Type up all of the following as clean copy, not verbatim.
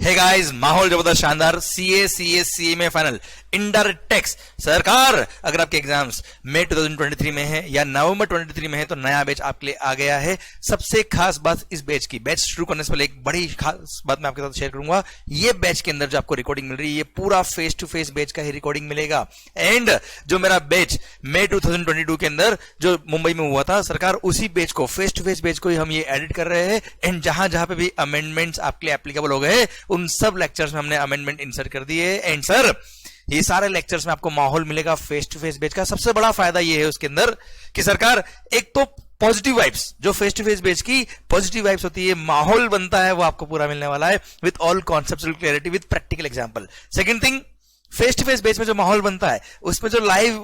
Hey guys, माहौल जबरदस्त शानदार। सीए में फाइनल इनडायरेक्ट टैक्स। सरकार, अगर आपके एग्जाम्स मई 2023 में है या नवंबर 23 में है तो नया बैच आपके लिए आ गया है। सबसे खास बात इस बैच की, बैच शुरू करने से पहले एक बड़ी खास बात मैं आपके साथ शेयर करूंगा। ये बैच के अंदर जो आपको रिकॉर्डिंग मिल रही है, ये पूरा फेस टू फेस बैच का ही रिकॉर्डिंग मिलेगा। एंड जो मेरा बैच मई 2022 के अंदर जो मुंबई में हुआ था, सरकार उसी बैच को, फेस टू फेस बैच को ही हम ये एडिट कर रहे हैं। एंड जहां जहां पे भी अमेंडमेंट्स आपके लिए एप्लीकेबल हो गए, उन सब लेक्चर्स में हमने अमेंडमेंट इंसर्ट कर दिए। एंड सर, ये सारे लेक्चर्स में आपको माहौल मिलेगा फेस टू फेस बैच का। सबसे बड़ा फायदा ये है उसके अंदर कि सरकार, एक तो पॉजिटिव वाइब्स, जो फेस टू फेस बैच की पॉजिटिव वाइब्स होती है, माहौल बनता है, वो आपको पूरा मिलने वाला है with all conceptual clarity, with practical example. Second thing, face to face base में जो माहौल बनता है, उसमें जो लाइव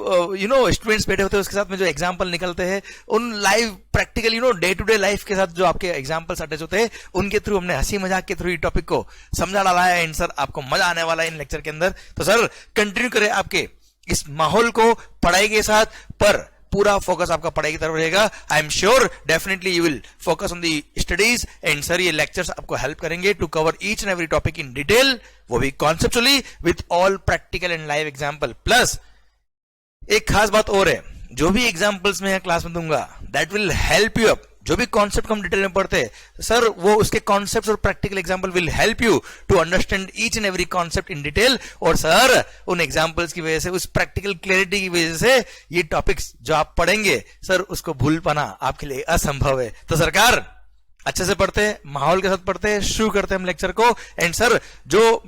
स्टूडेंट्स बैठे होते हैं, उसके साथ में जो एग्जांपल निकलते हैं, उन live practical day to day life के साथ जो आपके एग्जांपल्स अटैच होते हैं, उनके थ्रू हमने हंसी मजाक के थ्रू ये टॉपिक को समझा डाला है। एंड सर, आपको मजा आने वाला है इन लेक्चर के अंदर। तो सर, कंटिन्यू करें आपके इस माहौल को पढ़ाई के साथ, पर पूरा फोकस आपका पढ़ाई की तरफ रहेगा। I am sure definitely you will focus on the studies. And sir, ये लेक्चर्स आपको हेल्प करेंगे to cover each and every topic in detail, वो भी conceptually with all practical and live example. Plus एक खास बात और है, जो भी एग्जांपल्स मैं क्लास में दूंगा, that will help you up. जो भी कॉन्सेप्ट हम डिटेल में पढ़ते हैं सर, वो उसके कॉन्सेप्ट्स और practical example will help you to understand each and every concept in detail. और सर, उन एग्जांपल्स की वजह से, उस प्रैक्टिकल क्लैरिटी की वजह से, ये टॉपिक्स जो आप पढ़ेंगे सर, उसको भूल पाना आपके लिए असंभव है। तो सरकार, अच्छे से पढ़ते हैं, माहौल के साथ पढ़ते हैं, शुरू करते हैं हम लेक्चर को। एंड सर, जो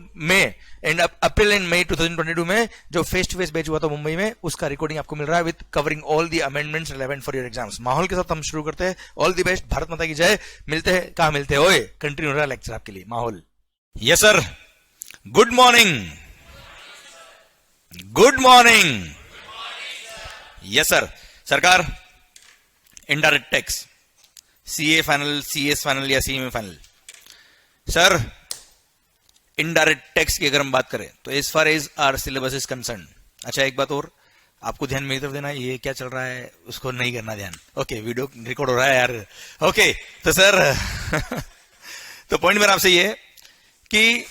अप्रैल एंड मई 2022 में जो फेस टू फेस बैच हुआ था मुंबई में, उसका रिकॉर्डिंग आपको मिल रहा है with covering all the amendments relevant for your exams. माहौल के साथ हम शुरू करते हैं। ऑल दी बेस्ट, भारत माता की जय। मिलते हैं, कहां मिलते हैं, ओए कंटिन्यू रहा लेक्चर आपके लिए। माहौल। Yes sir, good morning, good morning. Yes sir. सरकार, indirect tax, CA final, CS final या CMA final. Sir, indirect tax की अगर हम बात करें तो as far as our syllabus is concern. अच्छा, एक बात और आपको ध्यान मेरी तरफ देना, ये क्या चल रहा है उसको नहीं करना ध्यान। ओके, वीडियो रिकॉर्ड हो रहा है यार। ओके, तो सर तो पॉइंट मेरा आपसे ये है कि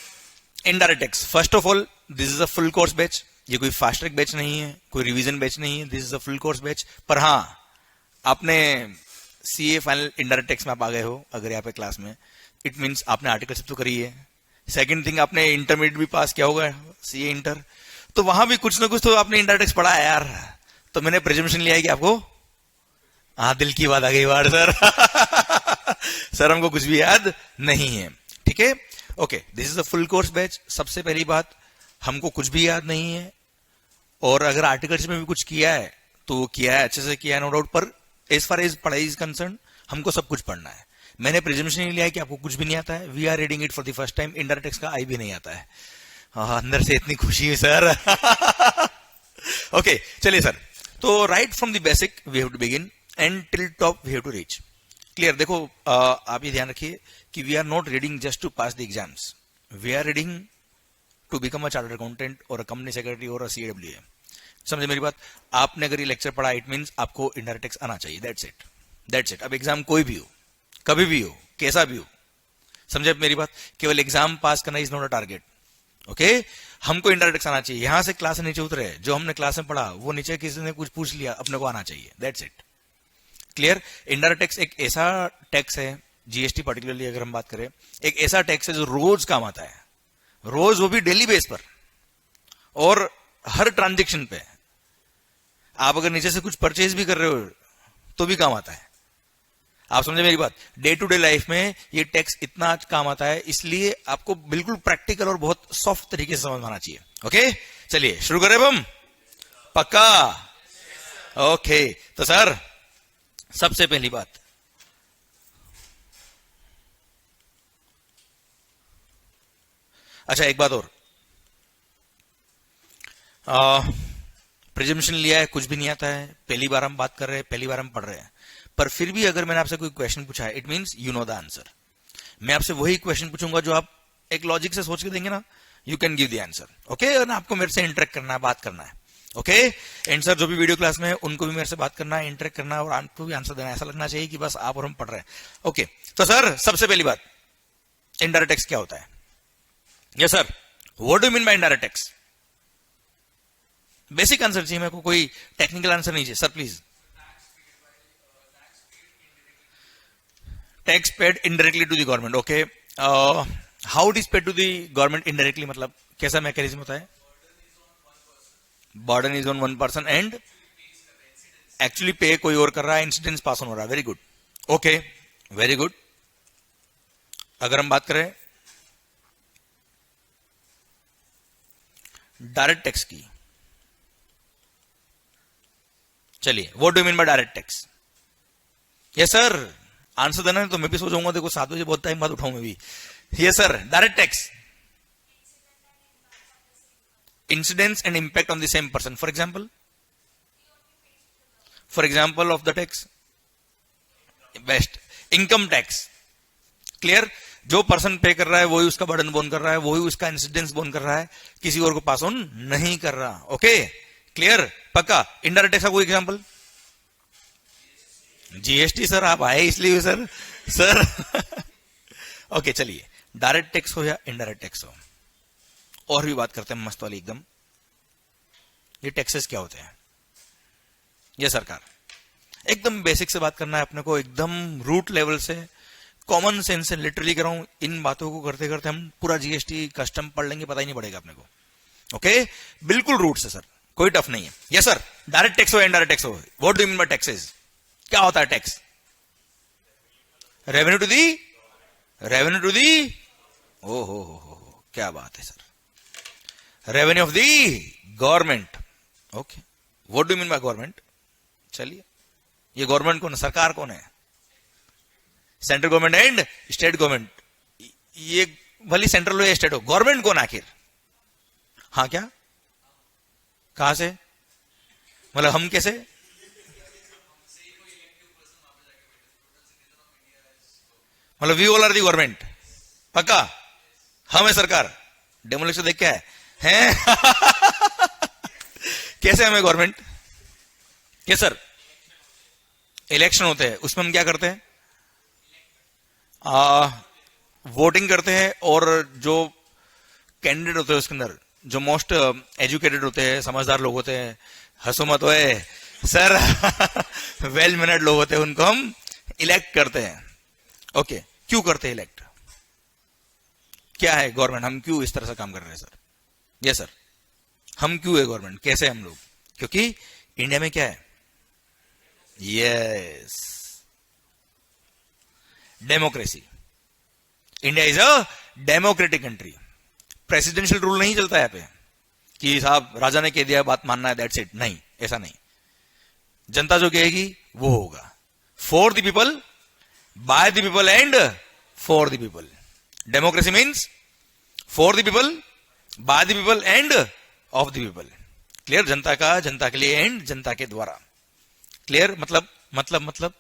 indirect tax, first of all, this is a full course batch. ये कोई फास्ट ट्रैक बैच नहीं है, कोई रिवीजन बैच नहीं है, this is a full course batch. पर हाँ, आपने सीए फाइनल इनडायरेक्ट टैक्स में आप आ गए हो अगर यहाँ पे क्लास में, इट मीन्स आपने आर्टिकलशिप तो करी है। सेकंड थिंग, आपने इंटरमीडिएट भी पास किया होगा, सीए इंटर, तो वहां भी कुछ ना कुछ तो आपने इनडायरेक्ट टैक्स पढ़ा है यार। तो मैंने प्रिजम्पशन लिया है कि आपको, हाँ, दिल की बात आ गई बार सर सर, हमको कुछ भी याद नहीं है। ठीक है, okay, this is a full course batch. सबसे पहली बात, हमको कुछ भी याद नहीं है, और अगर आर्टिकल्स में भी कुछ किया है तो वो किया है, अच्छे से किया है, नो डाउट। पर एज फार एज पढ़ाई इज कंसर्न, हमको सब कुछ पढ़ना है। मैंने प्रिजम्पशन नहीं लिया है कि आपको कुछ भी नहीं आता है। We are reading it for the first time. Indirect tax का आई भी नहीं आता है। अंदर से इतनी खुशी है सर ओके, चलिए सर। तो right from the basic we have to begin and till top we have to reach. Clear? देखो, आप ये ध्यान रखिए कि we are not reading just to pass the exams, we are reading to become a chartered accountant और a company secretary और अ CWA। समझे मेरी बात? आपने अगर ये लेक्चर पढ़ा, इट मींस आपको इनडायरेक्ट टैक्स आना चाहिए। That's it, that's it. अब एग्जाम कोई भी हो, कभी भी हो, कैसा भी हो, समझे मेरी बात? केवल एग्जाम पास करना is not a target. Okay, हमको इनडायरेक्ट टैक्स आना चाहिए। यहां से क्लास से नीचे उतरे, जो हमने क्लास में पढ़ा वो नीचे किसी ने कुछ पूछ लिया, अपने को आना चाहिए। That's it. Clear? Indirect tax एक ऐसा टैक्स है, जीएसटी पर्टिकुलरली अगर हम बात करें, एक ऐसा टैक्स है जो रोज काम आता है, रोज, वो भी डेली बेस पर और हर ट्रांजेक्शन पे। आप अगर नीचे से कुछ परचेज भी कर रहे हो तो भी काम आता है। आप समझे मेरी बात? डे टू डे लाइफ में ये टैक्स इतना काम आता है, इसलिए आपको बिल्कुल प्रैक्टिकल और बहुत सॉफ्ट तरीके से समझ आना चाहिए। ओके, चलिए शुरू करें हम। पक्का? ओके, तो सर, सबसे पहली बात, अच्छा एक बात और, प्रिजम्पशन लिया है, कुछ भी नहीं आता है, पहली बार हम बात कर रहे हैं, पहली बार हम पढ़ रहे हैं, पर फिर भी अगर मैंने आपसे कोई क्वेश्चन पूछा है, it means you know the answer. मैं आपसे वही क्वेश्चन पूछूंगा जो आप एक लॉजिक से सोच के देंगे ना, you can give the answer. Okay, और आपको मेरे से इंटरेक्ट करना है, बात करना है। ओके, एंड सर जो भी वीडियो क्लास में है उनको भी मेरे से बात करना है, इंटरेक्ट करना है, और आपको भी आंसर देना है। ऐसा लगना चाहिए कि बस आप और हम पढ़ रहे हैं। ओके, तो सर सबसे पहली बात, इनडायरेक्ट टैक्स क्या होता है? Yes sir, what do mean by indirect tax? Basic answer चाहिए मेरे को, कोई टेक्निकल आंसर नहीं चाहिए sir please. Tax paid indirectly to the government, okay. How it is paid to the government indirectly, मतलब कैसा मैकेनिज्म होता है? Burden is on one person and actually pay कोई और कर रहा है, इंसिडेंस पास ऑन हो रहा है। Very good, okay, very good. अगर हम बात करें डायरेक्ट टैक्स की, चलिए what do mean bye direct tax? Yes sir, answer देना है तो मैं भी सो जाऊंगा, देखो 7 बजे बहुत टाइम बाद उठाऊं मैं भी। Yes sir, direct tax, incidence and impact on the same person. For example of the tax, best income tax. Clear, जो पर्सन पे कर रहा है वही उसका बर्डन बोन कर रहा है, वही उसका इंसिडेंस बोन कर रहा है, किसी और को पास ऑन नहीं कर रहा। ओके, क्लियर, पक्का। इनडायरेक्ट टैक्स का कोई एग्जांपल? जीएसटी सर, आप आए इसलिए सर ओके, चलिए, डायरेक्ट टैक्स हो या इनडायरेक्ट टैक्स हो, और भी बात करते हैं मस्त वाली एकदम। ये टैक्सेस क्या होते हैं? ये सरकार, एकदम बेसिक से बात करना है अपने को, एकदम रूट लेवल से, कॉमन सेंस से लिटरली कर रहा हूं। इन बातों को करते करते हम पूरा जीएसटी कस्टम पढ़ लेंगे, पता ही नहीं पड़ेगा अपने को। ओके, बिल्कुल रूट से सर, कोई टफ नहीं है। यस सर, डायरेक्ट टैक्स हो या इनडायरेक्ट टैक्स हो, what do you mean by taxes? क्या होता है tax? Revenue to the, revenue to the, ओ हो, क्या बात है sir, revenue of the government. Okay, what do you mean by government? चलिए, ये गवर्नमेंट कौन है, सरकार कौन है? Central government and state government. ये भली सेंट्रल हो या स्टेट हो, गवर्नमेंट कौन आखिर? हाँ, क्या, कहां से, मतलब हम कैसे? मतलब we all are the government, पक्का? हम है सरकार, डेमोलिशन देख क्या है कैसे हमें गवर्नमेंट? यस सर, इलेक्शन होते हैं, उसमें हम क्या करते हैं? वोटिंग करते हैं, और जो कैंडिडेट होते हैं उसके अंदर जो मोस्ट एजुकेटेड होते हैं, समझदार लोग होते हैं, हंसो मत होए सर वेल मैनर्ड लोग होते हैं, उनको हम इलेक्ट करते हैं। ओके, क्यों करते हैं इलेक्ट? क्या है गवर्नमेंट, हम क्यों इस तरह से काम कर रहे हैं सर? यस सर, हम क्यों है गवर्नमेंट, कैसे हम लोग? क्योंकि इंडिया में क्या है? Yes, democracy. India is a democratic country. Presidential rule नहीं चलता है यहाँ पे कि साहब राजा ने कह दिया बात मानना है, दैट्स इट। नहीं, ऐसा नहीं। जनता जो कहेगी वो होगा। For the people, by the people and for the people. Democracy means for the people, by the people and of the people. Clear, जनता का, जनता के लिए एंड जनता के द्वारा। क्लियर, मतलब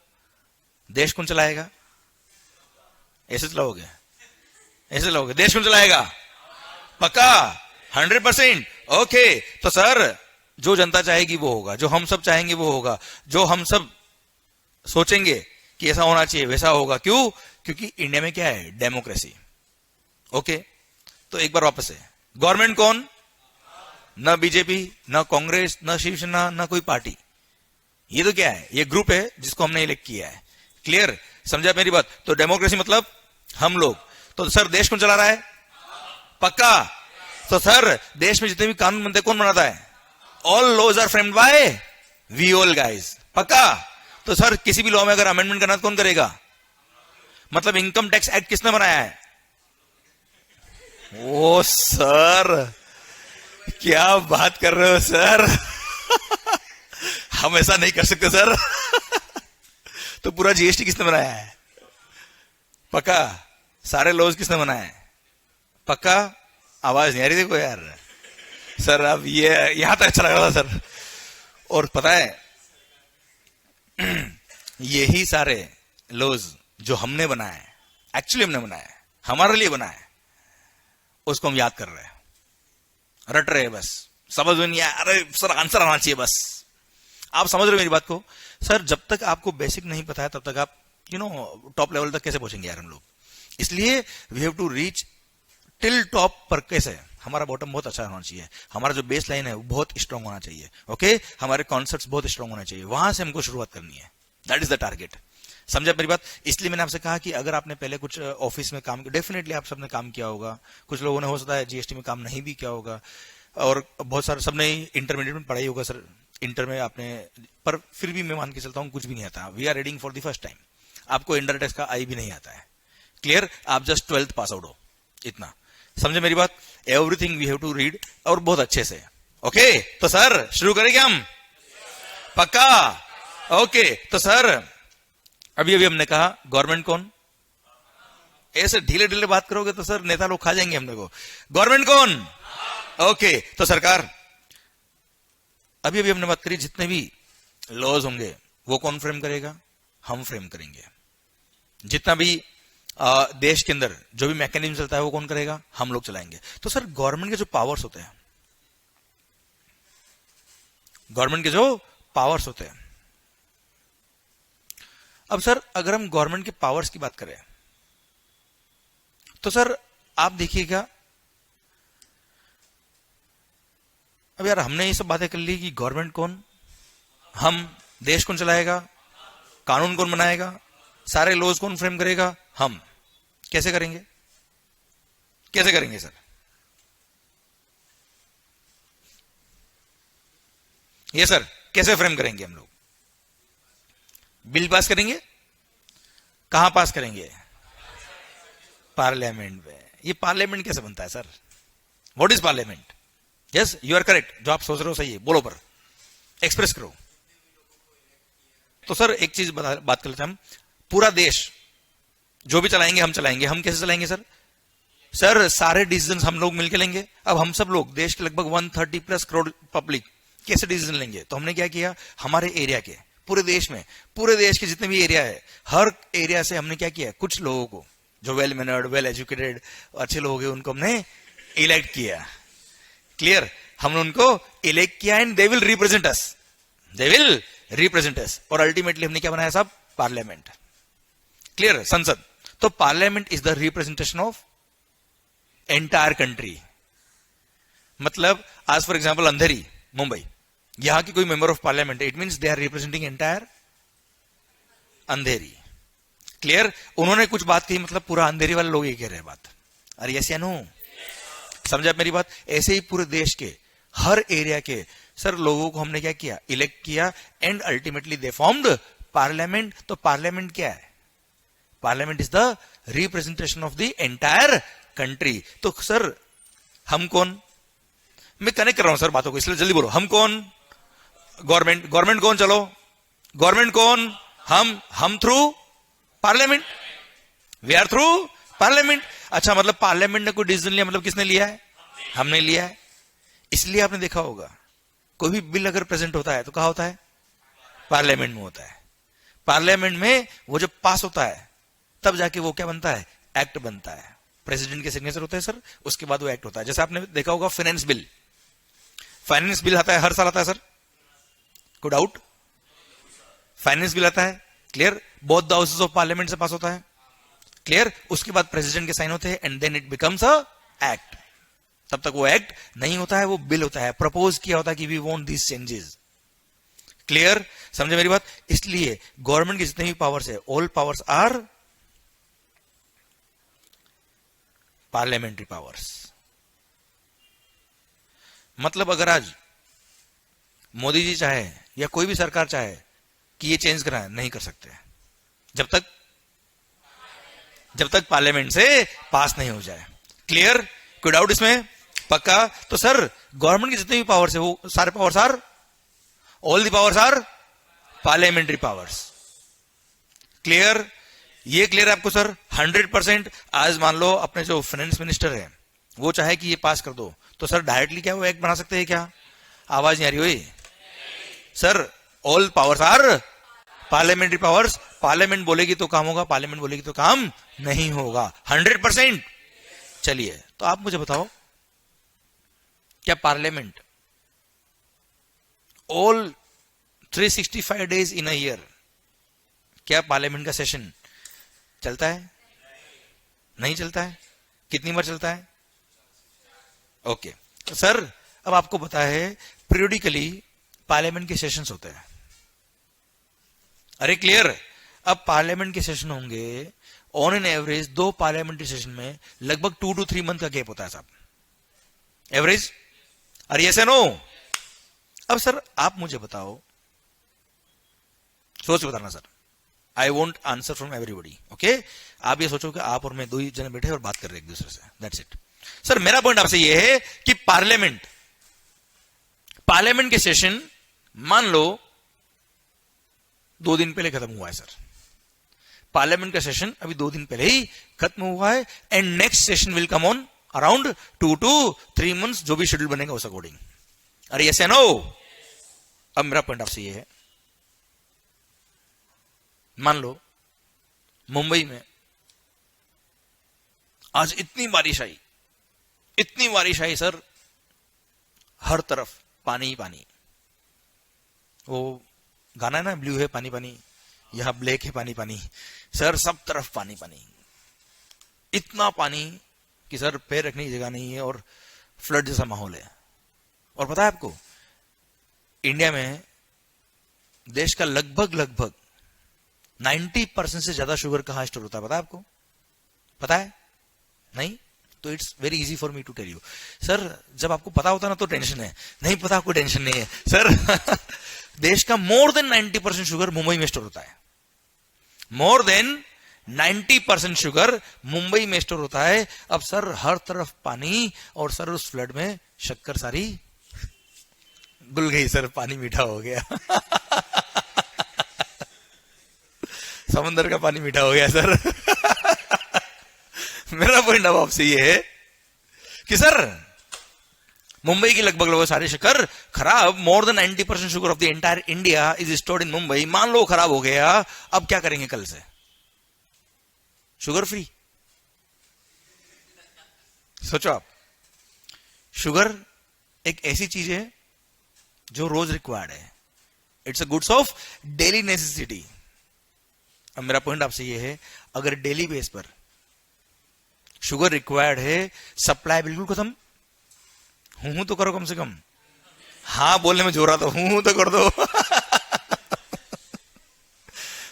देश कौन चलाएगा? ऐसे चलाओगे? ऐसे चलाओगे? देश कौन चलाएगा? पक्का 100%। ओके, तो सर जो जनता चाहेगी वो होगा, जो हम सब चाहेंगे वो होगा, जो हम सब सोचेंगे कि ऐसा होना चाहिए वैसा होगा। क्यों? क्योंकि इंडिया में क्या है? डेमोक्रेसी। ओके, तो एक बार वापस से, गवर्नमेंट कौन? न बीजेपी, न कांग्रेस, न शिवसेना, न कोई पार्टी। ये तो क्या है? ये ग्रुप है जिसको हमने इलेक्ट किया है। क्लियर, समझा मेरी बात? तो डेमोक्रेसी मतलब हम लोग। तो सर देश कौन चला रहा है? पक्का। तो सर देश में जितने भी कानून बनते कौन बनाता है? All laws are framed by we all guys. पक्का। तो सर किसी भी लॉ में अगर अमेंडमेंट करना तो कौन करेगा? मतलब इनकम टैक्स एक्ट किसने बनाया है? ओ सर क्या बात कर रहे हो सर हम ऐसा नहीं कर सकते सर तो पूरा जीएसटी किसने बनाया है? पक्का। सारे लॉज किसने बनाया है? पक्का। आवाज नहीं आ रही देखो यार सर, अब ये यहां तक अच्छा लग रहा था सर। और पता है यही सारे लॉज जो हमने बनाया है, एक्चुअली हमने बनाया है, हमारे लिए बनाया है, उसको हम याद कर रहे हैं, रट रहे हैं, बस समझ में नहीं आया। अरे सर आंसर आना चाहिए बस। आप समझ रहे हो मेरी बात को? सर जब तक आपको बेसिक नहीं पता है तब तक आप टॉप लेवल तक कैसे पहुंचेंगे यार हम लोग। इसलिए we have to reach till top पर कैसे, हमारा बॉटम बहुत अच्छा होना चाहिए, हमारा जो बेस लाइन है वो बहुत स्ट्रांग होना चाहिए, ओके, हमारे कॉन्सेप्ट्स बहुत स्ट्रांग होना चाहिए, वहां से हमको शुरुआत करनी है, दैट इज द टारगेट। समझा मेरी बात? इसलिए मैंने आपसे कहा कि अगर आपने पहले कुछ ऑफिस में काम किया, डेफिनेटली आप सबने काम किया होगा, कुछ लोगों ने हो सकता है जीएसटी में काम नहीं भी किया होगा, और बहुत सारे सबने इंटरमीडिएट में पढ़ाई होगा सर, इंटर में आपने, पर फिर भी मैं मान के चलता हूं कुछ भी नहीं आता, we are reading for the first time, आपको इंडर टैक्स का आई भी नहीं आता है, क्लियर, आप जस्ट 12th पास आउट हो, इतना समझे मेरी बात? Everything we have to read, और बहुत अच्छे से, ओके। तो सर शुरू करेंगे हम, पक्का? ओके, तो सर अभी अभी हमने कहा गवर्नमेंट कौन, ऐसे ढीले ढीले बात करोगे तो सर नेता लोग खा जाएंगे हमने को। गवर्नमेंट कौन? ओके, तो सरकार। अभी अभी हमने बात करी जितने भी लॉज होंगे वो कौन फ्रेम करेगा? हम फ्रेम करेंगे। जितना भी देश के अंदर जो भी मैकेनिज्म चलता है वो कौन करेगा? हम लोग चलाएंगे। तो सर गवर्नमेंट के जो पावर्स होते हैं, गवर्नमेंट के जो पावर्स होते हैं, अब सर अगर हम गवर्नमेंट के पावर्स की बात करें तो सर आप देखिएगा, अब यार हमने ये सब बातें कर ली कि गवर्नमेंट कौन, हम, देश कौन चलाएगा, कानून कौन बनाएगा, सारे लॉज कौन फ्रेम करेगा? हम। कैसे करेंगे? कैसे करेंगे सर? ये सर कैसे फ्रेम करेंगे हम लोग? बिल पास करेंगे? कहां पास करेंगे? पार्लियामेंट में। ये पार्लियामेंट कैसे बनता है sir? What is parliament? Yes, you are correct, जो आप सोच रहे हो सही है, बोलो पर, एक्सप्रेस करो। तो सर एक चीज बात कर लेते हैं हम, पूरा देश जो भी चलाएंगे हम चलाएंगे। हम कैसे चलाएंगे सर? सर सारे डिसीजन हम लोग मिलकर लेंगे। अब हम सब लोग, देश के लगभग 130+ करोड़ पब्लिक कैसे डिसीजन लेंगे? तो हमने क्या किया, हमारे एरिया के, पूरे देश में, पूरे देश के जितने भी एरिया है, हर एरिया से हमने क्या किया, कुछ लोगों को जो वेल मैनर्ड, वेल एजुकेटेड, अच्छे लोग हैं, उनको हमने इलेक्ट किया। क्लियर? हमने उनको इलेक्ट किया and they will represent us, they will represent us, और अल्टीमेटली हमने क्या बनाया साहब? पार्लियामेंट। क्लियर? संसद। तो parliament is the representation of entire country. मतलब आज फॉर एग्जांपल अंधेरी, मुंबई, यहां की कोई member of parliament, it means they are representing entire Andheri. Clear? उन्होंने कुछ बात कही, मतलब पूरा अंधेरी वाले लोग ये कह रहे हैं बात। अरे यस या नो? समझा आप मेरी बात? ऐसे ही पूरे देश के हर एरिया के सर लोगों को हमने क्या किया? इलेक्ट किया and ultimately they formed parliament. तो पार्लियामेंट क्या है? Parliament is the representation of the entire country. तो सर हम कौन? मैं कनेक्ट कर रहा हूं सर बातों को, इसलिए जल्दी बोलो। हम कौन? गवर्नमेंट। गवर्नमेंट कौन? चलो, गवर्नमेंट कौन? हम through parliament, we are through parliament. अच्छा, मतलब पार्लियामेंट ने कोई डिसीजन लिया, मतलब किसने लिया है? हमने लिया है। इसलिए आपने देखा होगा कोई भी बिल अगर प्रेजेंट होता है तो कहां होता है? पार्लियामेंट में होता है। पार्लियामेंट में वो जब पास होता है तब जाके वो क्या बनता है? एक्ट बनता है। प्रेसिडेंट के सिग्नेचर होते हैं सर, उसके बाद वो एक्ट होता है। जैसे आपने देखा होगा फाइनेंस बिल, फाइनेंस बिल आता है, हर साल आता है सर, कोई डाउट? फाइनेंस बिल आता है, clear, both the houses of parliament से पास होता है, क्लियर, उसके बाद प्रेसिडेंट के साइन होते हैं and then it becomes a act. तब तक वो एक्ट नहीं होता है, वो बिल होता है, प्रपोज किया होता है कि we want this changes. Clear? समझे मेरी बात? इसलिए गवर्नमेंट की जितनी भी पावर्स है, all powers are parliamentary powers. मतलब अगर आज मोदी जी चाहे या कोई भी सरकार चाहे कि ये चेंज कराए, नहीं कर सकते जब तक पार्लियामेंट से पास नहीं हो जाए। क्लियर? कोई डाउट इसमें? पक्का? तो सर गवर्नमेंट की जितनी भी पावर्स है वो सारे powers are, all the powers are parliamentary powers. Clear? ये क्लियर है आपको सर? 100%। आज मान लो अपने जो फाइनेंस मिनिस्टर है वो चाहे कि ये पास कर दो, तो सर डायरेक्टली क्या वो एक्ट बना सकते हैं क्या? आवाज नहीं आ रही हुई sir? All powers are parliamentary powers. Parliament बोलेगी तो काम होगा, पार्लियामेंट बोलेगी तो काम नहीं होगा। 100%। चलिए, तो आप मुझे बताओ, क्या parliament all 365 days in a year, क्या पार्लियामेंट का सेशन चलता है? नहीं चलता है। कितनी बार चलता है? ओके सर, अब आपको पता है पीरियोडिकली पार्लियामेंट के सेशंस होते हैं। अरे क्लियर? अब पार्लियामेंट के सेशन होंगे, on an average 2 parliamentary session में लगभग 2 to 3 मंथ का गैप होता है साहब, एवरेज। अरे यस या नो? अब सर आप मुझे बताओ, सोच बताना sir, I won't answer from everybody, okay? आप ये सोचो कि आप और मैं 2 ही जने बैठे और बात कर रहे हैं एक दूसरे से, दैट्स इट। सर मेरा पॉइंट आपसे ये है कि पार्लियामेंट के सेशन मान लो 2 दिन पहले खत्म हुआ है सर, पार्लियामेंट का सेशन अभी 2 दिन पहले ही खत्म हुआ है, and next session will come on around 2 to 3 months, जो भी शेड्यूल बनेगा उस अकॉर्डिंग। अरे यस या नो? अब मेरा पॉइंट आपसे ये है, मान लो मुंबई में आज इतनी बारिश आई सर, हर तरफ पानी ही पानी। वो गाना है ना, ब्लू है पानी पानी, यहां ब्लैक है पानी पानी, सर सब तरफ पानी पानी, इतना पानी कि सर पैर रखने की जगह नहीं है और फ्लड जैसा माहौल है। और पता है आपको, इंडिया में देश का लगभग 90% से ज्यादा शुगर कहां स्टोर होता है, पता है आपको? पता है? नहीं? तो it's very easy for me to tell you. Sir जब आपको पता होता ना तो टेंशन है, नहीं पता आपको टेंशन नहीं है सर। देश का मोर देन 90% शुगर मुंबई में स्टोर होता है, मोर देन 90% शुगर मुंबई में स्टोर होता है। अब सर हर तरफ पानी, और सर उस फ्लड में शक्कर सारी घुल गई सर, पानी मीठा हो गया। समंदर का पानी मीठा हो गया सर। मेरा पॉइंट अब आपसे ये है कि सर मुंबई की लगभग सारी शक्कर खराब, more than 90% sugar of the entire India is stored in Mumbai. मान लो खराब हो गया, अब क्या करेंगे कल से? Sugar free. सोचो आप, शुगर एक ऐसी चीज है जो रोज रिक्वायर्ड है, it's a goods of daily necessity. अब मेरा पॉइंट आपसे ये है, अगर डेली बेस पर शुगर रिक्वायर्ड है, सप्लाई बिल्कुल खत्म, हूं तो करो कम से कम, हाँ बोलने में जोर आता, हूं तो कर दो।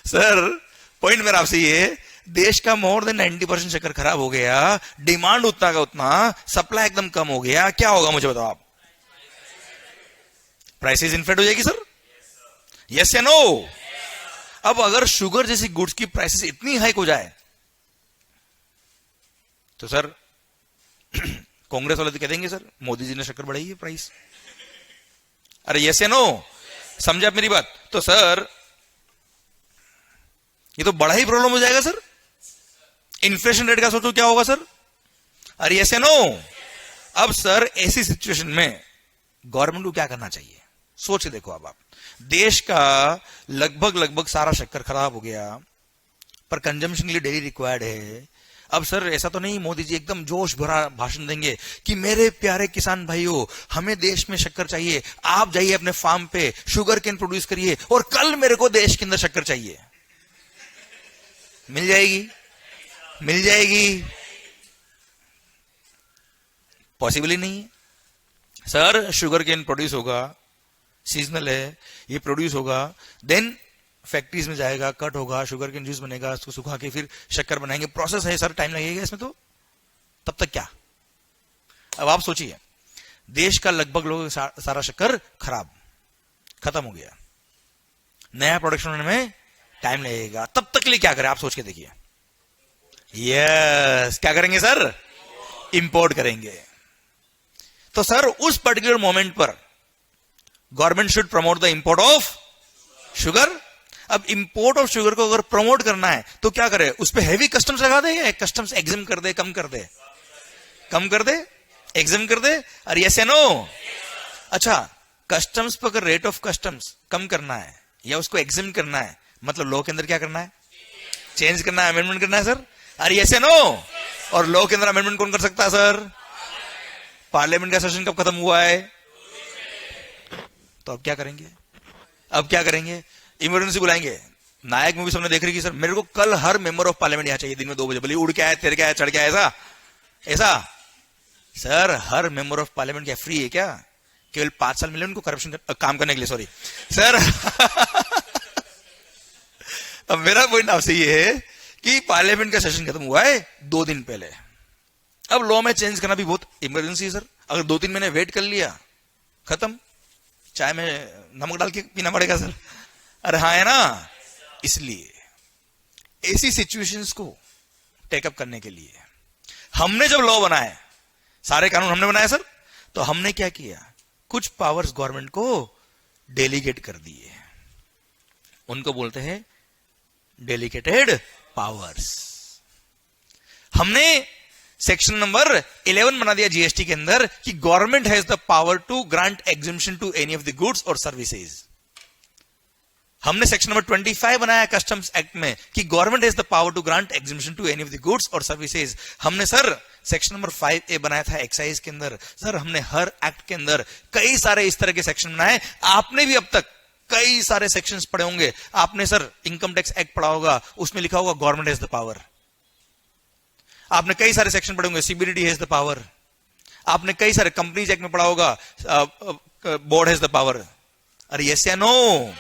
सर पॉइंट मेरा आपसे ये है, देश का मोर देन 90% शक्कर खराब हो गया, डिमांड उतना का उतना, सप्लाई एकदम कम हो गया, क्या होगा मुझे बताओ आप? प्राइसेस इन्फ्लेट हो जाएगी सर, यस या नो? अब अगर शुगर जैसी गुड्स की प्राइसेस इतनी हाइक हो जाए तो सर कांग्रेस वाले तो कह देंगे सर मोदी जी ने शक्कर बढ़ाई है प्राइस। अरे यस या नो? समझे आप मेरी बात? तो सर ये तो बड़ा ही प्रॉब्लम हो जाएगा सर। इन्फ्लेशन रेट का सोचो क्या होगा सर। अरे यस या नो? अब सर ऐसी सिचुएशन में गवर्नमेंट को क्या करना चाहिए, सोच के देखो। अब आप, देश का लगभग सारा शक्कर खराब हो गया, पर कंजम्पशन के लिए डेली रिक्वायर्ड है। अब सर ऐसा तो नहीं मोदी जी एकदम जोश भरा भाषण देंगे कि मेरे प्यारे किसान भाइयों, हमें देश में शक्कर चाहिए, आप जाइए अपने फार्म पे शुगर केन प्रोड्यूस करिए और कल मेरे को देश के अंदर शक्कर चाहिए। मिल जाएगी? मिल जाएगी? पॉसिबल ही नहीं है सर। शुगर केन प्रोड्यूस होगा, सीजनल है, ये प्रोड्यूस होगा, देन फैक्ट्रीज में जाएगा, कट होगा, शुगर केन जूस बनेगा, उसको सुखा के फिर शक्कर बनाएंगे, प्रोसेस है सर, टाइम लगेगा इसमें। तो तब तक क्या? अब आप सोचिए, देश का लगभग लोगों का सारा शक्कर खराब, खत्म हो गया, नया प्रोडक्शन होने में टाइम लगेगा, तब तक के लिए क्या करें आप सोच के देखिए। यस, क्या करेंगे सर? इंपोर्ट करेंगे। तो सर उस पर्टिकुलर मोमेंट पर government should promote the import of sugar. अब इंपोर्ट ऑफ शुगर को अगर प्रमोट करना है तो क्या करे? उस पर हैवी कस्टम्स लगा दे, या कस्टम्स एग्जाम कर दे, कम कर दे, कम कर दे, एग्जाम कर दे? अरे यस या नो? अच्छा, कस्टम्स पर अगर रेट ऑफ कस्टम्स कम करना है या उसको एग्जाम करना है, मतलब लॉ के अंदर क्या करना है? चेंज करना है, अमेंडमेंट करना है सर। अरे यस या नो? और लॉ के अंदर अमेंडमेंट कौन कर सकता है सर? पार्लियामेंट का सेशन कब खत्म हुआ है? तो अब क्या करेंगे? अब क्या करेंगे? इमरजेंसी बुलाएंगे। नायक मूवी सबने देख रही कि सर मेरे को कल हर मेंबर ऑफ पार्लियामेंट यहां चाहिए दिन में 2 बजे, बोले उड़ के आया, तैर के आया, चढ़ के आया, ऐसा ऐसा sir her member of parliament क्या फ्री है क्या? केवल 5 साल मिले उनको करप्शन काम करने के लिए, सॉरी सर। अब मेरा पॉइंट आपसे ये है कि पार्लियामेंट का सेशन खत्म हुआ है 2 दिन पहले। अब लॉ में चेंज करना भी बहुत इमरजेंसी है सर। अगर 2-3 महीने वेट कर लिया, खत्म, चाय में नमक डाल के पीना पड़ेगा सर। अरे हाँ है ना। इसलिए ऐसी सिचुएशंस को टेकअप करने के लिए हमने जब लॉ बनाए, सारे कानून हमने बनाए सर, तो हमने क्या किया, कुछ पावर्स गवर्नमेंट को डेलीगेट कर दिए। उनको बोलते हैं डेलीगेटेड पावर्स। हमने सेक्शन नंबर 11 बना दिया जीएसटी के अंदर कि government has the power to grant exemption to any of the goods और सर्विसेज। हमने सेक्शन नंबर 25 बनाया कस्टम्स एक्ट में कि government has the power to grant exemption to any of the goods और सर्विसेज। हमने सर सेक्शन नंबर 5A बनाया था excise के अंदर। सर हमने हर एक्ट के अंदर कई सारे इस तरह के सेक्शन बनाए। आपने भी अब तक कई सारे सेक्शंस पढ़े होंगे। आपने सर इनकम टैक्स एक्ट पढ़ा होगा, उसमें लिखा होगा गवर्नमेंट हैज द पावर। आपने कई सारे सेक्शन पढ़े होंगे, सीबीडीटी हैज द पावर। आपने कई सारे कंपनीज एक्ट में पढ़ा होगा, बोर्ड हैज द पावर। अरे यस या नो?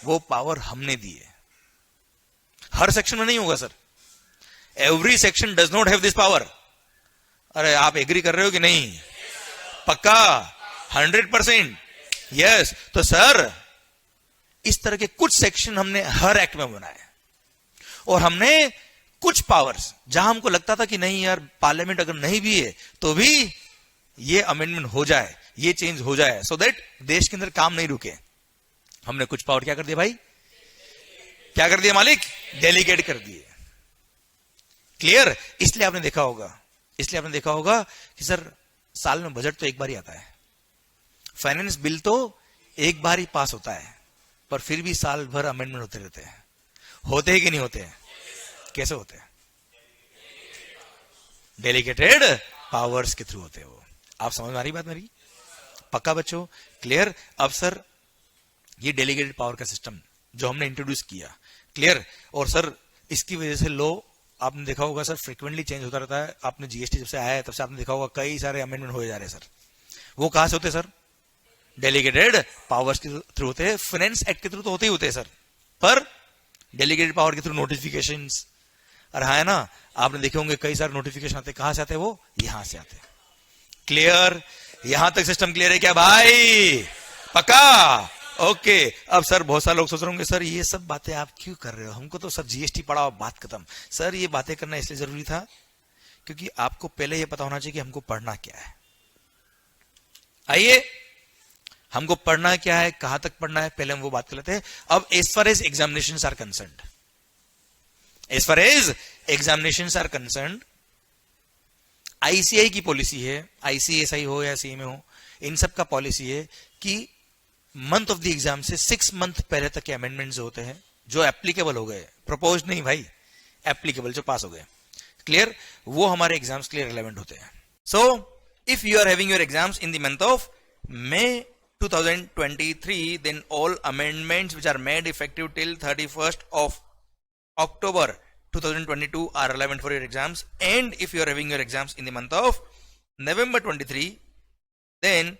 वो पावर हमने दी है। हर सेक्शन में नहीं होगा sir. Every section does not have this power. अरे आप एग्री कर रहे हो कि नहीं? पक्का 100%? यस। तो सर इस तरह के कुछ सेक्शन हमने हर एक्ट में बनाए और हमने कुछ पावर्स जहां हमको लगता था कि नहीं यार पार्लियामेंट अगर नहीं भी है तो भी ये अमेंडमेंट हो जाए, ये चेंज हो जाए, सो दैट देश के अंदर काम नहीं रुके, हमने कुछ पावर क्या कर दिया भाई? क्या कर दिया मालिक? डेलीगेट कर दिए। क्लियर? इसलिए आपने देखा होगा कि सर साल में बजट तो एक बार ही आता है, फाइनेंस बिल तो एक बार ही पास होता है, पर फिर भी साल भर अमेंडमेंट होते रहते हैं। होते हैं कि नहीं होते हैं? कैसे होते हैं? डेलीगेटेड पावर्स के थ्रू होते हैं वो। आप समझ में आ रही बात मेरी? पक्का बच्चों? क्लियर? अब सर ये डेलीगेटेड पावर का सिस्टम जो हमने इंट्रोड्यूस किया, क्लियर? और सर इसकी वजह से लॉ आपने देखा होगा सर फ्रीक्वेंटली चेंज होता रहता है। आपने जीएसटी जब से आया है तब से आपने देखा होगा कई सारे अमेंडमेंट हो जा रहे हैं सर। वो कहां से होते हैं सर? डेलीगेटेड पावर्स के थ्रू होते हैं। फाइनेंस एक्ट के थ्रू तो होते ही होते हैं सर, पर डेलीगेटेड पावर के थ्रू नोटिफिकेशंस। और हाँ है ना, आपने देखे होंगे कई सारे नोटिफिकेशन आते हैं। कहां से आते हैं वो? यहां से आते हैं। क्लियर? यहां तक सिस्टम क्लियर है क्या भाई? पक्का? ओके। अब सर बहुत सारे लोग सोच रहे होंगे सर ये सब बातें आप क्यों कर रहे हो, हमको तो सर जीएसटी पढ़ा और बात खत्म। सर ये बातें करना इसलिए जरूरी था क्योंकि आपको पहले ये पता होना चाहिए कि हमको पढ़ना क्या है। आइए हमको पढ़ना क्या है, कहां तक पढ़ना है, पहले हम वो बात कर लेते हैं। अब as far as examinations are concerned, ICI की पॉलिसी है, आईसीएसआई हो या सीएमए हो, इन सब का पॉलिसी है कि मंथ ऑफ द एग्जाम से 6 मंथ पहले तक के अमेंडमेंट्स होते हैं जो एप्लीकेबल हो गए, प्रपोज नहीं भाई, एप्लीकेबल जो पास हो गए, क्लियर, वो हमारे एग्जाम्स के लिए रिलेवेंट होते हैं। So if you are having your exams in the month of May 2023, then all amendments which are made effective till 31st of October 2022 are relevant for your exams. And if you are having your exams in the month of November 23, then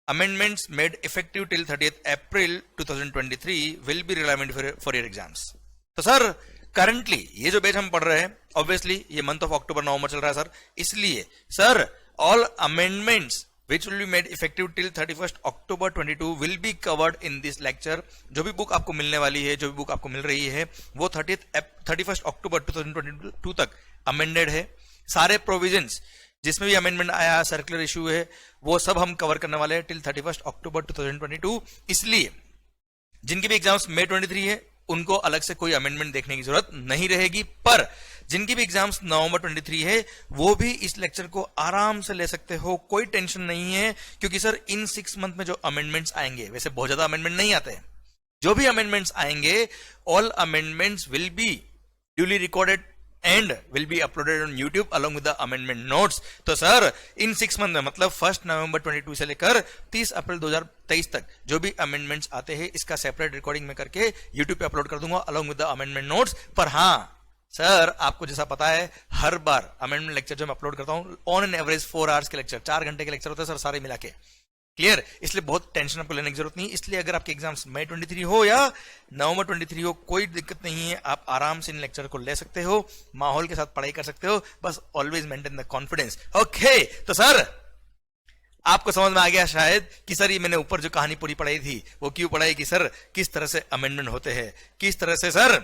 amendments made effective till 30th April 2023 will be relevant for your exams. तो sir currently ये जो batch हम पढ़ रहे हैं, obviously ये month of October नवंबर चल रहा है सर, इसलिए sir all amendments which will be made effective till 31st October 22 will be covered in this lecture. जो भी बुक आपको मिलने वाली है, जो भी बुक आपको मिल रही है, वो 31st अक्टूबर 2022 तक अमेंडेड है। सारे प्रोविजंस जिसमें भी अमेंडमेंट आया, सर्कुलर इशू है, वो सब हम कवर करने वाले हैं टिल 31st अक्टूबर 2022। इसलिए जिनके भी एग्जाम्स May 23 है उनको अलग से कोई अमेंडमेंट देखने की जरूरत नहीं रहेगी, पर जिनकी भी एग्जाम्स नवंबर 23 है वो भी इस लेक्चर को आराम से ले सकते हो, कोई टेंशन नहीं है, क्योंकि सर इन 6 मंथ में जो अमेंडमेंट्स आएंगे, वैसे बहुत ज्यादा अमेंडमेंट नहीं आते हैं, जो भी अमेंडमेंट्स आएंगे all amendments will be duly recorded and will be uploaded on YouTube along with the amendment notes. तो सर इन 6 मंथ में मतलब 1 नवंबर 22 से लेकर 30 अप्रैल 2023 तक जो भी अमेंडमेंट्स आते हैं इसका सेपरेट रिकॉर्डिंग में करके यूट्यूब पे अपलोड कर दूंगा along with the amendment notes. पर हाँ सर आपको जैसा पता है हर बार अमेंडमेंट लेक्चर जो मैं अपलोड करता हूं ऑन एन एवरेज 4 आवर्स के लेक्चर, 4 घंटे के लेक्चर होते हैं सर सारे मिला के। क्लियर? इसलिए बहुत टेंशन आपको लेने की जरूरत नहीं। इसलिए अगर आपके एग्जाम्स मई 23 हो या नवंबर 23 हो, कोई दिक्कत नहीं है, आप आराम से इन लेक्चर को ले सकते हो, माहौल के साथ पढ़ाई कर सकते हो, बस always maintain the confidence. Okay, तो सर आपको समझ में आ गया शायद कि सर ये मैंने ऊपर जो कहानी पूरी पढ़ाई थी वो क्यों पढ़ाई, कि सर किस तरह से अमेंडमेंट होते हैं, किस तरह से सर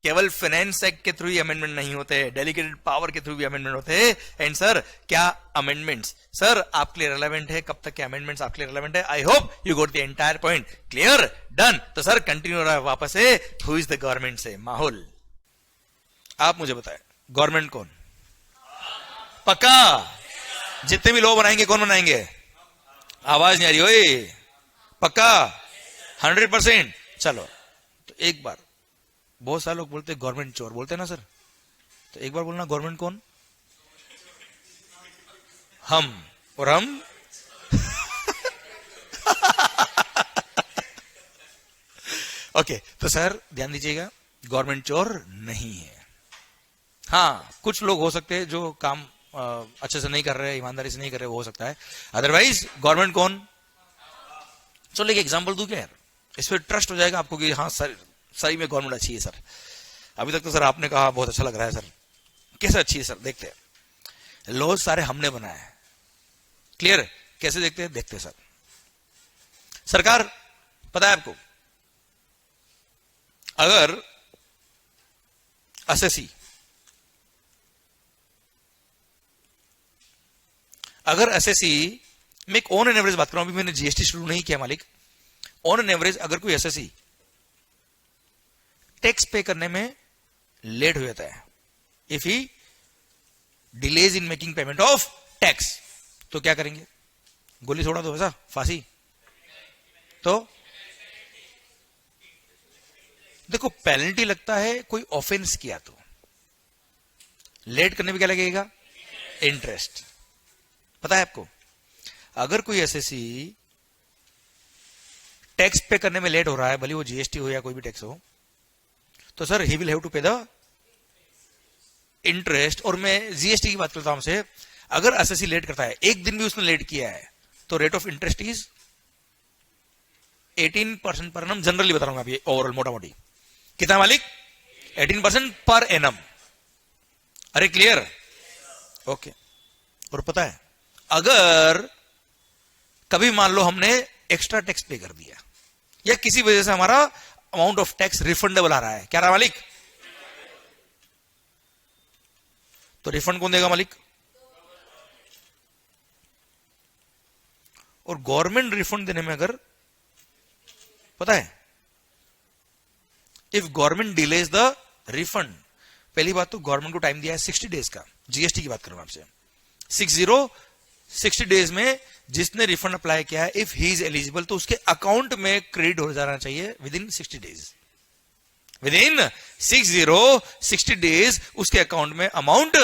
केवल फाइनेंस एक्ट के थ्रू ही अमेंडमेंट नहीं होते, डेलीगेटेड पावर के थ्रू भी अमेंडमेंट होते हैं। एंड सर क्या अमेंडमेंट्स सर आपके लिए रिलेवेंट है, कब तक के अमेंडमेंट्स आपके लिए रिलेवेंट है। I hope you got the entire point. Clear? Done. तो सर कंटिन्यू रहा वापस से हु इज द गवर्नमेंट से माहौल। आप मुझे बताएं गवर्नमेंट कौन? पक्का? जितने भी लॉ बनाएंगे कौन बनाएंगे? आवाज नहीं आ रही ओए। पक्का? 100%? चलो तो एक बार, बहुत सारे लोग बोलते गवर्नमेंट चोर बोलते हैं ना सर, तो एक बार बोलना गवर्नमेंट कौन? हम। और हम ओके तो सर ध्यान दीजिएगा, गवर्नमेंट चोर नहीं है। हाँ कुछ लोग हो सकते हैं जो काम अच्छे से नहीं कर रहे, ईमानदारी से नहीं कर रहे, वो हो सकता है, अदरवाइज गवर्नमेंट कौन? चलो एक एग्जांपल दूं क्या यार, इस पर ट्रस्ट हो जाएगा आपको कि हाँ सर सही में गवर्नमेंट अच्छी है सर। अभी तक तो सर आपने कहा बहुत अच्छा लग रहा है सर, कैसे अच्छी है सर? देखते हैं, लॉ सारे हमने बनाए हैं। क्लियर? कैसे देखते हैं? देखते हैं सर। सरकार पता है आपको, अगर एसएससी में एक ऑन एन एवरेज बात कर रहा हूं, अभी मैंने जीएसटी शुरू नहीं किया मालिक, ऑन एन एवरेज अगर कोई एसएससी टैक्स पे करने में लेट हो जाता है, if he delays in making payment of tax, तो क्या करेंगे? गोली छोड़ा दो, ऐसा फांसी? तो देखो पेनल्टी लगता है कोई ऑफेंस किया तो, लेट करने में क्या लगेगा? इंटरेस्ट। पता है आपको, अगर कोई एसएससी टैक्स पे करने में लेट हो रहा है, भले वो जीएसटी हो या कोई भी टैक्स हो, तो sir he will have to pay the interest. और मैं जीएसटी की बात करता हूं हमसे, अगर एसएससी लेट करता है, एक दिन भी उसने लेट किया है, तो rate of interest is 18% per annum. Generally बता रहा हूं अभी ओवरऑल मोटा मोटी, कितना मालिक? 18% पर एनम। अरे क्लियर? ओके। और पता है अगर कभी मान लो हमने एक्स्ट्रा टैक्स पे कर दिया या किसी वजह से हमारा अमाउंट ऑफ टैक्स रिफंडेबल आ रहा है, क्या रहा मालिक? तो रिफंड कौन देगा मालिक? और गवर्नमेंट रिफंड देने में अगर पता है, if government delays the refund, पहली बात तो गवर्नमेंट को टाइम दिया है 60 डेज का, जीएसटी की बात करूं आपसे, 60 डेज में जिसने रिफंड अप्लाई किया है, इफ ही इज एलिजिबल, तो उसके अकाउंट में क्रेडिट हो जाना चाहिए with in 60 days. With in 60 days उसके अकाउंट में अमाउंट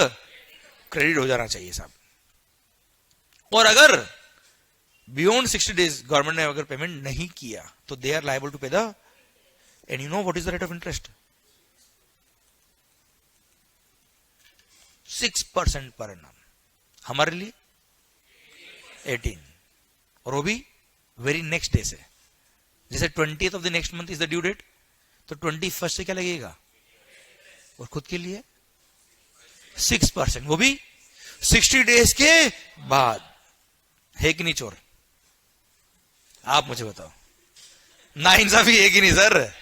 क्रेडिट हो जाना चाहिए साहब। और अगर बियॉन्ड 60 डेज गवर्नमेंट ने अगर पेमेंट नहीं किया, तो they are liable to pay the, and you know what is the rate of interest? 6% per annum. हमारे लिए 18, और वो भी वेरी नेक्स्ट डे से, जैसे 20th of the next month is the due date, तो 21st से क्या लगेगा? और खुद के लिए 6%, वो भी 60 डेज के बाद। है कि नहीं चोर? आप मुझे बताओ, ना इंसाफी है कि नहीं सर?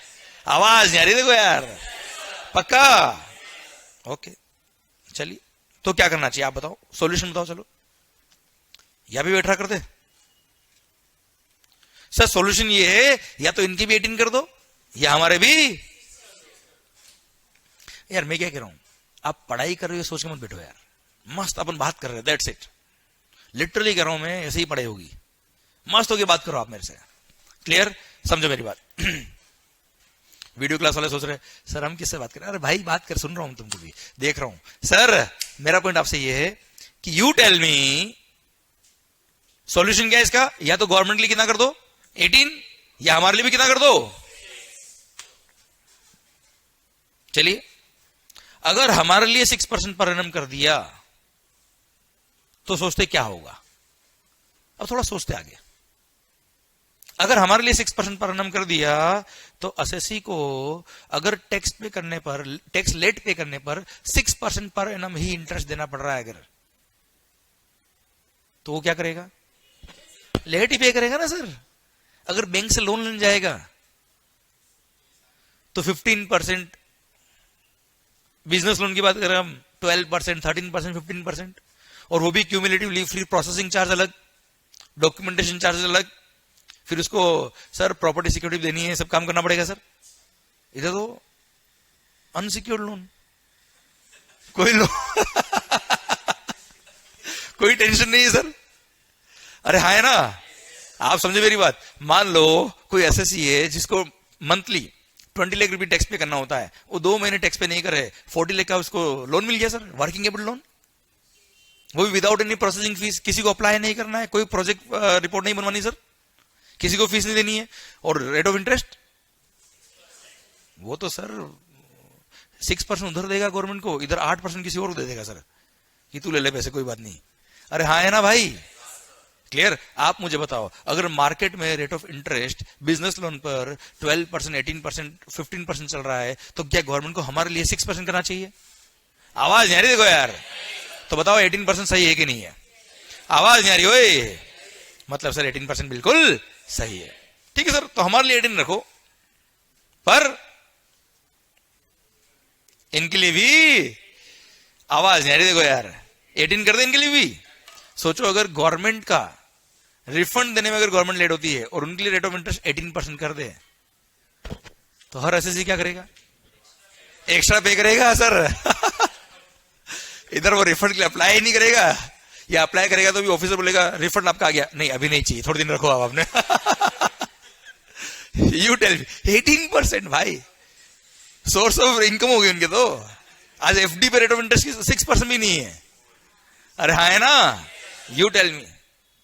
आवाज नहीं आ रही देखो यार। पक्का? ओके चलिए, तो क्या करना चाहिए आप बताओ, सॉल्यूशन बताओ। चलो या भी बैठा कर दे सर, सॉल्यूशन ये है या तो इनकी भी 18 कर दो या हमारे भी। यार मैं क्या कह रहा हूं, आप पढ़ाई कर रहे हो सोच के मत बैठो यार, मस्त अपन बात कर रहे हैं, दैट्स इट। लिटरली कह रहा हूं मैं, ऐसे ही पढ़ाई होगी, मस्त होगी बात करो आप मेरे से। क्लियर? समझो मेरी बात। वीडियो क्लास वाले सोच रहे सर हम किससे बात करें? अरे भाई बात कर, सुन रहा हूं तुमको भी, देख रहा हूं। सर मेरा पॉइंट आपसे ये है कि यू टेल मी सॉल्यूशन क्या है इसका, या तो गवर्नमेंट के लिए कितना कर दो 18, या हमारे लिए भी कितना कर दो। चलिए अगर हमारे लिए 6% पर एनम कर दिया तो सोचते क्या होगा? अब थोड़ा सोचते आगे। अगर हमारे लिए 6% पर एनम कर दिया तो एसएससी को अगर टैक्स पे करने पर, टैक्स लेट पे करने पर 6% पर एनम ही इंटरेस्ट देना पड़ रहा है अगर, तो वो क्या करेगा? लेट ही पे करेगा ना सर। अगर बैंक से लोन लेने जाएगा तो 15%, बिजनेस लोन की बात करें हम 12%, 13%, 15%, और वो भी क्यूमुलेटिवली, फ्री प्रोसेसिंग चार्ज अलग, डॉक्यूमेंटेशन चार्ज अलग, फिर उसको सर प्रॉपर्टी सिक्योरिटी देनी है, सब काम करना पड़ेगा सर। इधर तो अनसिक्योर्ड लोन, कोई लोन कोई टेंशन नहीं है सर। अरे हाँ है ना, आप समझे मेरी बात। मान लो कोई एसएससी है जिसको मंथली 20 लाख रुपए टैक्स पे करना होता है, वो 2 महीने टैक्स पे नहीं करे, 40 लाख का उसको लोन मिल गया सर, वर्किंग कैपिटल लोन, वो भी विदाउट एनी प्रोसेसिंग फीस। किसी को अप्लाई नहीं करना है, कोई प्रोजेक्ट रिपोर्ट नहीं बनवानी सर, किसी को फीस नहीं देनी है, और रेट ऑफ इंटरेस्ट वो तो सर 6% उधर देगा गवर्नमेंट को, इधर 8% किसी और को दे देगा सर कि तू ले ले पैसे, कोई बात नहीं। अरे हाँ है ना भाई, क्लियर। आप मुझे बताओ, अगर मार्केट में rate of interest business loan पर 12%, 18%, 15% चल रहा है, तो क्या गवर्नमेंट को हमारे लिए 6% करना चाहिए? आवाज नहीं आ रही देखो यार, तो बताओ 18% सही है कि नहीं है? आवाज नहीं आ रही ओए, मतलब सर 18% बिल्कुल सही है। ठीक है सर, तो हमारे लिए 18 रखो, पर इनके लिए भी आवाज नहीं आ रही देखो यार, 18 कर दे इनके लिए भी। सोचो अगर गवर्नमेंट का रिफंड देने में अगर गवर्नमेंट लेट होती है और उनके लिए रेट ऑफ इंटरेस्ट 18% कर दे, तो हर एसएससी क्या करेगा? एक्स्ट्रा पे करेगा सर इधर वो रिफंड के लिए अप्लाई नहीं करेगा, या अप्लाई करेगा तो भी ऑफिसर बोलेगा रिफंड आपका आ गया, नहीं अभी नहीं चाहिए, थोड़े दिन रखो आप आपने यू टेल मी, 18% भाई, सोर्स ऑफ इनकम हो गई उनके तो। आज एफडी पे रेट ऑफ इंटरेस्ट 6% भी नहीं है। अरे हाँ है ना, यू टेल मी,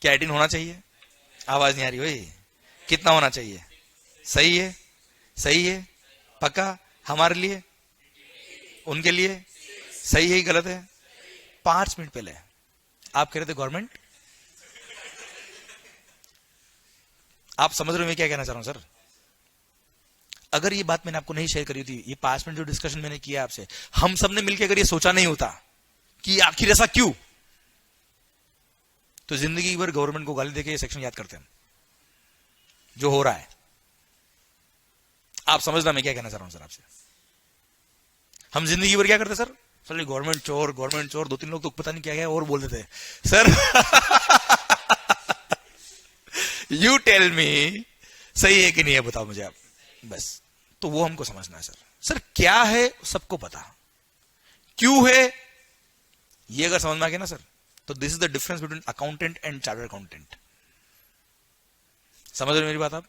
क्या 18 होना चाहिए? आवाज नहीं आ रही भाई, कितना होना चाहिए? सही है, सही है, पक्का? हमारे लिए, उनके लिए सही है, गलत है? 5 मिनट पहले आप कह रहे थे गवर्नमेंट, आप समझ रहे हो मैं क्या कहना चाह रहा हूं सर? अगर ये बात मैंने आपको नहीं शेयर करी थी, ये 5 मिनट जो डिस्कशन मैंने किया आपसे, हम सबने मिलकर अगर ये सोचा नहीं होता कि आखिर ऐसा क्यों, तो जिंदगी भर गवर्नमेंट को गाली देके ये सेक्शन याद करते हैं जो हो रहा है। आप समझना मैं क्या कहना चाह रहा हूं सर आपसे। हम जिंदगी भर क्या करते सर? सर गवर्नमेंट चोर, गवर्नमेंट चोर, 2-3 लोग तो पता नहीं क्या क्या और बोल देते सर यू टेल मी, सही है कि नहीं है बताओ मुझे आप, बस। तो वो हमको समझना है सर। सर क्या है सबको पता, क्यों है ये अगर समझ में आ गया ना सर, तो this is the difference between accountant and chartered accountant. समझ रहे मेरी बात आप?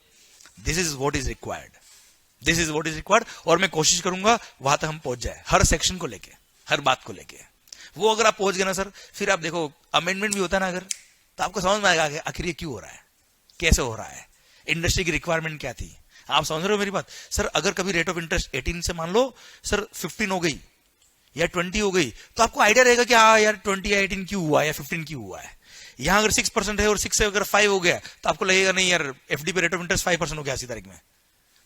This is what is required, this is what is required. और मैं कोशिश करूंगा वहां तक हम पहुंच जाए, हर सेक्शन को लेके, हर बात को लेके। वो अगर आप पहुंच गए ना सर, फिर आप देखो अमेंडमेंट भी होता है ना अगर, तो आपको समझ में आएगा आखिर ये क्यों हो रहा है, कैसे हो रहा है, इंडस्ट्री की रिक्वायरमेंट क्या थी। आप समझ रहे हो मेरी बात? सर अगर कभी रेट ऑफ इंटरेस्ट 18 से मान लो सर 15 हो गई या 20 हो गई, तो आपको आइडिया रहेगा कि हाँ यार 20 या 18 क्यों हुआ है या 15 क्यों हुआ है। यहां अगर 6% है और 6 से अगर 5 हो गया, तो आपको लगेगा नहीं यार एफडी पे रेट ऑफ इंटरेस्ट 5% हो गया इसी तारीख में,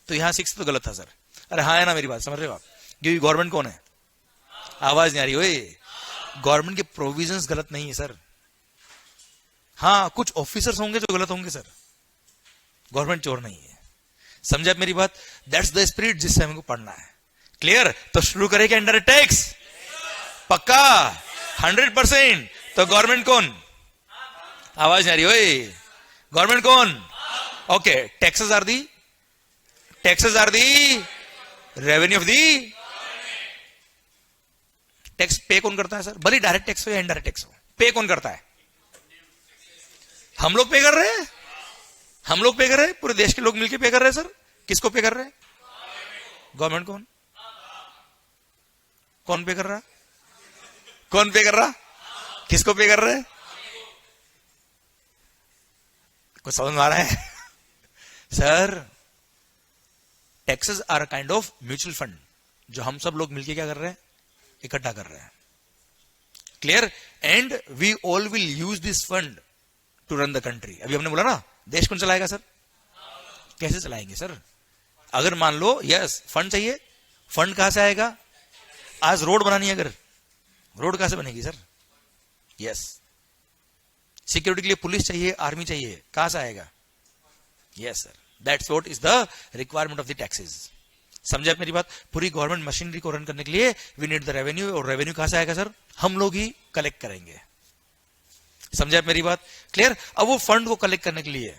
तो यहां 6 तो गलत था सर। अरे हाँ है ना मेरी बात, समझ रहे हो आप? क्योंकि गवर्नमेंट कौन है? आवाज नहीं आ रही ओए, गवर्नमेंट के प्रोविजंस गलत नहीं है सर। हाँ कुछ ऑफिसर्स होंगे जो गलत होंगे सर, गवर्नमेंट चोर नहीं है। समझे आप मेरी बात? दैट्स द स्पिरिट जिससे हमको पढ़ना है। क्लियर? तो शुरू करें क्या इंडायरेक्ट टैक्स? पक्का 100%। तो गवर्नमेंट कौन? आवाज नहीं आ रही ओए, गवर्नमेंट कौन? Okay, taxes are the revenue of the. Tax pay कौन करता है सर? भले डायरेक्ट टैक्स हो या इनडायरेक्ट टैक्स हो, पे कौन करता है? हम लोग पे कर रहे हैं, हम लोग पे कर रहे हैं, पूरे देश के लोग मिलकर पे कर रहे हैं सर। किसको पे कर रहे हैं? गवर्नमेंट कौन? कौन पे कर रहा? कौन पे कर रहा? किसको पे कर रहे हैं? कुछ समझ में आ रहा है sir? Taxes are a kind of mutual fund जो हम सब लोग मिलके क्या कर रहे हैं? इकट्ठा कर रहे हैं। Clear? And we all will use this fund to run the country. अभी हमने बोला ना, देश कौन चलाएगा सर? कैसे चलाएंगे सर? अगर मान लो यस फंड चाहिए, फंड कहां से आएगा? आज रोड बनानी है, अगर रोड कहां से बनेगी सर? यस। सिक्योरिटी के लिए पुलिस चाहिए, आर्मी चाहिए, कहां से आएगा? Yes sir, that's what is the requirement of the taxes. समझे आप मेरी बात? पूरी गवर्नमेंट मशीनरी को रन करने के लिए वी नीड द रेवेन्यू, और रेवेन्यू कहां से आएगा सर? हम लोग ही कलेक्ट करेंगे। समझे आप मेरी बात? क्लियर? अब वो फंड को कलेक्ट करने के लिए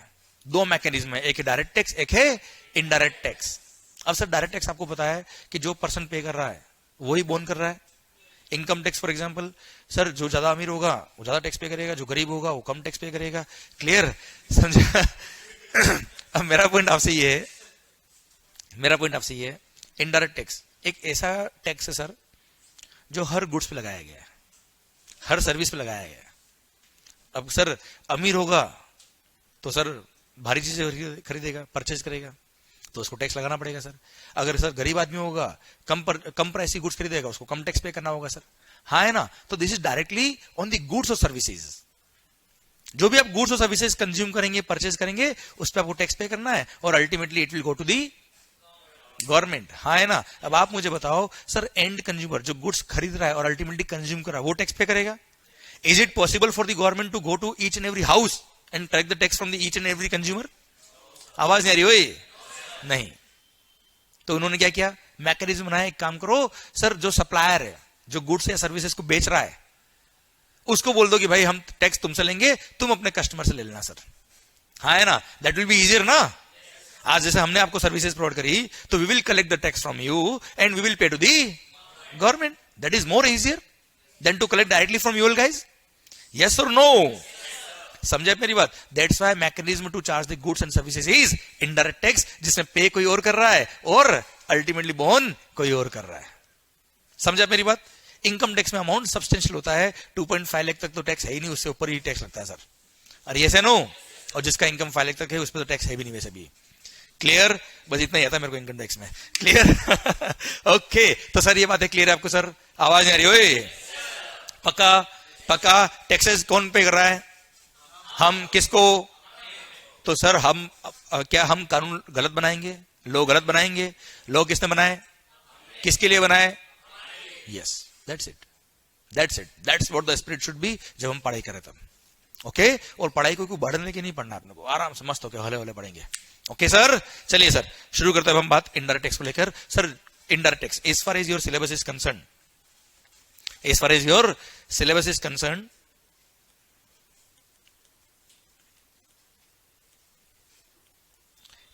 दो मैकेनिज्म है, एक है डायरेक्ट टैक्स, एक है इनडायरेक्ट टैक्स। अब सर डायरेक्ट टैक्स आपको पता है कि जो पर्सन पे कर रहा है वही बोन कर रहा है। Income tax for example, sir जो ज्यादा अमीर होगा वो ज्यादा टैक्स पे करेगा, जो गरीब होगा वो कम टैक्स पे करेगा। क्लियर? समझा? अब मेरा पॉइंट आपसे ये है, इनडायरेक्ट टैक्स एक ऐसा टैक्स है सर जो हर गुड्स पे लगाया गया है, हर सर्विस पे लगाया गया है। अब सर अमीर होगा तो सर भारी चीजें खरीदेगा, परचेज करेगा, तो उसको टैक्स लगाना पड़ेगा सर। अगर सर गरीब आदमी होगा, कम प्राइस की गुड्स खरीदेगा, उसको कम टैक्स पे करना होगा सर। हाँ है ना? तो this is directly on the goods और सर्विसेज। जो भी आप गुड्स और सर्विसेज कंज्यूम करेंगे, परचेज करेंगे, उस पर आपको टैक्स पे करना है, और ultimately it will go to the government. हाँ है ना? अब आप मुझे बताओ सर, एंड कंज्यूमर जो गुड्स खरीद रहा है और अल्टीमेटली कंज्यूम कर रहा है, वो टैक्स पे करेगा? Is it possible for the government to go to each and every house and collect the tax from the each and every consumer? आवाज नहीं आ रही हो? नहीं। तो उन्होंने क्या किया? मैकेनिज्म बनाया। एक काम करो सर, जो सप्लायर है, जो गुड्स या सर्विसेज को बेच रहा है, उसको बोल दो कि भाई हम टैक्स तुमसे लेंगे, तुम अपने कस्टमर से ले लेना सर। हाँ है ना? दैट विल बी इजियर ना? आज जैसे हमने आपको सर्विसेज प्रोवाइड करी, तो we will collect the tax from you and we will pay to the government. That is more easier than to collect directly from you all guys. Yes और no? समझे मेरी बात? That's why mechanism to charge the goods and services is indirect tax, जिसमें pay कोई और कर रहा है और अल्टीमेटली बोन कोई और कर रहा है। समझा मेरी बात? इनकम टैक्स में अमाउंट सब्सटेंशियल होता है, 2.5 लाख तक तो टैक्स है ही नहीं, उससे ऊपर ही टैक्स लगता है सर। अरे यस है नो? और जिसका इनकम 5 लाख तक है उस पर तो टैक्स है भी नहीं वैसे भी। क्लियर? बस इतना ही आता है मेरे को इनकम टैक्स में। क्लियर? ओके, तो सर ये बात है क्लियर है आपको सर? आवाज नहीं आ रही हो? पक्का? पक्का? टैक्सेस कौन पे कर रहा है? हम। किसको? तो सर हम क्या हम कानून गलत बनाएंगे? लॉ गलत बनाएंगे? लॉ किसने बनाए? किसके लिए बनाए? Yes, that's it, that's what the spirit should be जब हम पढ़ाई करें तब। ओके? और पढ़ाई को बर्डन लेके नहीं पढ़ना अपने को, आराम से मस्त होकर हले हले पढ़ेंगे। ओके सर, चलिए सर शुरू करते हैं हम बात इनडायरेक्ट टैक्स को लेकर। Sir indirect tax, as far as your syllabus is concern,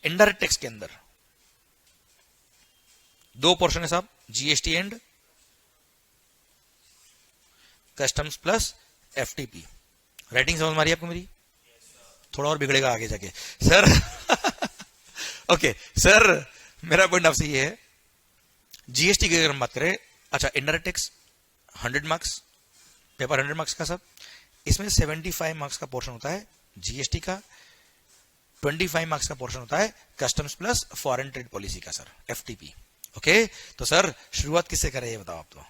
indirect tax के अंदर दो पोर्शन है साहब, GST and customs plus FTP. Writing समझ मारी आपको मेरी? थोड़ा और बिगड़ेगा आगे जाके सर। ओके सर, मेरा पॉइंट आपसे ये है, जीएसटी की अगर हम बात करें, अच्छा indirect tax 100 marks, paper 100 marks का सब, इसमें 75 मार्क्स का पोर्शन होता है जीएसटी का, 25 मार्क्स का पोर्शन होता है customs plus foreign trade policy का सर, एफटीपी। ओके? तो सर शुरुआत किससे करें ये बताओ आप? तो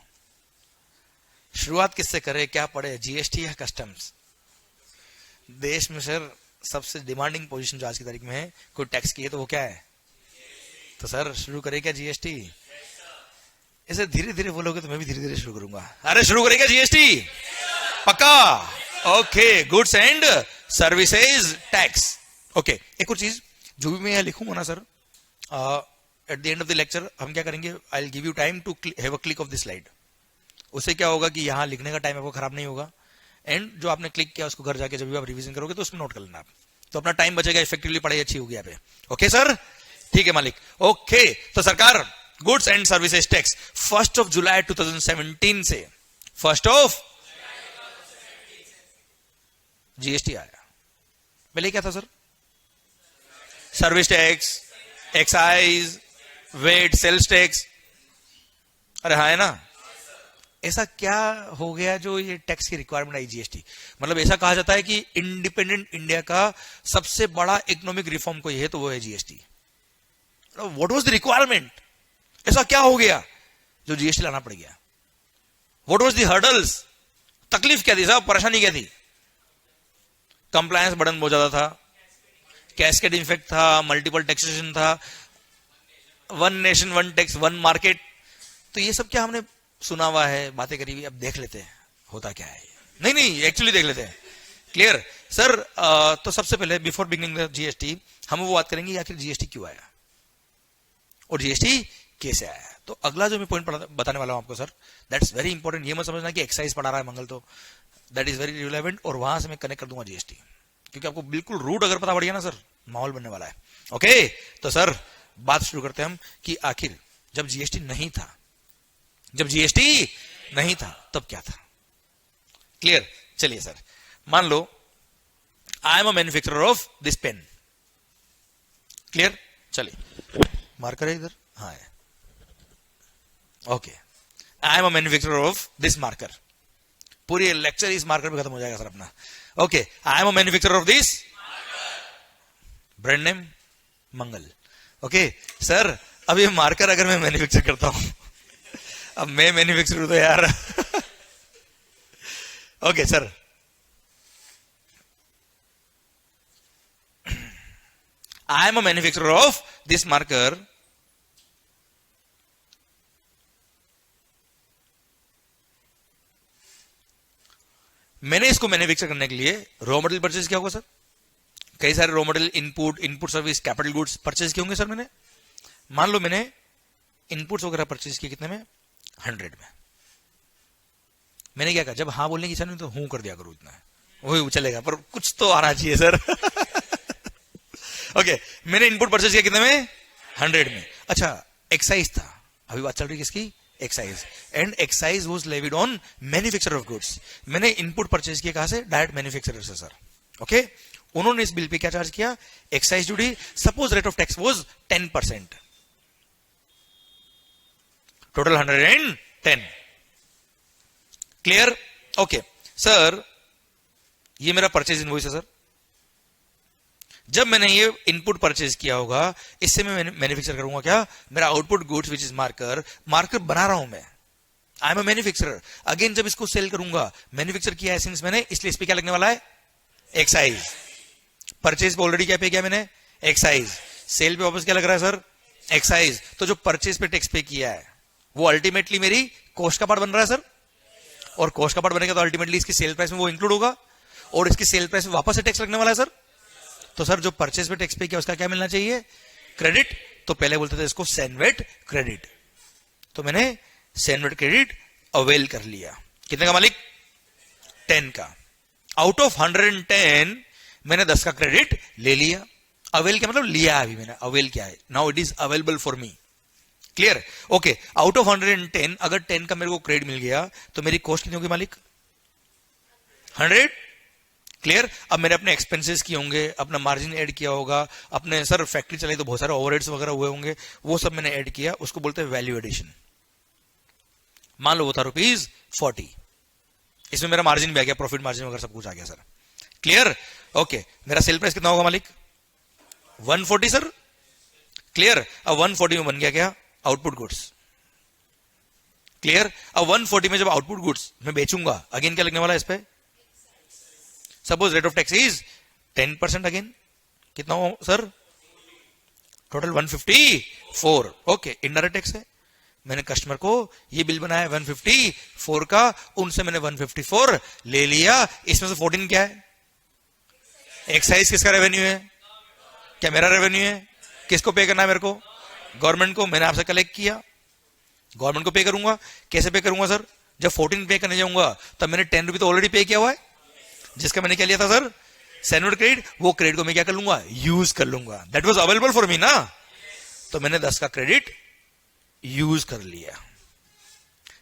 शुरुआत किससे करें, क्या पढ़े, जीएसटी या कस्टम्स? देश में सर सबसे डिमांडिंग पोजीशन जो आज की तारीख में है, कोई टैक्स की है तो वो क्या है? तो सर शुरू करें क्या जीएसटी? ऐसे धीरे धीरे बोलोगे तो मैं भी धीरे धीरे शुरू करूंगा। अरे शुरू करेगा जीएसटी? पक्का? Okay, goods and services tax. Okay, एक और चीज जो भी मैं यहां लिखूंगा ना sir, at the end of the lecture हम क्या करेंगे, I will give you time to have a click of the slide. उससे क्या होगा कि यहां लिखने का टाइम आपको खराब नहीं होगा, एंड जो आपने क्लिक किया उसको घर जाके जब भी आप रिवीजन करोगे तो उसमें नोट कर लेना आप, तो अपना टाइम बचेगा, इफेक्टिवली पढ़ाई अच्छी होगी यहाँ पे। Okay sir? ठीक है मालिक। ओके, तो सरकार गुड्स एंड सर्विसेज टैक्स 1 जुलाई 2017 से 1 जीएसटी आया। पहले क्या था sir? Service tax, excise, VAT, sales tax. अरे हाँ है ना? ऐसा क्या हो गया जो ये टैक्स की रिक्वायरमेंट आई जीएसटी? मतलब ऐसा कहा जाता है कि इंडिपेंडेंट इंडिया का सबसे बड़ा इकोनॉमिक रिफॉर्म कोई है तो वो है GST. What was the requirement? ऐसा क्या हो गया जो जीएसटी लाना पड़ गया? व्हाट वाज द हर्डल्स, तकलीफ क्या थी साहब, परेशानी क्या थी? कंप्लायंस बर्डन बहुत ज्यादा था, कैस्केड इफेक्ट था, मल्टीपल टैक्सेशन था, one nation one tax one market. तो ये सब क्या हमने सुना हुआ है, बातें करी हुई, अब देख लेते हैं होता क्या है। नहीं नहीं, एक्चुअली देख लेते हैं। Clear sir? तो सबसे पहले बिफोर बिगिनिंग द जीएसटी हम वो बात करेंगे आखिर जीएसटी क्यों आया और जीएसटी कैसे आया। तो अगला जो मैं पॉइंट बताने वाला हूं आपको सर, दैट्स वेरी इंपॉर्टेंट। ये मत समझना कि एक्साइज पढ़ा रहा है मंगल, तो दैट इज वेरी रिलेवेंट, और वहां से मैं कनेक्ट कर दूंगा जीएसटी, क्योंकि आपको बिल्कुल रूट अगर पता पड़ गया ना सर, माहौल बनने वाला है। ओके, तो सर बात शुरू करते हैं हम कि आखिर जब जीएसटी नहीं था, जब जीएसटी नहीं था तब क्या था। क्लियर? चलिए सर, मान लो I am a manufacturer of this pen. Clear? चलिए, मार्कर है इधर, हाँ है। Okay, I am a manufacturer of this marker. पूरी लेक्चर इस मार्कर पे खत्म हो जाएगा सर अपना। Okay, I am a manufacturer of this brand name Mangal. Okay sir, अब ये मार्कर अगर मैं मैन्युफैक्चर करता हूं, अब मैं मैन्युफैक्चर हूं तो यार okay sir, I am a manufacturer of this marker. मैंने इसको मैन्युफैक्चर करने के लिए रॉ मटेरियल परचेज किया होगा सर, कई सारे raw material, input service, capital goods purchase किए होंगे सर मैंने। मान लो मैंने इनपुट्स वगैरह परचेज किए कितने में, 100 में। मैंने क्या कहा, जब हाँ बोलने की इच्छा नहीं तो हूं कर दिया करो, इतना वही चलेगा, पर कुछ तो आना चाहिए सर ओके, मैंने इनपुट परचेज किया कितने में, 100 में। अच्छा, एक्साइज था, अभी बात चल रही है किसकी, excise, and excise was levied on manufacturer of goods. मैंने इनपुट परचेज किया कहां से, डायरेक्ट मैन्युफैक्चरर से सर। ओके, उन्होंने इस बिल पे क्या चार्ज किया, excise duty. Suppose rate of tax was 10%, total 110। Clear? Okay sir, ये मेरा परचेज इनवॉइस है सर। जब मैंने ये इनपुट परचेज किया होगा, इससे मैं मैन्युफैक्चर करूंगा क्या, मेरा output goods which is marker, marker बना रहा हूं मैं, आई एम अ मैन्युफैक्चरर। अगेन जब इसको सेल करूंगा, मैन्युफैक्चर किया है सिंस मैंने, इसलिए इस पे क्या लगने वाला है, एक्साइज। परचेज पे ऑलरेडी क्या पे किया मैंने, एक्साइज। सेल पे वापस क्या लग रहा है सर, एक्साइज। तो जो परचेज पे टैक्स पे किया है वो अल्टीमेटली मेरी कॉस्ट का पार्ट बन रहा है सर, और कॉस्ट का पार्ट बनेगा तो अल्टीमेटली इसकी सेल प्राइस में वो इंक्लूड होगा, और इसकी सेल प्राइस में वापस से टैक्स लगने वाला है सर। तो सर जो परचेज पे टैक्स पे किया उसका क्या मिलना चाहिए, क्रेडिट। तो पहले बोलते थे इसको सैनवेट क्रेडिट, तो मैंने सैनवेट क्रेडिट अवेल कर लिया। कितने का मालिक, 10 का। आउट ऑफ 110 मैंने 10 का क्रेडिट ले लिया। अवेल क्या मतलब, लिया अभी मैंने, अवेल क्या है, now it is available for me. Clear? Okay, out of 110 अगर 10 का मेरे को क्रेडिट मिल गया तो मेरी कॉस्ट कितनी होगी मालिक, 100। क्लियर? अब मैंने अपने एक्सपेंसेस किए होंगे, अपना मार्जिन ऐड किया होगा, अपने सर फैक्ट्री चलाई तो बहुत सारे ओवरहेड्स वगैरह हुए होंगे, वो सब मैंने ऐड किया, उसको बोलते हैं वैल्यू एडिशन। मान लो वो था ₹40, इसमें मेरा मार्जिन भी आ गया, प्रॉफिट मार्जिन वगैरह सब कुछ आ गया सर। क्लियर? ओके, मेरा सेल प्राइस कितना होगा मालिक, 140 सर। क्लियर? अब 140 में बन गया क्या, आउटपुट गुड्स। क्लियर? अब 140 में जब आउटपुट गुड्स मैं बेचूंगा, अगेन क्या लगने वाला है इस पे, suppose rate of tax is 10%, again कितना हो sir, total 154। Okay, indirect tax है, मैंने कस्टमर को ये बिल बनाया 154 का, उनसे मैंने 154 ले लिया, इसमें से 14 क्या है, एक्साइज किसका रेवेन्यू है, क्या मेरा रेवेन्यू है, किसको पे करना है मेरे को, गवर्नमेंट को। मैंने आपसे कलेक्ट किया, गवर्नमेंट को पे करूंगा। कैसे पे करूंगा सर, जब 14 पे करने जाऊंगा तब मैंने 10 रुपये तो ऑलरेडी पे किया हुआ है, जिसका मैंने क्या लिया था सर, सैनवेट क्रेडिट। वो क्रेडिट को मैं क्या कर लूंगा, यूज कर लूंगा, that was available for me ना। तो मैंने 10 का क्रेडिट यूज कर लिया,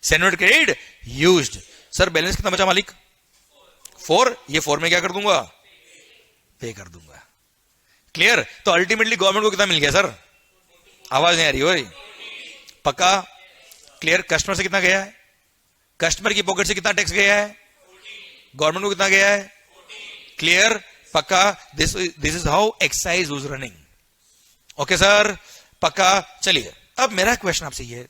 CENVAT credit used. Sir balance कितना बचा मालिक, 4। ये 4 में क्या कर दूंगा, पे कर दूंगा। क्लियर? तो अल्टीमेटली गवर्नमेंट को कितना मिल गया सर, आवाज नहीं आ रही हो रही, पक्का? क्लियर? कस्टमर से कितना गया है, कस्टमर की पॉकेट से कितना टैक्स गया है, गवर्नमेंट को कितना गया है, क्लियर? पक्का? This is how excise was running. Okay sir, पक्का? चलिए, अब मेरा क्वेश्चन आपसे ये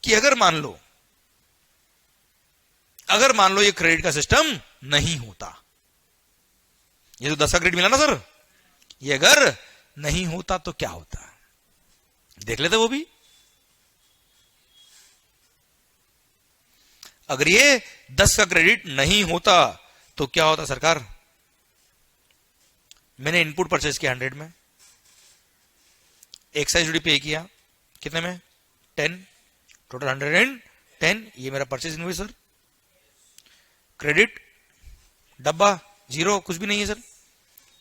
कि अगर मान लो अगर मान लो ये क्रेडिट का सिस्टम नहीं होता, ये तो 10 का क्रेडिट मिला ना सर, ये अगर नहीं होता तो क्या होता, देख लेते वो भी। अगर ये 10 का क्रेडिट नहीं होता तो क्या होता सरकार? मैंने इनपुट परचेज किया 100 में, एक्साइज ड्यूटी पे किया कितने में? 10, टोटल 110। ये मेरा परचेज इनवॉइस सर। क्रेडिट डब्बा जीरो, कुछ भी नहीं है sir.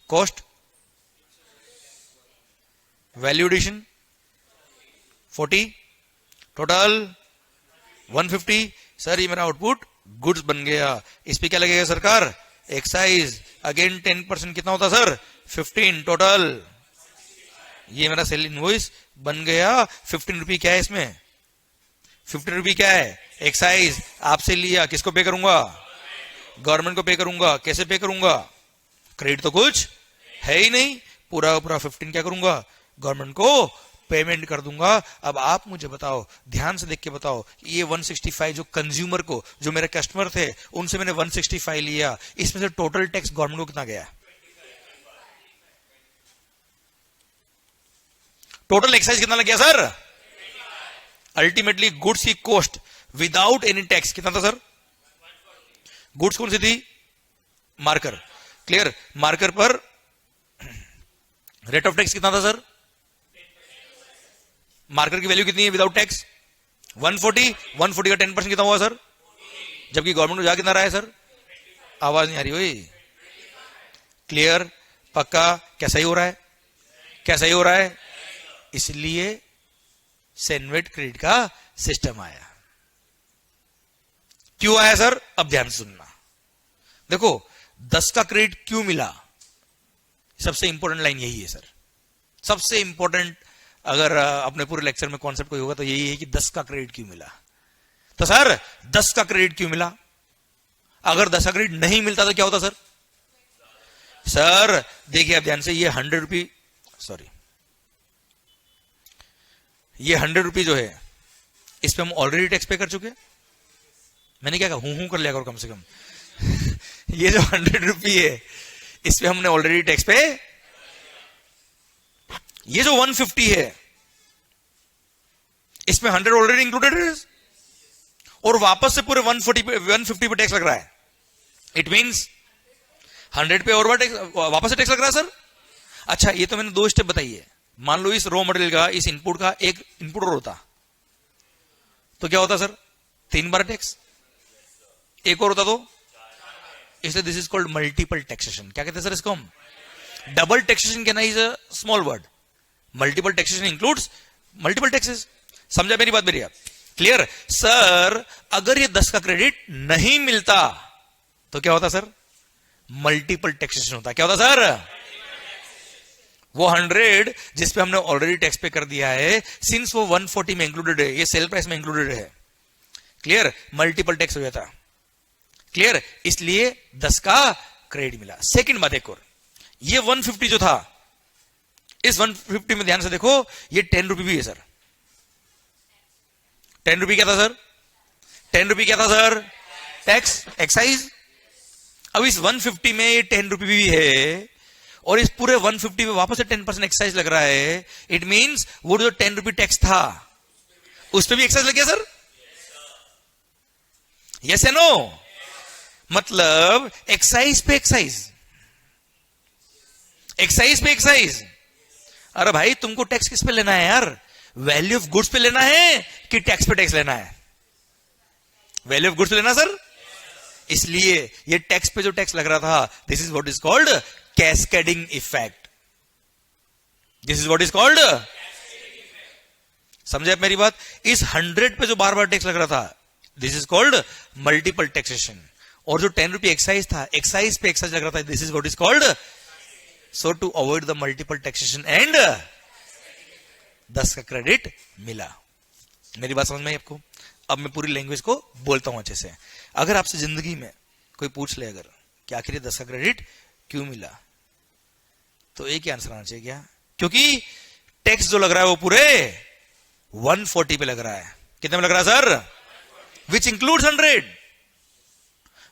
Cost value addition 40, total 150। Sir ये मेरा आउटपुट गुड्स बन गया। इस पे क्या लगेगा सरकार? एक्साइज, अगेन 10%, कितना होता सर? 15, टोटल। ये मेरा सेल इनवॉइस बन गया। 15 रुपये क्या है इसमें? 15 रुपये क्या है? एक्साइज। आपसे लिया, किसको पे करूंगा? गवर्नमेंट को पे करूंगा। कैसे पे करूंगा? क्रेडिट तो कुछ है ही नहीं, पूरा पूरा 15 क्या करूंगा? गवर्नमेंट को पेमेंट कर दूंगा। अब आप मुझे बताओ, ध्यान से देख के बताओ, ये 165 जो कंज्यूमर को, जो मेरे कस्टमर थे, उनसे मैंने 165 लिया, इसमें से टोटल टैक्स गवर्नमेंट को कितना गया? टोटल एक्साइज कितना लग गया सर? अल्टीमेटली गुड्स की कॉस्ट विदाउट एनी टैक्स कितना था सर? गुड्स कौन सी थी? मार्कर। क्लियर? मार्कर पर रेट ऑफ टैक्स कितना था सर? मार्कर की वैल्यू कितनी है विदाउट टैक्स? 140। 140 का 10% कितना हुआ सर? जबकि गवर्नमेंट को जा कितना रहा है सर? आवाज नहीं आ रही हुई। क्लियर? पक्का? क्या सही हो रहा है? क्या सही हो रहा है? इसलिए सेनवेट क्रेडिट का सिस्टम आया। क्यों आया सर? अब ध्यान सुनना। देखो 10 का क्रेडिट क्यों मिला, सबसे इंपॉर्टेंट लाइन यही है सर। सबसे इंपॉर्टेंट, अगर अपने पूरे लेक्चर में कॉन्सेप्ट कोई होगा तो यही है कि 10 का क्रेडिट क्यों मिला। तो सर 10 का क्रेडिट क्यों मिला? अगर 10 का क्रेडिट नहीं मिलता तो क्या होता सर? सर देखिए आप ध्यान से, ये 100 रुपये, सॉरी, ये 100 रुपये जो है, इस पे हम ऑलरेडी टैक्स पे कर चुके। मैंने क्या कहा? हूं कर लिया करो कम से कम। ये जो 100 रुपये है, इस पे हमने ऑलरेडी टैक्स पे। ये जो 150 है, इसमें 100 ऑलरेडी इंक्लूडेड है, और वापस से पूरे 150 पे टैक्स लग रहा है। इट मींस 100 पे और वापस से टैक्स लग रहा है सर। अच्छा, ये तो मैंने 2 स्टेप बताई है। मान लो इस रॉ मटेरियल का, इस इनपुट का एक इनपुट और होता तो क्या होता सर? 3 बार टैक्स। एक और होता तो, इसलिए this is called multiple taxation. क्या कहते हैं सर इसको हम? डबल टैक्सेशन कहना is a small word, multiple taxation includes multiple taxes. समझा मेरी बात मेरी? आप क्लियर? सर अगर ये 10 का क्रेडिट नहीं मिलता तो क्या होता सर? मल्टीपल टैक्सेशन होता। क्या होता सर? वो 100 जिसपे हमने ऑलरेडी टैक्स पे कर दिया है, सिंस वो 140 में इंक्लूडेड है, ये सेल प्राइस में इंक्लूडेड है। क्लियर? मल्टीपल टैक्स हो जाता। क्लियर? इसलिए 10 का क्रेडिट मिला। सेकंड बात एक और, ये 150 जो था, इस 150 में ध्यान से देखो, ये 10 रुपये भी है सर। 10 रुपये क्या था सर? 10 रुपये क्या था सर? Tax, excise. अब इस 150 में ये 10 रुपये भी है, और इस पूरे 150 में वापस से 10% एक्साइज लग रहा है। इट मींस वो जो 10 रुपये टैक्स था, उस पर भी एक्साइज लग गया सर। यस या नो? मतलब एक्साइज पे एक्साइज, एक्साइज पे एक्साइज। अरे भाई तुमको टैक्स किस पे लेना है यार? वैल्यू ऑफ गुड्स पे लेना है कि टैक्स पे टैक्स लेना है? वैल्यू ऑफ गुड्स पे लेना सर। इसलिए ये टैक्स पे जो टैक्स लग रहा था, this is what is called cascading effect. This is what is called, समझे आप मेरी बात? इस 100 पे जो बार बार टैक्स लग रहा था, this is called multiple taxation. और जो 10 रुपये एक्साइज था, एक्साइज पे एक्साइज लग रहा था, this is what is called. So to avoid the multiple taxation and 10 का क्रेडिट मिला। मेरी बात समझ में आई आपको? अब मैं पूरी लैंग्वेज को बोलता हूं अच्छे से। अगर आपसे जिंदगी में कोई पूछ ले अगर कि आखिर ये 10 का क्रेडिट क्यों मिला, तो एक ही आंसर आना चाहिए क्या? क्योंकि टैक्स जो लग रहा है वो पूरे 140 पे लग रहा है। कितने में लग रहा है sir? Which includes 100।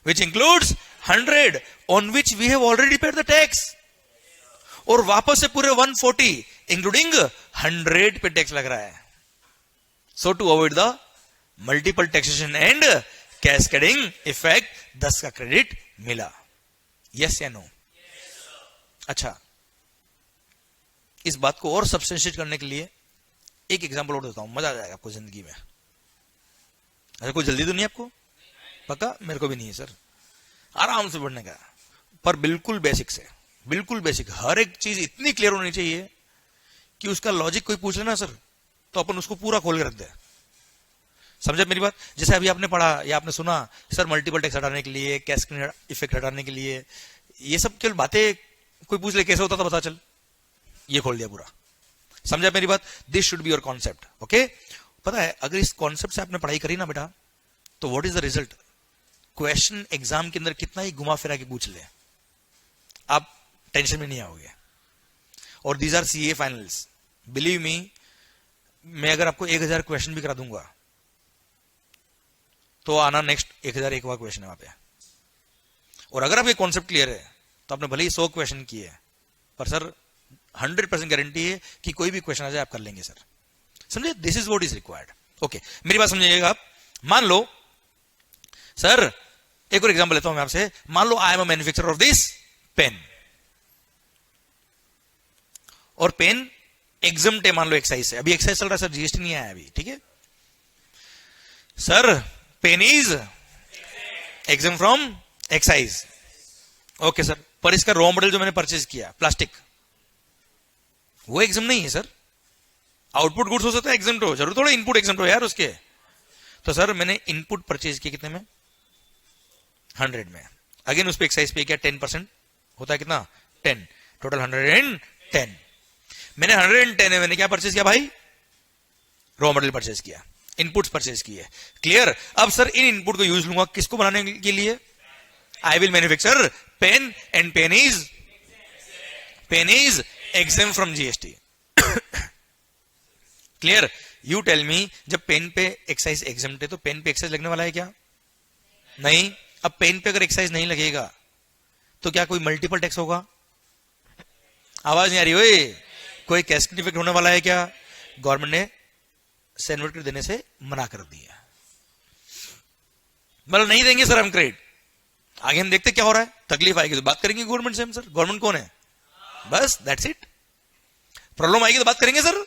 which includes 100 on which we have already paid the tax. और वापस से पूरे 140 इंक्लूडिंग 100 पे टैक्स लग रहा है. So to avoid the multiple taxation and cascading effect 10 का क्रेडिट मिला. यस या नो? अच्छा, इस बात को और सब्सटेंशिएट करने के लिए एक एग्जांपल और देता हूं, मजा आ जाएगा आपको जिंदगी में. अरे कोई जल्दी तो नहीं आपको? पक्का? मेरे को भी नहीं है सर. आराम से बढ़ने का, पर बिल्कुल बेसिक से, बिल्कुल बेसिक. हर एक चीज इतनी क्लियर होनी चाहिए कि उसका लॉजिक कोई पूछ लेना सर तो अपन उसको पूरा खोल के रख दे. समझे मेरी बात? जैसे अभी आपने पढ़ा या आपने सुना सर मल्टीपल टैक्स हटाने के लिए, कैस्केडिंग इफेक्ट हटाने के लिए, ये सब केवल बातें कोई पूछ ले कैसे होता था पता चल, ये खोल दिया पूरा. समझा मेरी बात? This should be your concept. Okay, पता है अगर इस कॉन्सेप्ट से आपने पढ़ाई करी ना बेटा, तो what is the result? Question exam के अंदर कितना ही घुमा फिरा के पूछ ले, आप टेंशन में नहीं आओगे. और these are CA finals. Believe me, मैं अगर आपको 1000 क्वेश्चन भी करा दूंगा तो आना नेक्स्ट 1001 क्वेश्चन है वहां पे. और अगर आपके कॉन्सेप्ट क्लियर है तो आपने भले ही 100 क्वेश्चन किए, पर सर 100% गारंटी है कि कोई भी क्वेश्चन आ जाए आप कर लेंगे सर. समझे? This is what is required. Okay, मेरी बात समझिएगा आप. मान लो सर, एक और एग्जांपल लेता हूं मैं आपसे. मान लो I am a manufacturer of this pen, और पेन एग्जम्प्ट है मान लो एक्साइज से. अभी एक्साइज चल रहा है सर, जीएसटी नहीं आया अभी. ठीक है sir, pen is exempt from excise. Okay sir, पर इसका रॉ मटेरियल जो मैंने परचेज किया प्लास्टिक, वो एग्जम्प्ट नहीं है सर. आउटपुट गुड्स हो सकता है एग्जम्प्ट हो, जरूर थोड़ा इनपुट एग्जम्प्ट हो यार उसके. तो सर मैंने इनपुट परचेज किया कितने में? 100 में. अगेन उस पर एक्साइज पे किया 10%, होता है कितना? 10. टोटल 110. मैंने 110 में मैंने क्या परचेज किया भाई? रॉ मटेरियल परचेज किया, इनपुट्स परचेज किए. क्लियर? अब सर इन इनपुट को यूज लूंगा किसको बनाने के लिए? I will manufacture pen and pen is exempt from GST. Clear? You tell me, जब पेन पे एक्साइज एग्जेम्प्ट है तो पेन पे एक्साइज लगने वाला है क्या? नहीं. अब पेन पे अगर एक्साइज नहीं लगेगा तो क्या कोई मल्टीपल टैक्स होगा? आवाज नहीं आ रही? ओए, कोई कैस्केडिंग इफेक्ट होने वाला है क्या? गवर्नमेंट ने सैन्वर्ट देने से मना कर दिया. मतलब नहीं देंगे सर हम क्रेडिट. आगे हम देखते क्या हो रहा है. तकलीफ आएगी तो बात करेंगे गवर्नमेंट से हम. सर गवर्नमेंट कौन है? बस दैट्स इट. प्रॉब्लम आएगी तो बात करेंगे सर.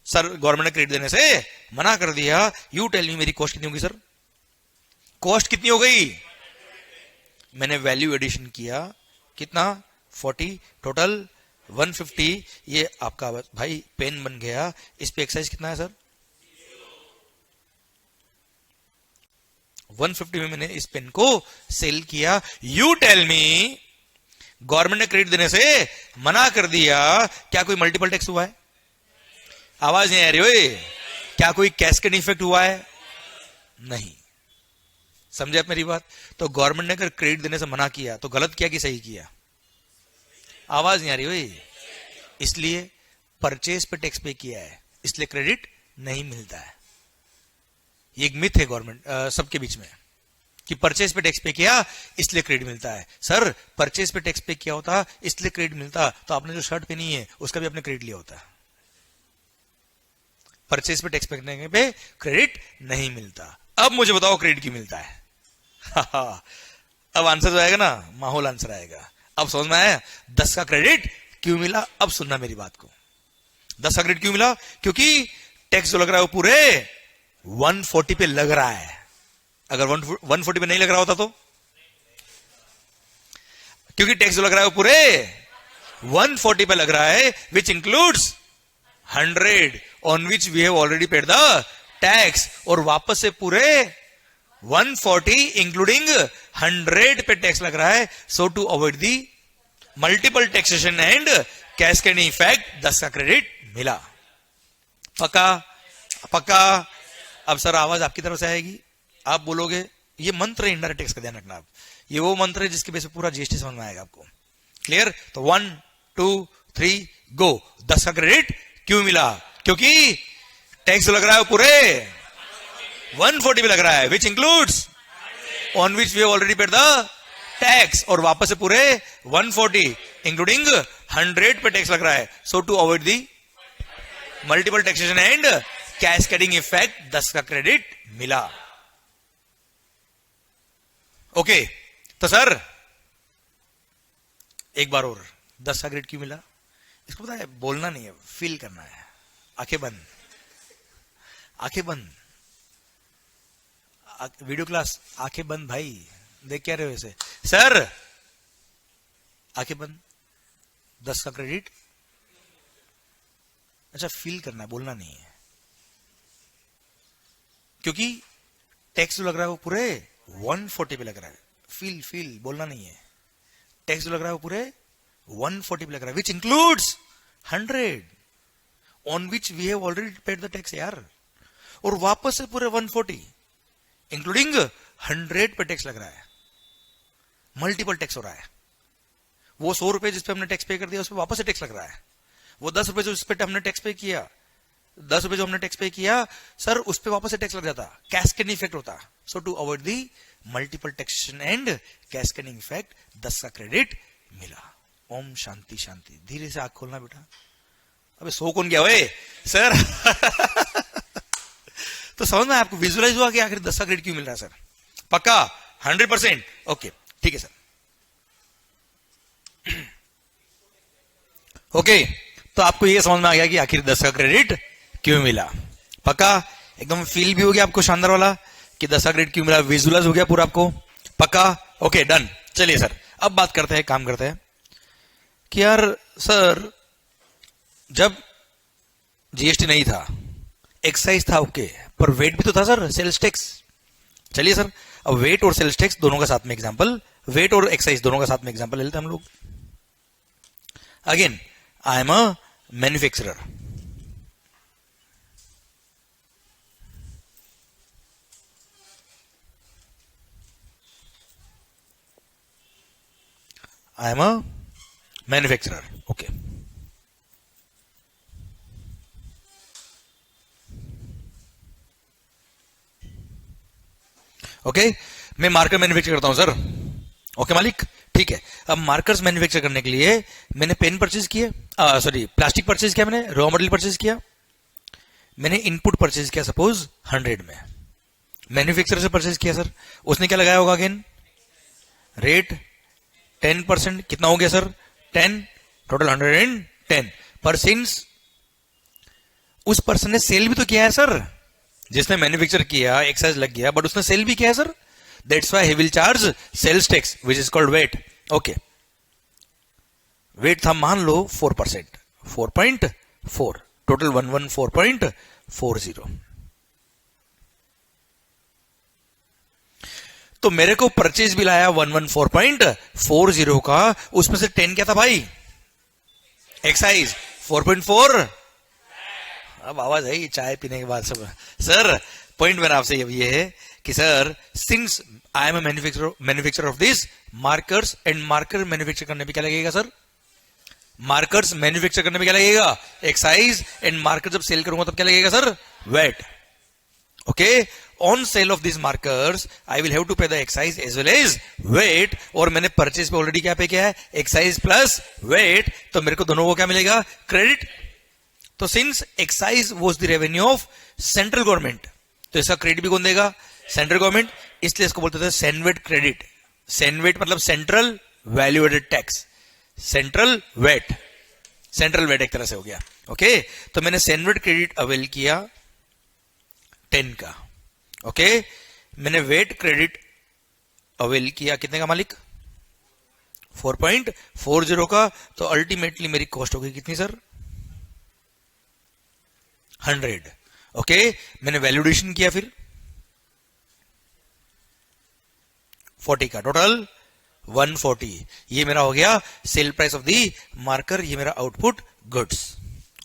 सर गवर्नमेंट ने क्रेडिट देने से मना कर दिया. यू टेल मी मेरी कॉस्ट कितनी होगी सर? कॉस्ट कितनी हो गई? मैंने वैल्यू एडिशन किया कितना? 40. टोटल 150. ये आपका भाई पेन बन गया. इस पे एक्साइज कितना है सर? 150 में मैंने इस पेन को सेल किया. यू टेल मी, गवर्नमेंट ने क्रेडिट देने से मना कर दिया, क्या कोई मल्टीपल टैक्स हुआ है? आवाज नहीं आ रही? ओए, क्या कोई कैस्केड इफेक्ट हुआ है? नहीं. समझे आप मेरी बात? तो गवर्नमेंट ने अगर क्रेडिट देने से मना किया तो गलत किया कि सही किया? आवाज नहीं आ रही? ओए, इसलिए परचेज पे टैक्स पे किया है, इसलिए क्रेडिट नहीं मिलता है. ये एक मिथ है गवर्नमेंट सबके बीच में कि परचेज पे टैक्स पे किया इसलिए क्रेडिट मिलता है. सर परचेज पे टैक्स पे किया होता इसलिए क्रेडिट मिलता तो आपने जो शर्ट पहनी है उसका भी आपने क्रेडिट लिया होता. परचेज पे टैक्स पे करने पे क्रेडिट नहीं मिलता. अब मुझे बताओ क्रेडिट क्यों मिलता है? अब आंसर जो आएगा ना, माहौल आंसर आएगा. अब समझ में आया 10 का क्रेडिट क्यों मिला? अब सुनना मेरी बात को. 10 का क्रेडिट क्यों मिला? क्योंकि टैक्स जो लग रहा है वो पूरे 140 पे लग रहा है. अगर 140 पे नहीं लग रहा होता तो? क्योंकि टैक्स जो लग रहा है वो पूरे 140 पे लग रहा है, which includes 100 on which we have already paid the tax. और वापस से पूरे 140 इंक्लूडिंग 100 पे टैक्स लग रहा है. So to avoid the multiple taxation and cascading effect 10 का क्रेडिट मिला. पक्का? पक्का? अब सर आवाज आपकी तरफ से आएगी, आप बोलोगे. ये मंत्र है इनडायरेक्ट टैक्स का, ध्यान रखना आप. ये वो मंत्र है जिसके बेस पे पूरा जीएसटी समझ में आएगा आपको. क्लियर? तो 1 2 3 गो. 10 का क्रेडिट क्यों मिला? क्योंकि टैक्स लग रहा है पूरे 140 में लग रहा है, which includes on which we have already paid the tax, और वापस से पूरे 140 इंक्लूडिंग 100 पे टैक्स लग रहा है. So to avoid the multiple taxation and cascading effect 10 का क्रेडिट मिला. ओके तो सर एक बार और 10 का क्रेडिट क्यों मिला? इसको पता है, बोलना नहीं है, फील करना है. आंखें बंद, आंखें बंद. वीडियो क्लास आंखें बंद भाई, देख क्या रहे हो ऐसे? सर आंखें बंद, 10 का क्रेडिट. अच्छा फील करना है, बोलना नहीं है, क्योंकि टैक्स जो लग रहा है वो पूरे 140 पे लग रहा है. फील फील, बोलना नहीं है. टैक्स जो लग रहा है वो पूरे 140 पे लग रहा है, which includes 100 on which we have already paid the tax यार. और वापस से पूरे 140 इंक्लूडिंग 100 पे टैक्स लग रहा है. मल्टीपल टैक्स हो रहा है. वो 100 रुपए जिस पे हमने टैक्स पे कर दिया उस पर वापस से टैक्स लग रहा है. वो 10 रुपए जिस पे हमने टैक्स पे किया, 10 रुपए जो हमने टैक्स पे किया सर, उस पे वापस से टैक्स लग जाता. कैस्केडिंग इफेक्ट होता. So to avoid the multiple taxation and cascading effect 10 का क्रेडिट मिला. ओम शांति शांति. धीरे से आंख खोलना बेटा. अबे सो कौन गया वे सर? तो समझ में आपको विजुअलाइज हुआ कि आखिर 10 का क्रेडिट क्यों मिल रहा है सर? पक्का 100%? ओके ठीक है सर. ओके तो आपको ये समझ में आ गया कि आखिर 10 का क्रेडिट क्यों मिला. पक्का एकदम फील भी हो गया आपको शानदार वाला कि 10 का क्रेडिट क्यों मिला. विजुअलाइज हो गया पूरा आपको. पक्का ओके डन. चलिए सर अब बात करते हैं, काम करते हैं कि यार सर जब जीएसटी नहीं था, एक्साइज था ओके, पर वेट भी तो था सर, सेल्स टैक्स. चलिए सर अब वेट और सेल्स टैक्स दोनों का साथ में एग्जांपल, वेट और एक्साइज दोनों का साथ में एग्जांपल ले लेते हैं हम लोग. Again I am a manufacturer. I am a manufacturer. Okay. Okay मैं मार्कर मैन्युफैक्चर करता हूं सर. ओके मालिक ठीक है. अब मार्कर्स मैन्युफैक्चर करने के लिए मैंने पेन परचेज किए, सॉरी प्लास्टिक परचेज किया, मैंने रॉ मटेरियल परचेज किया, मैंने इनपुट परचेज किया सपोज 100 में. मैन्युफैक्चरर से परचेज किया सर, उसने क्या लगाया होगा अगेन? रेट 10%. कितना हो गया सर? 10. टोटल 110. पर सिंस उस पर्सन ने सेल भी तो किया है सर, जिसने मैन्युफैक्चर किया एक्साइज लग गया, बट उसने सेल भी किया है sir. That's why he will charge sales tax which is called VAT. Okay VAT था मान लो 4%, 4.4. टोटल 114.40. तो मेरे को परचेज बिल आया 114.40 का, उसमें से 10 क्या था भाई? एक्साइज. 4.4. अब आवाज है चाय पीने के बाद सब. सर पॉइंट मेरा आपसे ये है कि sir since I am a manufacturer of this markers, and marker manufacture करने में क्या लगेगा सर? मार्कर्स मैन्युफैक्चर करने में क्या लगेगा? एक्साइज. एंड मार्कर जब सेल करूंगा तब क्या लगेगा sir? VAT. Okay on sale of this markers I will have to pay the excise as well as VAT. और मैंने परचेज पे ऑलरेडी क्या पे किया है? Excise plus VAT. तो मेरे को दोनों को क्या मिलेगा? क्रेडिट. तो since excise was the revenue of central government, तो इसका क्रेडिट भी कौन देगा? Central government. इसलिए इसको बोलते थे सेनवेट क्रेडिट. सेनवेट मतलब central value added tax. Central VAT, central VAT एक तरह से हो गया. ओके तो मैंने सेनवेट क्रेडिट अवेल किया 10 का. ओके मैंने वेट क्रेडिट अवेल किया कितने का मालिक? 4.40 का. तो अल्टीमेटली मेरी कॉस्ट हो गई कितनी सर? 100. ओके मैंने वैल्यूडेशन किया फिर 40 का. टोटल 140. ये मेरा हो गया sale price of the marker, ये मेरा आउटपुट गुड्स.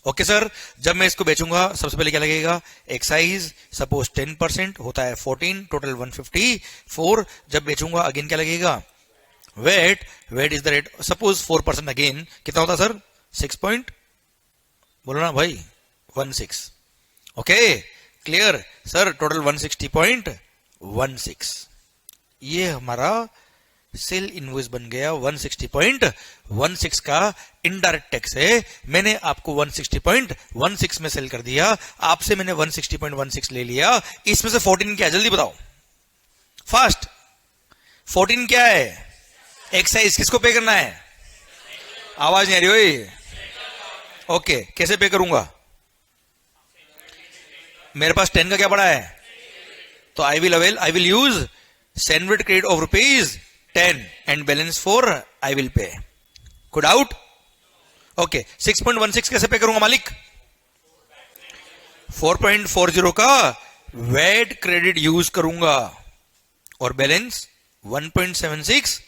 ओके सर जब मैं इसको बेचूंगा सबसे पहले क्या लगेगा? एक्साइज सपोज 10% होता है 14. टोटल 154. जब बेचूंगा अगेन क्या लगेगा? VAT. VAT is the rate suppose 4% again कितना होता सर? 6 पॉइंट बोलो ना भाई 16. Okay clear sir. टोटल 160.16. ये हमारा सेल इनवॉइस बन गया 160.16 का इनडायरेक्ट टैक्स है। मैंने आपको 160.16 में सेल कर दिया, आपसे मैंने 160.16 ले लिया। इसमें से 14 क्या है जल्दी बताओ फास्ट। 14 क्या है? एक्साइज। किसको पे करना है? आवाज नहीं आ रही ओए। ओके, कैसे पे करूंगा? मेरे पास 10 का क्या पड़ा है, तो I will use send credit of rupees 10 and balance 4 I will pay. Good out? Okay. 6.16 कैसे पे करूंगा मालिक? 4.40 का वेट क्रेडिट यूज करूंगा और बैलेंस 1.76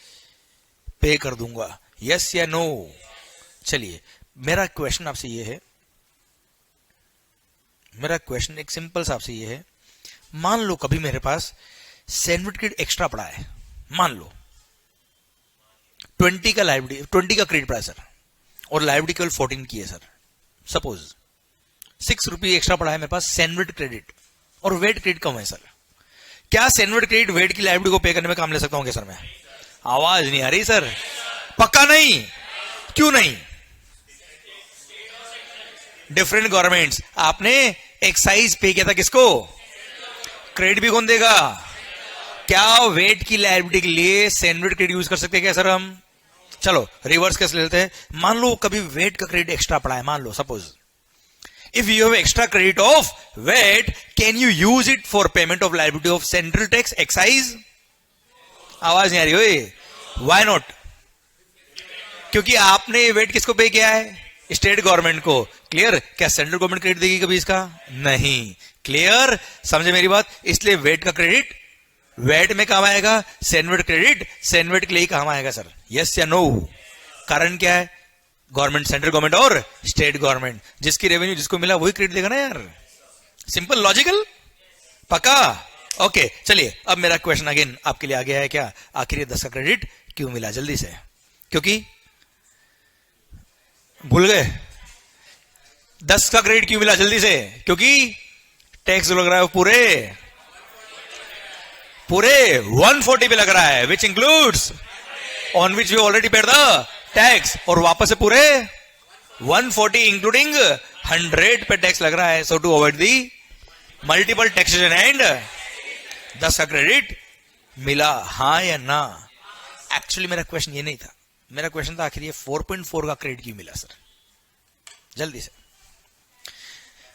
पे कर दूंगा। यस या नो? चलिए, मेरा क्वेश्चन आपसे ये है, मेरा क्वेश्चन एक सिंपल सा आपसे ये है, मान लो कभी मेरे पास सेंड क्रेडिट एक्स्ट्रा पड़ा है, मान लो 20 का लाइबिलिटी, 20 का क्रेडिट पड़ा है सर, और लाइबिलिटी केवल 14 की है सर। सपोज 6 रुपये एक्स्ट्रा पड़ा है मेरे पास सेंड क्रेडिट और वेट क्रेडिट कम है सर। क्या सेंड क्रेडिट वेट की लाइबिलिटी को पे करने में काम ले सकता हूं क्या सर मैं? आवाज नहीं आ रही सर। पक्का नहीं? क्यों नहीं? Different governments. आपने एक्साइज पे किया था किसको? क्रेडिट भी कौन देगा? क्या वेट की लायबिलिटी के लिए सेंड क्रेडिट यूज कर सकते हैं क्या सर हम? चलो रिवर्स कैसे लेते हैं। मान लो कभी वेट का क्रेडिट एक्स्ट्रा पड़ा है, मान लो suppose if you have extra credit of VAT, can you use it for payment of liability of central tax excise? आवाज नहीं आ रही ओए। Why not? क्योंकि आपने वेट किसको पे किया है? स्टेट गवर्नमेंट को। क्लियर? क्या सेंट्रल गवर्नमेंट क्रेडिट देगी कभी इसका? नहीं। क्लियर? समझे मेरी बात? इसलिए वेट का क्रेडिट वेट में काम आएगा, सेंड क्रेडिट सेंड के लिए ही काम आएगा सर। यस या नो? कारण क्या है? गवर्नमेंट, सेंट्रल गवर्नमेंट और स्टेट गवर्नमेंट, जिसकी रेवेन्यू जिसको मिला वही क्रेडिट देगा ना यार। Simple logical. पक्का? ओके चलिए, अब मेरा क्वेश्चन अगेन आपके लिए आ गया है क्या, आखिर 10 का क्रेडिट क्यों मिला? जल्दी से, क्योंकि भूल गए 10 का क्रेडिट क्यों मिला? जल्दी से, क्योंकि टैक्स लग रहा है पूरे 140 पे लग रहा है, which includes on which we already paid the tax, और वापस से पूरे 140 इंक्लूडिंग 100 पे टैक्स लग रहा है। So to avoid the multiple taxation and 10 का क्रेडिट मिला, हाँ या ना? एक्चुअली मेरा क्वेश्चन ये नहीं था, मेरा क्वेश्चन था आखिर ये 4.4 का क्रेडिट क्यों मिला सर? जल्दी से,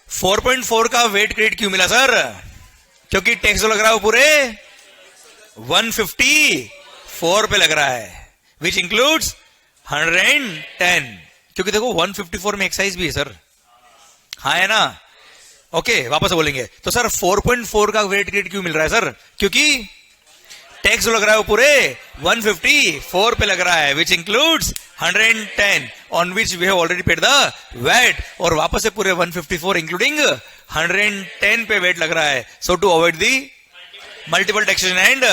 4.4 का वेट क्रेडिट क्यों मिला सर? क्योंकि टैक्स लग रहा है वो पूरे 154 पे लग रहा है, विच इंक्लूड्स 110। क्योंकि देखो 154 में एक्साइज भी है सर, हाँ है ना? ओके, वापस बोलेंगे तो सर 4.4 का वेट क्रेडिट क्यों मिल रहा है सर? क्योंकि टैक्स लग रहा है वो पूरे 154 पे लग रहा है, which includes 110 on which we have already paid the VAT, और वापस से पूरे 154 इंक्लूडिंग 110 पे वेट लग रहा है। So to avoid the multiple taxation and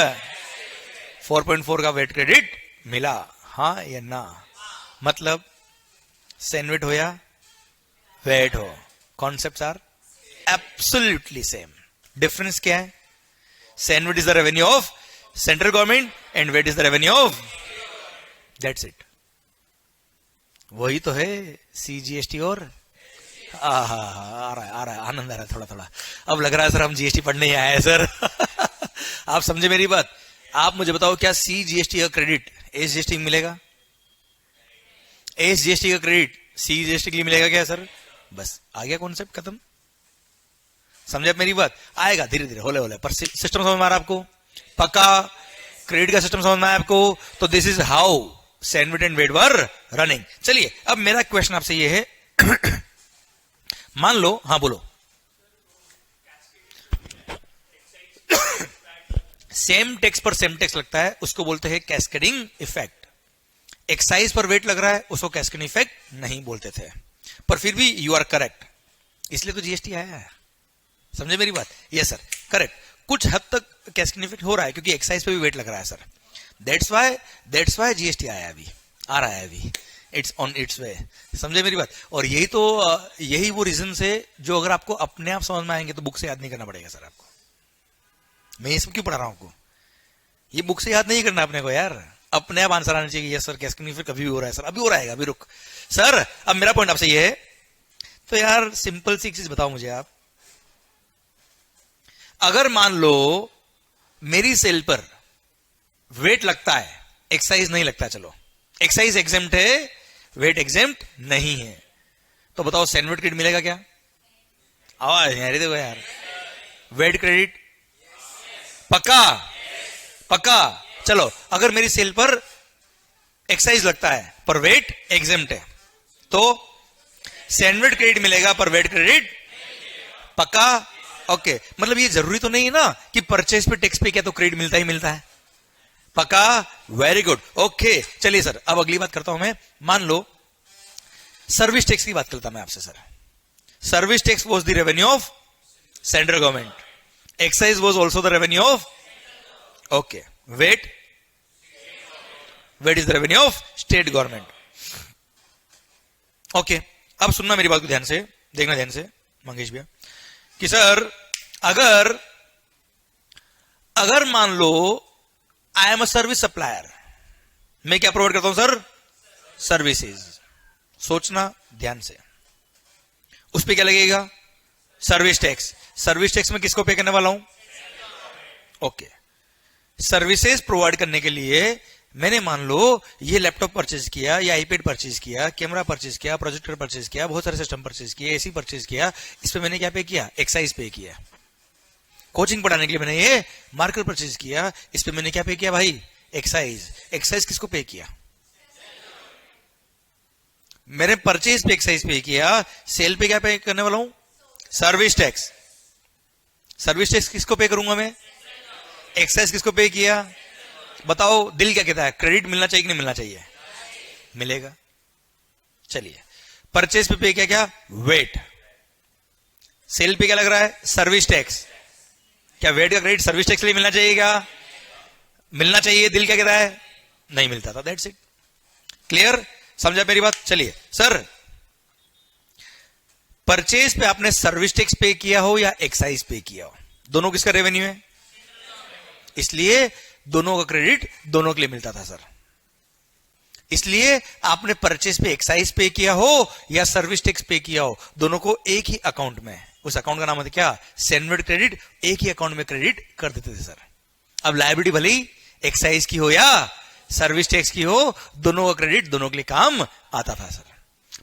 4.4 का वेट क्रेडिट मिला, हाँ या ना? मतलब सेनवेट हो या वेट हो, concepts are absolutely same. Difference क्या है? CENVAT is the revenue of central government and VAT is the revenue of, that's it. वही तो है सीजीएसटी और आ रहा है आनंद आ रहा है थोड़ा थोड़ा। अब लग रहा है सर हम जीएसटी पढ़ने ही आए हैं सर। आप समझे मेरी बात? आप मुझे बताओ, क्या सीजीएसटी का क्रेडिट एसजीएसटी में मिलेगा? एसजीएसटी का क्रेडिट सीजीएसटी के लिए मिलेगा क्या सर? बस आ गया कॉन्सेप्ट, खत्म। समझे आप मेरी बात? आएगा धीरे धीरे, होले होले, पर सिस्टम समझ में आ रहा है आपको? पक्का क्रेडिट का सिस्टम समझ में आया आपको? तो this is how CENVAT and VAT were running. चलिए, अब मेरा क्वेश्चन आपसे ये है मान लो, हाँ बोलो। सेम टैक्स पर सेम टैक्स लगता है, उसको बोलते हैं कैस्केडिंग इफेक्ट। एक्साइज पर वेट लग रहा है, उसको कैस्केडिंग इफेक्ट नहीं बोलते थे, पर फिर भी यू आर करेक्ट, इसलिए तो जीएसटी आया है। समझे मेरी बात? Yes sir, correct. कुछ हद तक कैस्केडिंग इफेक्ट हो रहा है क्योंकि एक्साइज पे भी वेट लग रहा है सर, दैट्स वाई जीएसटी आया, अभी आ रहा है, अभी इट्स ऑन इट्स वे। समझे मेरी बात? और यही वो रीजन है जो अगर आपको अपने आप समझ में आएंगे तो बुक से याद नहीं करना पड़ेगा सर आपको। मैं ये सब क्यों पढ़ा रहा हूं आपको? ये बुक से याद नहीं करना अपने को यार, अपने आप आंसर आना चाहिए। यस सर कैसे नहीं, फिर कभी भी हो रहा है सर, अभी हो रहा है, अभी रुक सर। अब मेरा पॉइंट आपसे ये है, तो यार सिंपल सी चीज बताओ मुझे आप, अगर मान लो मेरी सेल पर वेट लगता है, एक्साइज नहीं लगता, चलो एक्साइज एग्जेम्प्ट है, वेट एग्जेम्प्ट नहीं है, तो बताओ सैंडविच क्रेडिट मिलेगा क्या? आवाज नहीं आ रही, देखो यार, वेट क्रेडिट पक्का पक्का। चलो अगर मेरी सेल पर एक्साइज लगता है पर वेट एग्जेम्प्ट है, तो सैंडविच क्रेडिट मिलेगा पर वेट क्रेडिट पक्का। ओके, मतलब ये जरूरी तो नहीं है ना कि परचेज पे टैक्स पे किया तो क्रेडिट मिलता ही मिलता है, पक्का, वेरी गुड। ओके चलिए सर, अब अगली बात करता हूं मैं। मान लो सर्विस टैक्स की बात करता मैं आपसे sir. Service tax was the revenue of central government, excise was also the revenue of, okay, VAT is the revenue of state government. Okay, अब सुनना मेरी बात को ध्यान से, देखना ध्यान से मंगेश भैया, कि सर अगर मान लो I am a service supplier, मैं क्या प्रोवाइड करता हूं सर? सर्विसेज। सोचना ध्यान से, उस पे क्या लगेगा? Service tax. सर्विस टैक्स में किसको पे करने वाला हूं? ओके, सर्विसेज प्रोवाइड करने के लिए मैंने मान लो ये लैपटॉप परचेज किया, या आईपैड परचेज किया, कैमरा परचेज किया, प्रोजेक्टर परचेज किया, बहुत सारे सिस्टम परचेज किए, एसी परचेज किया, इस पे मैंने क्या पे किया? एक्साइज पे किया। कोचिंग पढ़ाने के लिए मैंने ये मार्कर परचेज किया, इस पे मैंने क्या पे किया भाई? एक्साइज। एक्साइज किसको पे किया? मैंने परचेज पे एक्साइज पे किया, सेल पे क्या पे करने वाला हूं? Service tax. सर्विस टैक्स किसको पे करूंगा मैं? एक्साइज किसको पे किया? बताओ दिल क्या कहता है, क्रेडिट मिलना चाहिए कि नहीं मिलना चाहिए? मिलेगा। चलिए, परचेज पे क्या क्या? वेट। सेल पे क्या लग रहा है? Service tax. क्या वेट का क्रेडिट सर्विस टैक्स के लिए मिलना चाहिए? क्या मिलना चाहिए? दिल क्या कहता है? नहीं मिलता था, दैट्स इट। क्लियर? समझा मेरी बात? चलिए सर, परचेज पे आपने सर्विस टैक्स पे किया हो या एक्साइज पे किया हो, दोनों किसका रेवेन्यू है? इसलिए दोनों का क्रेडिट दोनों के लिए मिलता था सर। इसलिए आपने परचेज पे एक्साइज पे किया हो या सर्विस टैक्स पे किया हो, दोनों को एक ही अकाउंट में, उस अकाउंट का नाम है क्या? सैंडविच क्रेडिट, एक ही अकाउंट में क्रेडिट कर देते थे सर। अब लायबिलिटी भले ही एक्साइज की हो या सर्विस टैक्स की हो, दोनों का क्रेडिट दोनों के लिए काम आता था सर।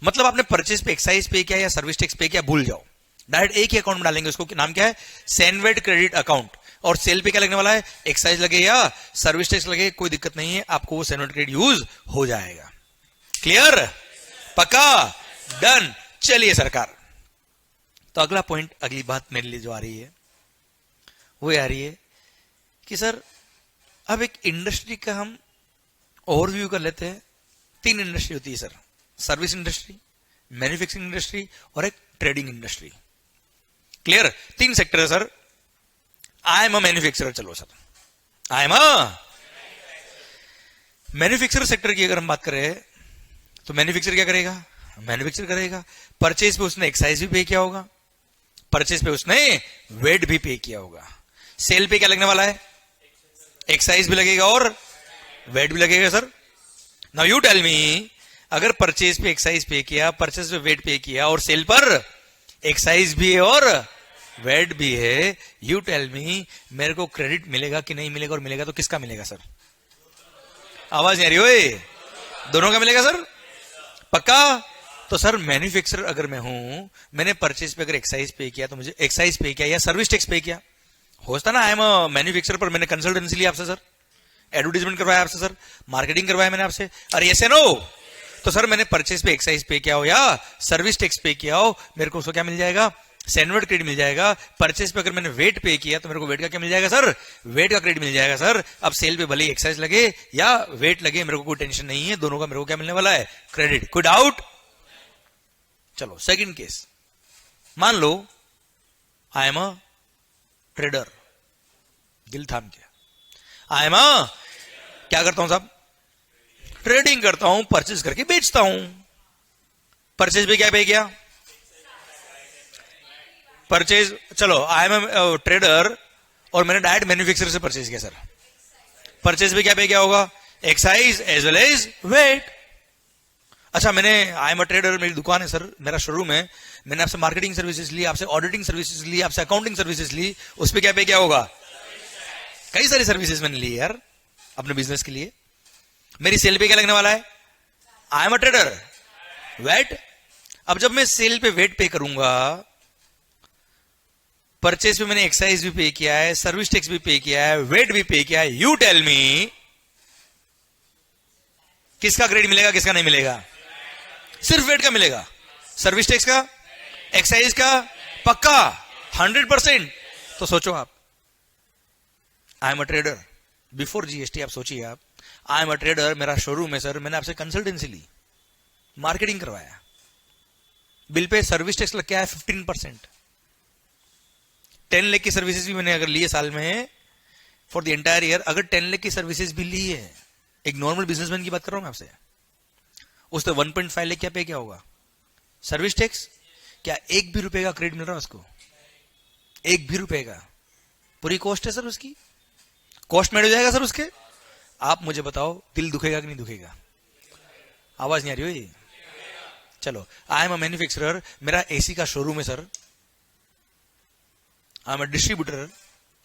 मतलब आपने परचेज पे एक्साइज पे किया या सर्विस टैक्स पे किया, भूल जाओ, डायरेक्ट एक ही अकाउंट में डालेंगे, उसको नाम क्या है? Sandwich credit account. और सेल पे क्या लगने वाला है? एक्साइज लगे या सर्विस टैक्स लगे, कोई दिक्कत नहीं है, आपको वो सैंडविच क्रेडिट यूज हो जाएगा। क्लियर? पक्का? डन। चलिए सरकार, तो अगला पॉइंट, अगली बात मेरे लिए जो आ रही है वो आ रही है कि सर अब एक इंडस्ट्री का हम ओवरव्यू कर लेते हैं। 3 इंडस्ट्री होती है sir, service industry, manufacturing industry और एक ट्रेडिंग इंडस्ट्री। क्लियर? 3 सेक्टर है sir. I am a manufacturer, चलो sir, I am a manufacturer sector की अगर हम बात करें तो मैन्युफैक्चर क्या करेगा? मैन्युफैक्चर करेगा। परचेज पे उसने एक्साइज भी पे किया होगा, परचेज पे उसने वेट भी पे किया होगा। सेल पे क्या लगने वाला है? एक्साइज भी लगेगा और वेट भी लगेगा sir. Now you tell me, अगर परचेज पे एक्साइज पे किया, परचेज पे वेट पे किया और सेल पर एक्साइज भी है और वेट भी है, यू टेल मी मेरे को क्रेडिट मिलेगा कि नहीं मिलेगा? और मिलेगा तो किसका मिलेगा सर? आवाज नहीं आ रही ओए? दोनों का मिलेगा सर? पक्का? तो सर मैन्युफैक्चरर अगर मैं हूं, मैंने परचेज पे अगर एक्साइज पे किया तो मुझे एक्साइज पे किया या सर्विस टैक्स पे किया, होता ना आई एम अ मैन्युफैक्चरर, पर मैंने कंसल्टेंसी लिया आपसे सर, एडवर्टीजमेंट करवाया आपसे सर, मार्केटिंग करवाया मैंने आपसे, अरे ऐसे नो, तो सर मैंने परचेज पे एक्साइज पे किया हो या सर्विस टैक्स पे किया हो, मेरे को उसको क्या मिल जाएगा? सैंडविच क्रेडिट मिल जाएगा। परचेज पे अगर मैंने वेट पे किया तो मेरे को वेट का क्या मिल जाएगा सर? वेट का क्रेडिट मिल जाएगा सर। अब सेल पे भले ही एक्साइज लगे या वेट लगे, मेरे को कोई टेंशन नहीं है, दोनों का मेरे को क्या मिलने वाला है? क्रेडिट। कोई डाउट? चलो सेकंड केस, मान लो आई एम अ ट्रेडर, दिल थाम के, आई एम अ, क्या करता हूं साहब? ट्रेडिंग करता हूं, परचेज करके बेचता हूं। परचेज पे क्या पे किया? परचेज, चलो आई एम ट्रेडर और मैंने डायरेक्ट मैन्युफैक्चरर से परचेज किया सर। परचेज पे क्या पे किया होगा? Excise as well as VAT. अच्छा, मैंने आई एम अ ट्रेडर, मेरी दुकान है सर, मेरा शोरूम है, मैंने आपसे मार्केटिंग सर्विसेज ली, आपसे ऑडिटिंग सर्विसेज ली, आपसे अकाउंटिंग सर्विसेज ली, उस पर क्या पे किया होगा? कई सारी सर्विसेज मैंने ली यार अपने बिजनेस के लिए। मेरी सेल पे क्या लगने वाला है? I am a trader, VAT. अब जब मैं सेल पे वेट पे करूंगा, परचेज पे मैंने एक्साइज भी पे किया है, सर्विस टैक्स भी पे किया है, वेट भी पे किया है, यू टेल मी किसका क्रेडिट मिलेगा, किसका नहीं मिलेगा? सिर्फ वेट का मिलेगा। सर्विस टैक्स का, एक्साइज का पक्का 100%। तो सोचो आप, आई am a trader, before GST आप सोचिए, आप आई एम अ ट्रेडर, मेरा शोरूम है सर, मैंने आपसे कंसल्टेंसी ली, मार्केटिंग करवाया, बिल पे सर्विस टैक्स लग के आया 15%। 10 लाख की सर्विसेज भी मैंने अगर ली है साल में फॉर द एंटायर ईयर, अगर 10 लाख की सर्विसेज भी ली है, एक नॉर्मल बिजनेसमैन की बात कर रहा हूं मैं आपसे, उसने 1.5 लाख क्या पे क्या होगा? Service tax. क्या एक भी रुपए का क्रेडिट मिल रहा है उसको? एक भी रुपए का? पूरी कॉस्ट है सर उसकी, कॉस्ट में हो जाएगा सर उसके। आप मुझे बताओ, दिल दुखेगा कि नहीं दुखेगा? आवाज नहीं आ रही हो? चलो, आई एम अ मैन्युफैक्चरर, मेरा एसी का शोरूम है sir, I am a distributor,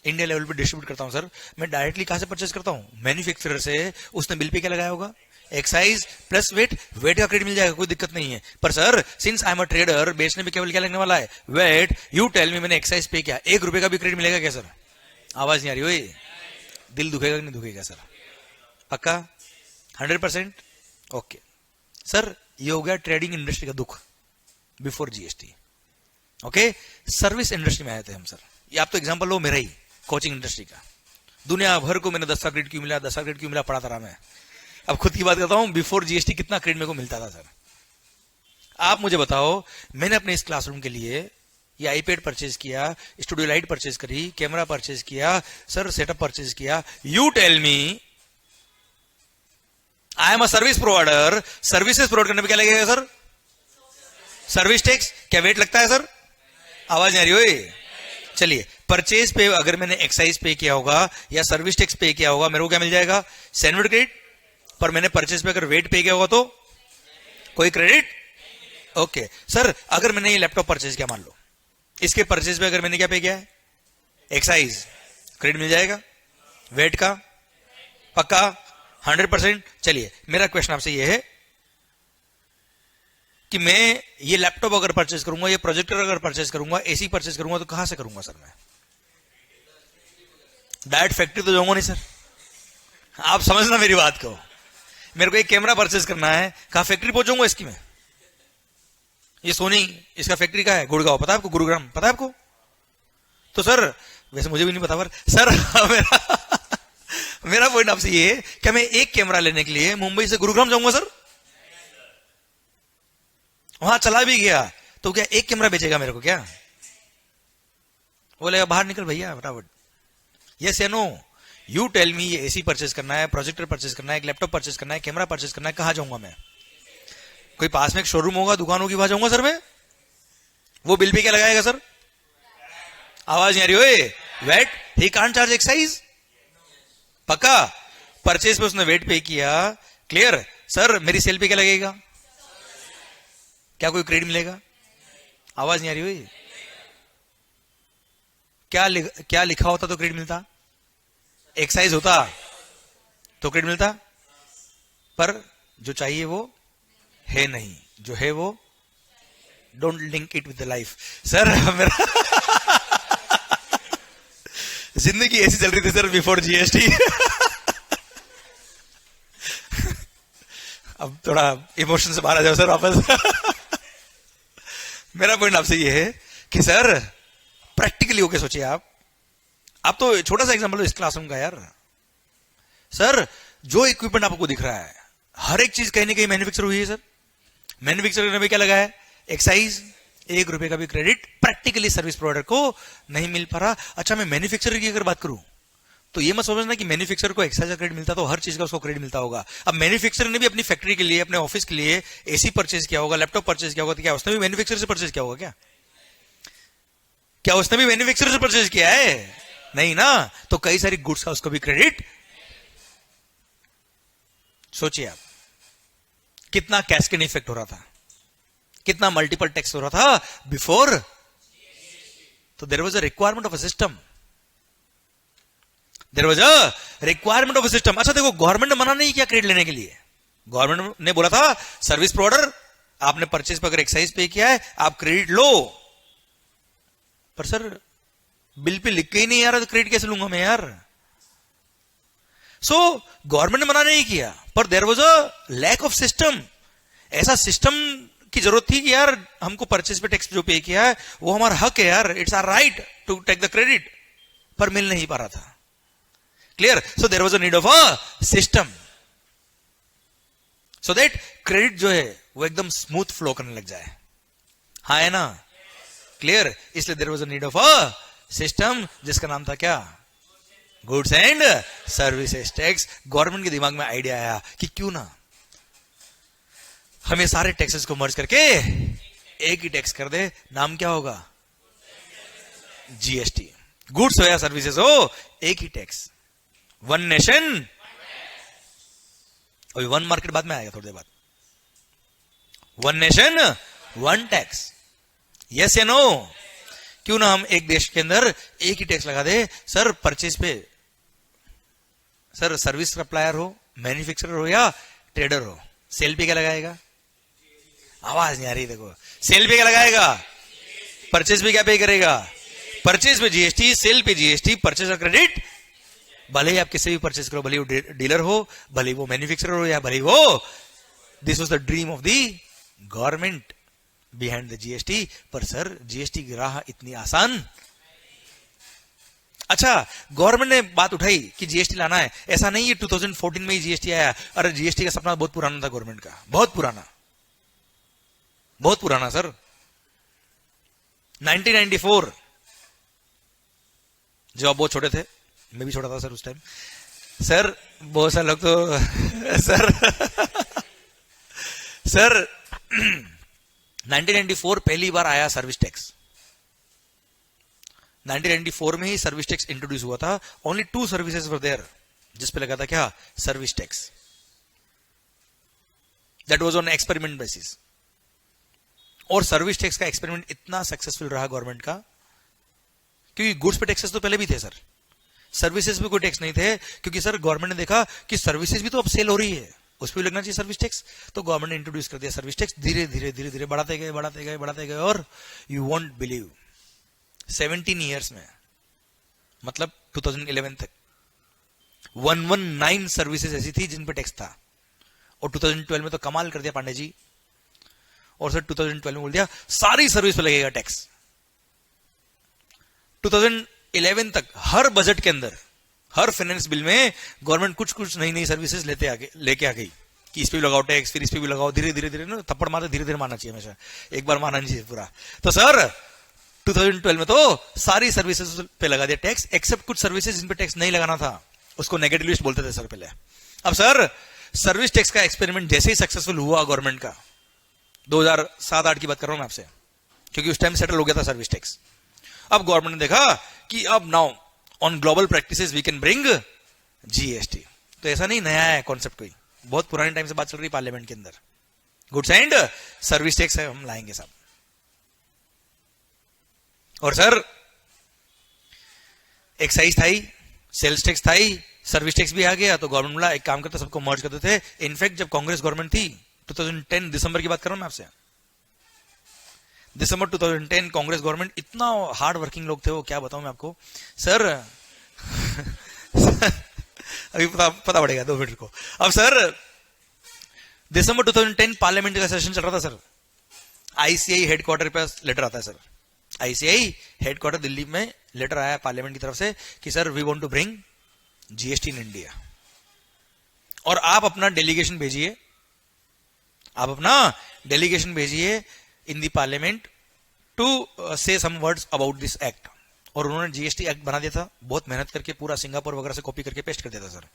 India level पे डिस्ट्रीब्यूट करता हूं सर। मैं डायरेक्टली कहां से परचेज करता हूं? मैन्युफैक्चरर से। उसने बिल पे क्या लगाया होगा? एक्साइज प्लस वेट, वेट का क्रेडिट मिल जाएगा, कोई दिक्कत नहीं है। पर sir since I am a trader, बेचने पे केवल क्या लगने वाला है? वेट। यू टेल मी, मैंने एक्साइज पे किया, 1 रुपए का भी क्रेडिट मिलेगा क्या सर? आवाज नहीं आ रही हो? दिल दुखेगा कि नहीं दुखेगा सर? पक्का 100%? ओके सर, ये हो गया ट्रेडिंग इंडस्ट्री का दुख before GST. Okay, service industry में आए थे हम सर। ये आप तो एग्जांपल लो मेरा ही, कोचिंग इंडस्ट्री का। दुनिया भर को मैंने 10 का क्रेडिट क्यों मिला, 10 का क्रेडिट क्यों मिला पढ़ाता रहा मैं। अब खुद की बात करता हूं, बिफोर जीएसटी कितना क्रेडिट मेरे को मिलता था सर? आप मुझे बताओ, मैंने अपने इस क्लासरूम के लिए ये आईपैड परचेज किया, स्टूडियो लाइट परचेज करी, कैमरा परचेज किया, सर सेटअप परचेज किया। You tell me, I am a service provider, services provide करने पे क्या लगेगा सर? Service tax. क्या वेट लगता है सर? आवाज नहीं आ रही हो? चलिए, परचेज पे अगर मैंने एक्साइज पे किया होगा या सर्विस टैक्स पे किया होगा, मेरे को क्या मिल जाएगा? Sandwich credit. पर मैंने परचेज पे अगर वेट पे किया होगा तो कोई क्रेडिट? ओके सर, अगर मैंने ये लैपटॉप परचेज किया, मान लो इसके परचेज पे अगर मैंने क्या पे किया है? एक्साइज, क्रेडिट मिल जाएगा? वेट का पक्का 100%? चलिए, मेरा क्वेश्चन आपसे ये है कि मैं ये लैपटॉप अगर परचेज करूंगा, ये प्रोजेक्टर अगर परचेज करूंगा, एसी परचेज करूंगा, तो कहां से करूंगा सर मैं? डायरेक्ट फैक्ट्री तो जाऊंगा नहीं सर। आप समझना मेरी बात को। मेरे को एक कैमरा परचेज करना है, कहां फैक्ट्री पहुंचूंगा इसकी मैं? ये सोनी, इसका फैक्ट्री का है गुड़गांव, पता है आपको? गुरुग्राम पता है आपको? तो सर, वैसे मुझे भी नहीं पता, पर सर मेरा पॉइंट आपसे ये है, क्या मैं एक कैमरा लेने के लिए मुंबई से गुरुग्राम जाऊंगा सर? वहां चला भी गया तो क्या एक कैमरा बेचेगा मेरे को क्या? बोलेगा बाहर निकल भैया फटाफट। यस या नो? यू टेल मी, ये एसी परचेज करना है, प्रोजेक्टर परचेज करना है, एक लैपटॉप परचेज करना है, कैमरा परचेज करना है, कहां जाऊंगा मैं? कोई पास में एक शोरूम होगा, दुकान होगी, वहां जाऊंगा सर मैं। वो बिल पे क्या लगाएगा सर? आवाज नहीं आ रही हो? VAT. He can't charge excise. पक्का? परचेज पे उसने वेट पे किया, क्लियर? सर मेरी सेल पे क्या लगेगा? क्या कोई क्रेडिट मिलेगा? आवाज नहीं आ रही हुई? क्या लिखा होता तो क्रेडिट मिलता? एक्साइज होता तो क्रेडिट मिलता, पर जो चाहिए वो है नहीं, जो है वो don't link it with the life. Sir मेरा जिंदगी ऐसी चल रही थी सर बिफोर जीएसटी। अब थोड़ा इमोशन से बाहर आ जाओ सर वापस। मेरा पॉइंट आपसे ये है कि सर प्रैक्टिकली होके सोचिए आप तो छोटा सा एग्जांपल लो इस क्लासरूम का यार। सर जो इक्विपमेंट आपको दिख रहा है, हर एक चीज कहीं ना कहीं मैन्युफैक्चर हुई है सर। मैन्युफैक्चर करने में क्या लगा है? एक्साइज। 1 रुपए का भी क्रेडिट प्रैक्टिकली सर्विस प्रोवाइडर को नहीं मिल पा रहा। अच्छा, मैं मैन्युफैक्चरर की अगर बात करूं तो ये मत समझना कि मैन्युफैक्चरर को एक्साइज का क्रेडिट मिलता तो हर चीज का उसको क्रेडिट मिलता होगा। अब मैन्युफैक्चरर ने भी अपनी फैक्ट्री के लिए, अपने ऑफिस के लिए एसी परचेज किया होगा, लैपटॉप परचेज किया होगा, तो क्या उसने भी मैन्युफैक्चरर से परचेज किया होगा? क्या उसने भी मैन्युफैक्चरर से परचेज किया है? नहीं ना। तो कई सारी गुड्स का उसको भी क्रेडिट सोचिए आप, कितना कैस्केड इफेक्ट हो रहा था, कितना मल्टीपल टैक्स हो रहा था बिफोर. तो there was a requirement of a system, there was a requirement of a system. अच्छा देखो, गवर्नमेंट ने मना नहीं किया क्रेडिट लेने के लिए. गवर्नमेंट ने बोला था सर्विस प्रोवाइडर, आपने परचेज पर अगर एक्साइज पे किया है आप क्रेडिट लो. पर सर बिल पे लिख के ही नहीं यार, तो क्रेडिट कैसे लूंगा मैं यार. सो गवर्नमेंट ने मना नहीं किया, पर there was a lack of system. ऐसा सिस्टम की जरूरत थी कि यार हमको परचेज पे टैक्स जो पे किया है वो हमारा हक है यार, it's our right to take the credit, पर मिल नहीं पा रहा था. Clear. So there was a need of a system so that credit जो है वो एकदम स्मूथ फ्लो करने लग जाए. हाँ है ना. क्लियर. इसलिए there was a need of a system जिसका नाम था क्या, goods and services tax. Government के दिमाग में आइडिया आया कि क्यों ना हमें सारे टैक्सेस को मर्ज करके एक ही टैक्स कर दे. नाम क्या होगा, जीएसटी. गुड्स हो या सर्विसेज हो, एक ही टैक्स, वन नेशन. अभी वन मार्केट बाद में आएगा थोड़ी देर बाद. One nation one tax, yes या नो. क्यों ना हम एक देश के अंदर एक ही टैक्स लगा दे. सर परचेज पे, सर सर्विस सप्लायर हो, मैन्युफैक्चरर हो या ट्रेडर हो, सेल पे क्या लगाएगा. आवाज नहीं आ रही, देखो. सेल पे क्या लगाएगा, परचेज पे क्या पे करेगा. परचेज पे जीएसटी, सेल पे जीएसटी, परचेज और क्रेडिट. भले ही आप किसी भी परचेज करो, भले वो डीलर हो, भले वो मैन्युफैक्चरर हो, या भले वो. This was the dream of the government behind the GST. पर सर जीएसटी की राह इतनी आसान. अच्छा गवर्नमेंट ने बात उठाई कि जीएसटी लाना है. ऐसा नहीं है 2014 में ही जीएसटी आया. अरे जीएसटी का सपना बहुत पुराना था गवर्नमेंट का, बहुत पुराना, बहुत पुराना सर. 1994, जब आप बहुत छोटे थे, मैं भी छोटा था सर उस टाइम. सर बहुत सारे लोग तो सर 1994 पहली बार आया सर्विस टैक्स. 1994 में ही सर्विस टैक्स इंट्रोड्यूस हुआ था. ओनली 2 सर्विसेज वर देयर जिस पे लगा था क्या, service tax. That was on experiment basis. और सर्विस टैक्स का एक्सपेरिमेंट इतना सक्सेसफुल रहा गवर्नमेंट का, क्योंकि गुड्स पे टैक्सेस तो पहले भी थे सर, सर्विसेज पे कोई टैक्स नहीं थे. क्योंकि सर गवर्नमेंट ने देखा कि सर्विसेज भी तो अब सेल हो रही है, उस पर भी लगना चाहिए सर्विस टैक्स. तो गवर्नमेंट ने इंट्रोड्यूस कर दिया सर्विस टैक्स. धीरे धीरे धीरे धीरे बढ़ाते गए, बढ़ाते गए, बढ़ाते गए. और यू वोंट बिलीव 17 ईयर्स में, मतलब 2011 तक 119 सर्विसेज ऐसी थी जिन पे टैक्स था. और 2012 में तो कमाल कर दिया पांडे जी. और सर 2012 में बोल दिया सारी सर्विस पे लगेगा टैक्स. 2011 तक हर बजट के अंदर, हर फाइनेंस बिल में गवर्नमेंट कुछ कुछ नई नई सर्विसेज लेके आ गई कि इस पे भी लगाओ टैक्स, फिर इस पे भी लगाओ. धीरे धीरे धीरे ना थप्पड़ मारते, धीरे धीरे मारना चाहिए हमेशा, एक बार मारना नहीं चाहिए पूरा. तो सर 2012 में तो सारी सर्विसेज पे लगा दिया टैक्स, एक्सेप्ट कुछ सर्विसेज जिन पे टैक्स नहीं लगाना था, उसको नेगेटिव लिस्ट बोलते थे सर पहले. अब सर सर्विस टैक्स का एक्सपेरिमेंट जैसे ही सक्सेसफुल हुआ गवर्नमेंट का, 2007-8 की बात कर रहा हूं मैं आपसे, क्योंकि उस टाइम सेटल हो गया था सर्विस टैक्स. अब गवर्नमेंट ने देखा कि अब now on global practices we can bring GST. तो ऐसा नहीं नया है कॉन्सेप्ट, कोई बहुत पुराने टाइम से बात चल रही पार्लियामेंट के अंदर. गुड्स एंड सर्विस टैक्स हम लाएंगे साहब. और सर एक्साइज था ही, सेल्स टैक्स था ही, सर्विस टैक्स भी आ गया. तो गवर्नमेंट बोला एक काम करते सबको मर्ज करते थे. इनफैक्ट जब कांग्रेस गवर्नमेंट थी 2010 दिसंबर की बात कर रहा हूं मैं आपसे, दिसंबर 2010 कांग्रेस गवर्नमेंट, इतना हार्ड वर्किंग लोग थे वो, क्या बताऊं मैं आपको सर. अभी पता पड़ेगा 2 मिनट को. अब सर दिसंबर 2010 पार्लियामेंट का सेशन चल रहा था सर. आईसीआई हेडक्वार्टर पे लेटर आता है सर. आईसीआई हेडक्वार्टर दिल्ली में लेटर आया पार्लियामेंट की तरफ से कि sir we want to bring GST in India. और आप अपना डेलीगेशन भेजिए, आप अपना डेलीगेशन भेजिए इन दी parliament to say some words about this act. और उन्होंने जीएसटी एक्ट बना दिया था, बहुत मेहनत करके, पूरा सिंगापुर वगैरह से कॉपी करके पेस्ट कर दिया था सर.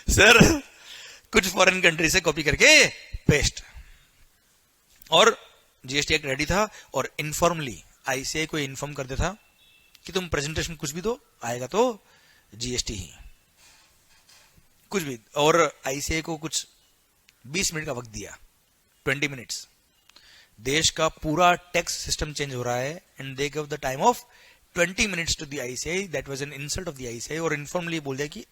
सर कुछ फॉरेन कंट्री से कॉपी करके पेस्ट. और जीएसटी एक्ट रेडी था. और इनफॉर्मली आईसीआई को इन्फॉर्म कर दिया था कि तुम प्रेजेंटेशन कुछ भी दो, आएगा तो जीएसटी ही. कुछ भी, और आईसीआई को कुछ 20 मिनट का वक्त दिया, 20 मिनट्स, देश का पूरा टैक्स सिस्टम चेंज हो रहा है, and they give the time of 20 minutes to the ICI. That was an insult of the ICI. और इनफॉर्मली बोल दिया कि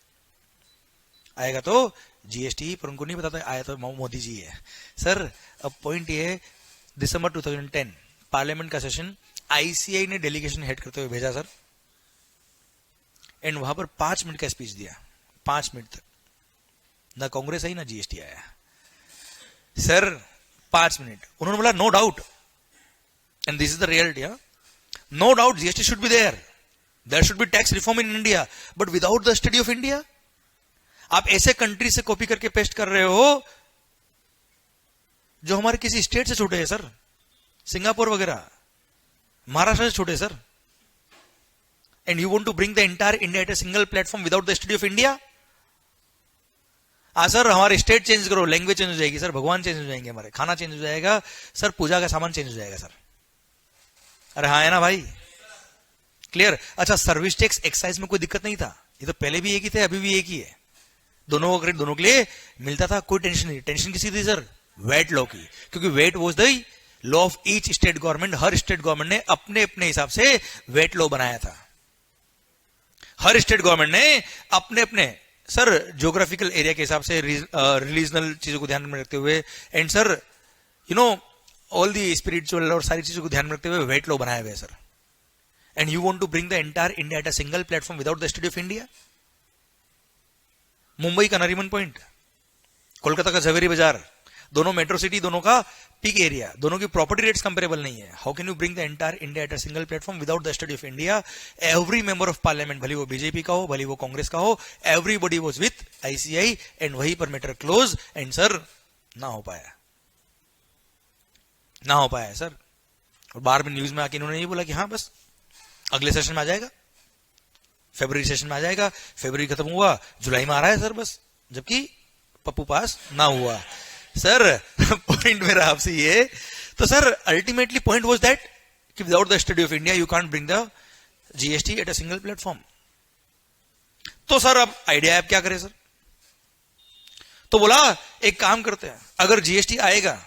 आएगा तो जीएसटी, पर उनको नहीं पता था आया तो मोदी जी है. सर अब पॉइंट ये है, दिसंबर 2010 पार्लियामेंट का सेशन आईसीआई ने डेलीगेशन हेड करते हुए भेजा सर, एंड वहां पर 5 मिनट का स्पीच दिया, 5 मिनट तक. ना कांग्रेस आई ना जीएसटी आया सर. 5 मिनट उन्होंने बोला no doubt, and this is the reality, no doubt GST should be there, there should be tax reform in India, but without the study of India. आप ऐसे country से copy करके paste कर रहे हो जो हमारे किसी स्टेट से छोटे हैं सर, सिंगापुर वगैरह, महाराष्ट्र से छोटे sir. And you want to bring the entire India at a single platform without the study of India. Sir हमारे स्टेट चेंज करो, लैंग्वेज चेंज हो जाएगी सर, भगवान चेंज हो जाएंगे, हमारे खाना चेंज हो जाएगा सर, पूजा का सामान चेंज हो जाएगा सर. अरे हाँ है ना भाई, क्लियर. अच्छा सर्विस टैक्स एक्साइज में कोई दिक्कत नहीं था, ये तो पहले भी एक ही थे, अभी भी एक ही है, दोनों का क्रेडिट दोनों के लिए मिलता था, कोई टेंशन नहीं. टेंशन किसी थी सर? वेट लॉ की, क्योंकि wait was the law of each state government. Her state government ने अपने अपने हिसाब से वेट लॉ बनाया था. हर स्टेट गवर्नमेंट ने अपने अपने सर ज्योग्राफिकल एरिया के हिसाब से, रिलीजनल चीजों को ध्यान में रखते हुए, and sir you know all the spiritual और सारी चीजों को ध्यान में रखते हुए वेट लॉ बनाए हुए sir. And you want to bring the entire India at a single platform without the study of India. Mumbai का नरीमन पॉइंट, कोलकाता का झवेरी बाजार, दोनों मेट्रो सिटी, दोनों का पीक एरिया, दोनों की प्रॉपर्टी रेट्स कंपेरेबल नहीं है. How can you bring the entire India at a single platform without the study of India. Every member of parliament, भले वो बीजेपी का हो, भले वो कांग्रेस का हो, everybody was with ICI, and वहीं पर मैटर क्लोज. एंड सर ना हो पाया, ना हो पाया सर. और बार में न्यूज में आके इन्होंने ये बोला कि हाँ बस अगले सेशन में आ जाएगा, फरवरी सेशन में आ जाएगा. फरवरी खत्म हुआ, जुलाई में आ रहा है सर बस, जबकि पप्पू पास ना हुआ. सर पॉइंट मेरा आपसे ये, तो sir ultimately point was that कि without the study of India you can't bring the GST at a single platform. तो सर अब आइडिया आप क्या करें सर? तो बोला एक काम करते हैं, अगर जीएसटी आएगा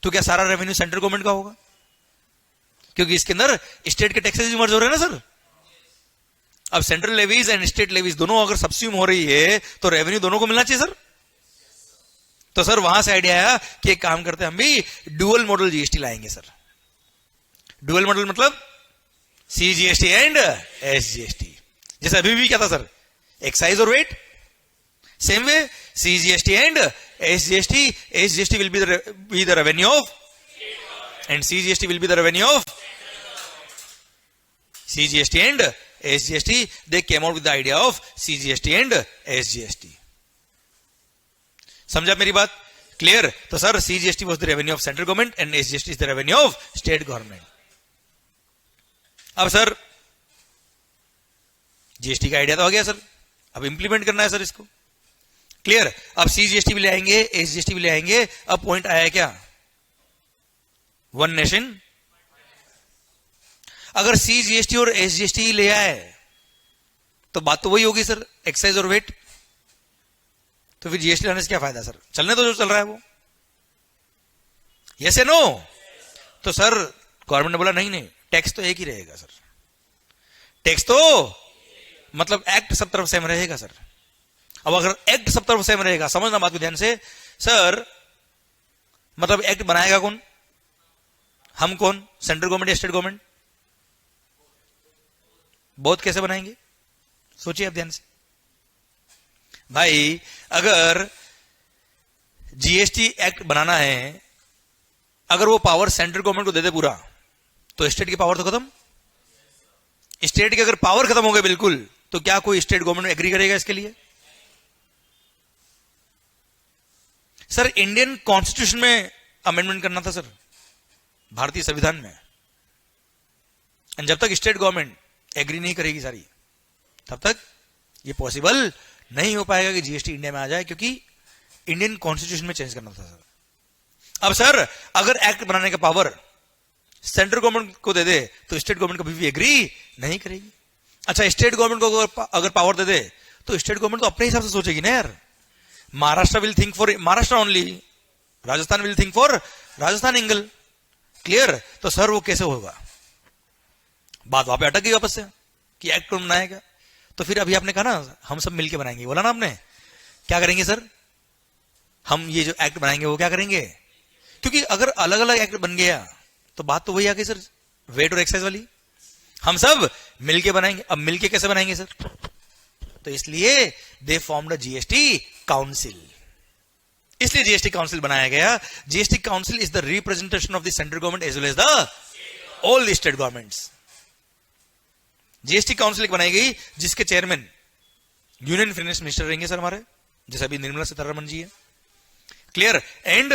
तो क्या सारा रेवेन्यू सेंट्रल गवर्नमेंट का होगा? क्योंकि इसके अंदर स्टेट के टैक्सेस मर्ज हो रहे हैं ना सर. अब central levies and state levies दोनों अगर सब्सिड्यूम हो रही है तो रेवेन्यू दोनों को मिलना चाहिए सर. तो सर वहां से आइडिया आया कि एक काम करते हैं, हम भी डुअल मॉडल जीएसटी लाएंगे सर. डुअल मॉडल मतलब सीजीएसटी एंड एसजीएसटी. जैसे अभी भी क्या था सर, एक्साइज और VAT. Same way CGST and SGST. SGST will be the revenue of, and CGST will be the revenue of CGST and SGST. They came out with the idea of CGST and SGST. समझा मेरी बात? Clear? तो sir CGST was the revenue of central government and SGST is the revenue of state government. अब sir GST का idea तो आ गया sir, अब implement करना है सर इसको. क्लियर? अब CGST भी ले आएंगे, SGST भी ले आएंगे. अब पॉइंट आया क्या? One nation. अगर CGST और SGST ले आए तो बात तो वही होगी सर, एक्साइज और वेट. तो फिर जीएसटी लाने से क्या फायदा सर? चलने तो जो चल रहा है वो. यस या नो? तो सर गवर्नमेंट ने बोला नहीं नहीं, टैक्स तो एक ही रहेगा सर. टैक्स तो मतलब एक्ट सब तरफ सेम रहेगा सर. अब अगर एक्ट सब तरफ सेम रहेगा, समझना बात को ध्यान से सर, मतलब एक्ट बनाएगा कौन? हम कौन? सेंट्रल गवर्नमेंट या स्टेट गवर्नमेंट? बहुत. कैसे बनाएंगे सोचिए आप ध्यान से भाई. अगर जीएसटी एक्ट बनाना है, अगर वो पावर सेंट्रल गवर्नमेंट को दे दे पूरा, तो स्टेट की पावर तो खत्म. स्टेट की अगर पावर खत्म हो गई बिल्कुल, तो क्या कोई स्टेट गवर्नमेंट एग्री करेगा इसके लिए? सर इंडियन कॉन्स्टिट्यूशन में अमेंडमेंट करना था सर, भारतीय संविधान में. जब तक स्टेट गवर्नमेंट एग्री नहीं करेगी सारी, तब तक ये पॉसिबल नहीं हो पाएगा कि जीएसटी इंडिया में आ जाए, क्योंकि इंडियन कॉन्स्टिट्यूशन में चेंज करना था सर. अब सर अगर एक्ट बनाने का पावर सेंट्रल गवर्नमेंट को दे दे, तो स्टेट गवर्नमेंट कभी भी एग्री नहीं करेगी. अच्छा स्टेट गवर्नमेंट को अगर पावर दे दे, तो स्टेट गवर्नमेंट तो अपने हिसाब से सोचेगी ना यार। Maharashtra will think for Maharashtra only, Rajasthan will think for Rajasthan angle. Clear? तो सर वो कैसे होगा? बात वहां पे अटक गई वापस से कि एक्ट कौन बनाएगा। तो फिर अभी आपने कहा ना हम सब मिलके बनाएंगे, बोला ना आपने। क्या करेंगे सर? हम ये जो एक्ट बनाएंगे वो क्या करेंगे? क्योंकि अगर अलग अलग एक्ट बन गया तो बात तो वही आ गई सर, वेट और एक्साइज वाली। हम सब मिलके बनाएंगे। अब मिलके कैसे बनाएंगे सर? तो इसलिए they formed a GST council. इसलिए जीएसटी काउंसिल बनाया गया। GST council is the representation of the central government as well as the all the state governments. GST council एक बनाई गई जिसके चेयरमैन यूनियन फाइनेंस मिनिस्टर रहेंगे सर हमारे, जैसे अभी निर्मला सीतारमण जी है। क्लियर? एंड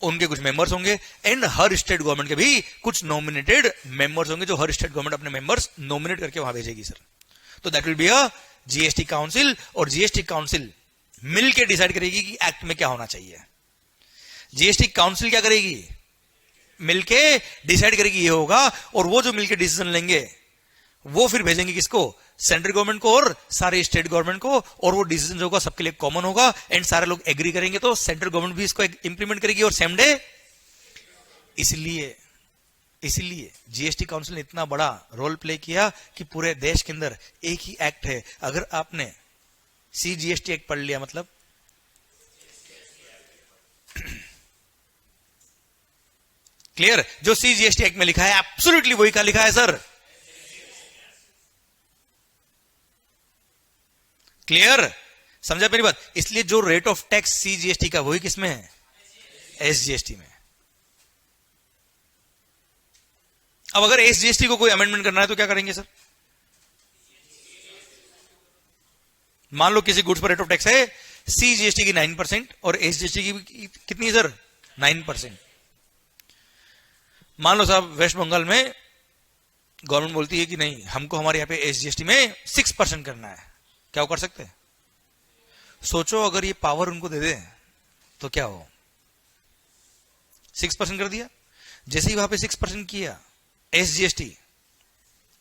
उनके कुछ मेंबर्स होंगे एंड हर स्टेट गवर्नमेंट के भी कुछ नॉमिनेटेड मेंबर्स होंगे जो हर स्टेट गवर्नमेंट अपने मेंबर्स नॉमिनेट करके वहां भेजेगी सर। तो that will be a GST council. और जीएसटी काउंसिल मिलकर डिसाइड करेगी कि एक्ट में क्या होना चाहिए। जीएसटी काउंसिल क्या करेगी? मिलके डिसाइड करेगी ये होगा, और वो जो मिलके डिसीजन लेंगे वो फिर भेजेंगे किसको? सेंट्रल गवर्नमेंट को और सारे स्टेट गवर्नमेंट को, और वो डिसीजन जो होगा सबके लिए कॉमन होगा एंड सारे लोग एग्री करेंगे तो सेंट्रल गवर्नमेंट भी इसको इंप्लीमेंट करेगी और सेम डे। इसलिए जीएसटी काउंसिल ने इतना बड़ा रोल प्ले किया कि पूरे देश के अंदर एक ही एक्ट है। अगर आपने सीजीएसटी एक्ट पढ़ लिया मतलब क्लियर? जो सीजीएसटी एक्ट में लिखा है एब्सोल्युटली वही का लिखा है सर। क्लियर? समझा मेरी बात? इसलिए जो रेट ऑफ टैक्स सीजीएसटी का वही किसमें है? एसजीएसटी में। अब अगर एसजीएसटी को कोई अमेंडमेंट करना है तो क्या करेंगे सर? मान लो किसी गुड्स पर रेट ऑफ टैक्स है सीजीएसटी की 9% और एसजीएसटी की कितनी है सर? 9%। मान लो साहब वेस्ट बंगाल में गवर्नमेंट बोलती है कि नहीं, हमको हमारे यहां पे एसजीएसटी में 6% करना है। क्या वो कर सकते हैं? सोचो अगर ये पावर उनको दे दे तो क्या हो? 6% कर दिया। जैसे ही वहां पे 6% किया एसजीएसटी,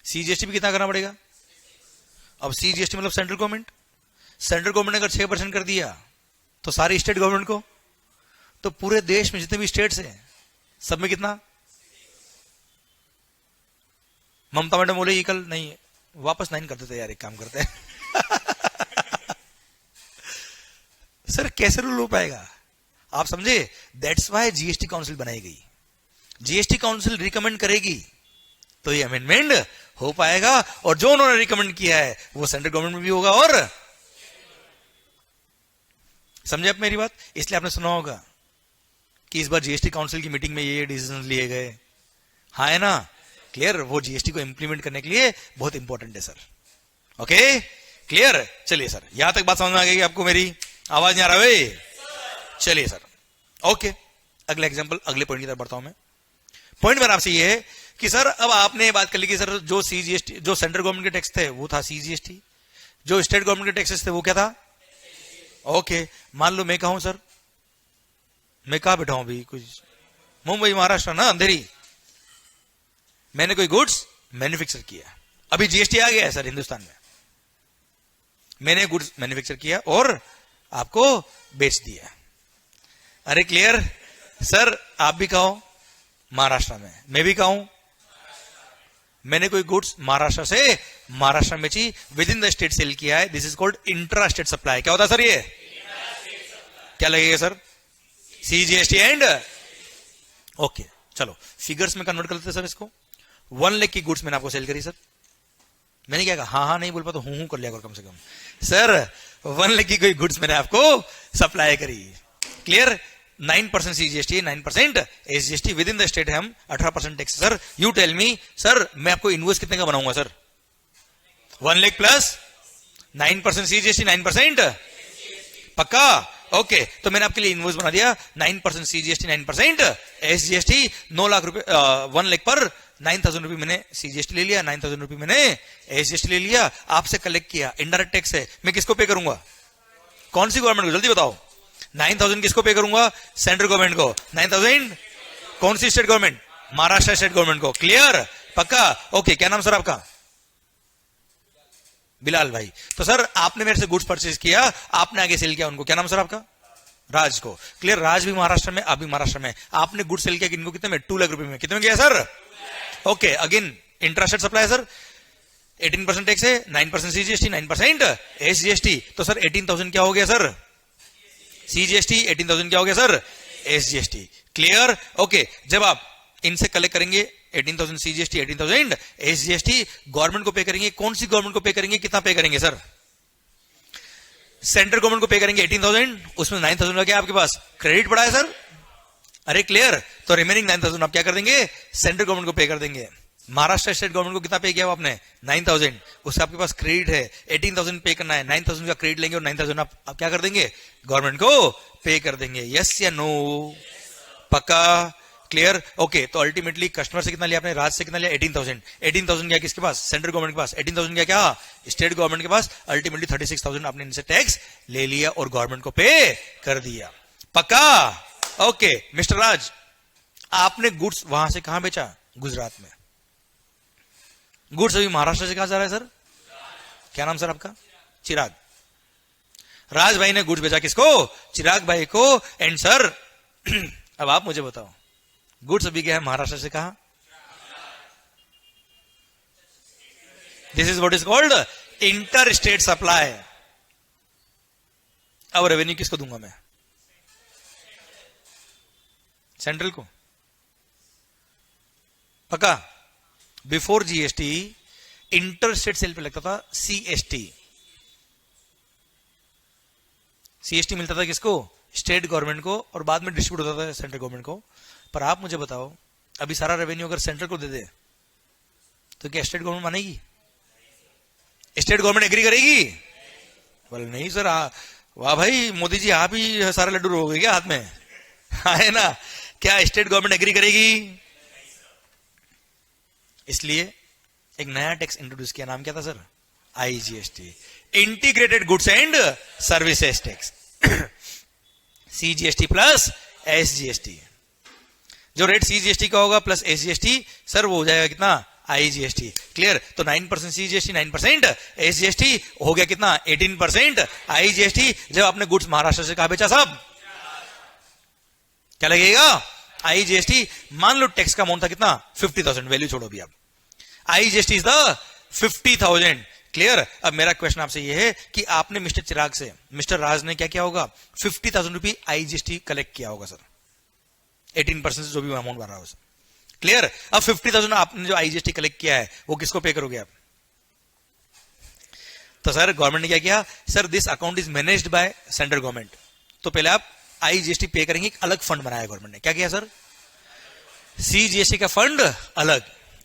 सीजीएसटी भी कितना करना पड़ेगा? अब सीजीएसटी मतलब सेंट्रल गवर्नमेंट। सेंट्रल गवर्नमेंट ने अगर 6% कर दिया तो सारी स्टेट गवर्नमेंट को, तो पूरे देश में जितने भी स्टेट्स हैं सब में कितना? ममता मैडम बोले ये कल नहीं वापस 9 करते थे यार, एक काम करते हैं सर कैसे रूल हो पाएगा? आप समझे? दैट्स वाई जीएसटी काउंसिल बनाई गई। जीएसटी काउंसिल रिकमेंड करेगी तो ये अमेंडमेंट हो पाएगा, और जो उन्होंने रिकमेंड किया है वो सेंट्रल गवर्नमेंट में भी होगा। और समझे आप मेरी बात? इसलिए आपने सुना होगा कि इस बार जीएसटी काउंसिल की मीटिंग में ये डिसीजन लिए गए। हाँ है ना? क्लियर? वो जीएसटी को इंप्लीमेंट करने के लिए बहुत इंपॉर्टेंट है सर। Okay clear? चलिए सर, यहां तक बात समझ में आ गई आपको? मेरी आवाज नहीं आ रहा भाई? चलिए सर ओके, अगला एग्जांपल, अगले पॉइंट की तरफ बढ़ता हूं मैं। पॉइंट मेरा आपसे ये है कि सर अब आपने बात कर ली कि सर जो सीजीएसटी, जो सेंट्रल गवर्नमेंट के टैक्स थे वो था सीजीएसटी, जो स्टेट गवर्नमेंट के टैक्सेस थे वो क्या था? ओके, मान लो मैं कहूं सर, मैं कहां बैठा हूं अभी? कुछ मुंबई महाराष्ट्र ना, अंधेरी। मैंने कोई गुड्स मैन्युफैक्चर किया, अभी जीएसटी आ गया है सर हिंदुस्तान में। मैंने गुड्स मैन्युफैक्चर किया और आपको बेच दिया। अरे क्लियर सर? आप भी कहो महाराष्ट्र में, मैं भी कहूं। मैंने कोई गुड्स महाराष्ट्र से महाराष्ट्र में बेची, within the state sale किया है। This is called intra state supply. क्या होता है सर ये? क्या लगेगा सर? CGST and okay. चलो फिगर्स में कन्वर्ट कर लेते सर इसको। 1 लाख की गुड्स मैंने आपको सेल करी सर। मैंने क्या कहा? हाँ नहीं बोल पाता, हूं कर लिया कम से कम सर। 1 लाख की कोई गुड्स मैंने आपको सप्लाई करी। Clear? 9% CGST, 9% SGST, within the state है हम 18% tax. Sir you tell me sir, मैं आपको इनवॉइस कितने का बनाऊंगा सर? 1 लाख प्लस 9% सीजीएसटी, 9% पक्का? ओके, तो मैंने आपके लिए इनवॉइस बना दिया। 9% सीजीएसटी, 9% एसजीएसटी, 9 लाख रुपए 1 लाख पर 9,000 रुपए मैंने सीजीएसटी ले लिया, 9,000 रुपए मैंने एसजीएसटी ले लिया, आपसे कलेक्ट किया। इनडायरेक्ट टैक्स है, मैं किसको पे करूंगा? कौन सी गवर्नमेंट को? जल्दी बताओ। 9,000 किसको पे करूंगा? सेंट्रल गवर्नमेंट को। 9,000 कौन सी state government? Maharashtra state government को। क्लियर? पक्का? ओके, क्या नाम सर आपका? बिलाल भाई। तो सर आपने मेरे से गुड्स परचेज किया, आपने आगे सेल किया उनको, क्या नाम सर आपका? राज को। क्लियर, राज भी महाराष्ट्र में, आप भी महाराष्ट्र में। आपने गुड सेल किया किनको, कितने में? 2 लाख रुपए में। कितने में गया sir? Okay, again interested supply sir, 18% tax है, 9% सीजीएसटी, 9% एसजीएसटी। तो सर 18,000 क्या हो गया सर? सीजीएसटी। 18,000 क्या हो गया सर? एसजीएसटी। क्लियर? ओके, जब आप इनसे कलेक्ट करेंगे 18,000 सीजीएसटी, 18,000 एसजीएसटी, गवर्नमेंट को पे करेंगे। कौन सी गवर्नमेंट को पे करेंगे? कितना पे करेंगे सर? सेंट्रल गवर्नमेंट को पे करेंगे 18,000, उसमें 9,000 का क्या आपके पास क्रेडिट पड़ा है सर? अरे क्लियर, तो रिमेनिंग 9,000 आप क्या कर देंगे? सेंट्रल गवर्नमेंट को पे कर देंगे। महाराष्ट्र स्टेट गवर्नमेंट को कितना पे किया आपने? 9,000, उसका आपके पास क्रेडिट है, 18,000 पे करना है, 9,000 का क्रेडिट लेंगे और 9,000 आप क्या कर देंगे? गवर्नमेंट को पे कर देंगे। यस या नो? पक्का? क्लियर? ओके, तो अल्टीमेटली कस्टमर से कितना लिया आपने? राज से कितना लिया? 18,000। 18,000 क्या किसके पास? सेंट्रल गवर्नमेंट के पास। 18,000 क्या क्या? स्टेट गवर्नमेंट के पास। अल्टीमेटली 36,000 आपने इनसे टैक्स ले लिया और गवर्नमेंट को पे कर दिया। पक्का? ओके मिस्टर राज, आपने गुड्स वहां से कहां बेचा? गुजरात में। गुड्स अभी महाराष्ट्र से कहां जा रहा है सर? क्या नाम सर आपका? चिराग। राज भाई ने गुड्स बेचा किसको? चिराग भाई को। एंड सर अब आप मुझे बताओ, गुड्स अभी गया है महाराष्ट्र से कहां? This is what is called inter state supply. अब रेवेन्यू किसको दूंगा मैं? सेंट्रल को। पक्का? Before GST inter state sale पे लगता था सीएसटी। सीएसटी मिलता था किसको? स्टेट गवर्नमेंट को, और बाद में डिस्ट्रीब्यूट होता था सेंट्रल गवर्नमेंट को। पर आप मुझे बताओ, अभी सारा रेवेन्यू अगर सेंट्रल को दे दे तो क्या स्टेट गवर्नमेंट मानेगी? स्टेट गवर्नमेंट एग्री करेगी? बोले नहीं सर। वाह भाई मोदी जी, आप ही सारे लड्डू हो गए क्या हाथ में? है ना? क्या स्टेट गवर्नमेंट एग्री करेगी? इसलिए एक नया टैक्स इंट्रोड्यूस किया, नाम क्या था sir? IGST, integrated goods and services tax. CGST plus SGST. जो रेट सीजीएसटी का होगा प्लस एसजीएसटी सर, वो हो जाएगा कितना? आईजीएसटी। क्लियर? तो 9% सीजीएसटी, 9% एसजीएसटी हो गया कितना? 18% आईजीएसटी। जब आपने गुड्स महाराष्ट्र से कहा बेचा साहब, क्या लगेगा? आईजीएसटी। मान लो टैक्स का अमाउंट था कितना? 50,000। वैल्यू छोड़ो भी आप, आईजीएसटी इज द 50,000। क्लियर? अब मेरा क्वेश्चन आपसे यह है कि आपने मिस्टर चिराग से, मिस्टर राज ने क्या किया होगा? 50,000 रुपये आईजीएसटी कलेक्ट किया होगा सर, 18% से जो भी अमाउंट बन रहा है। क्लियर? अब 50,000 आपने जो आईजीएसटी कलेक्ट किया है वो किसको पे करोगे आप? तो सर गवर्नमेंट ने क्या किया? Sir this account is managed by central government. तो पहले आप आईजीएसटी पे करेंगे, एक अलग फंड बनाया गवर्नमेंट ने। क्या किया सर? सीजीएसटी का फंड अलग,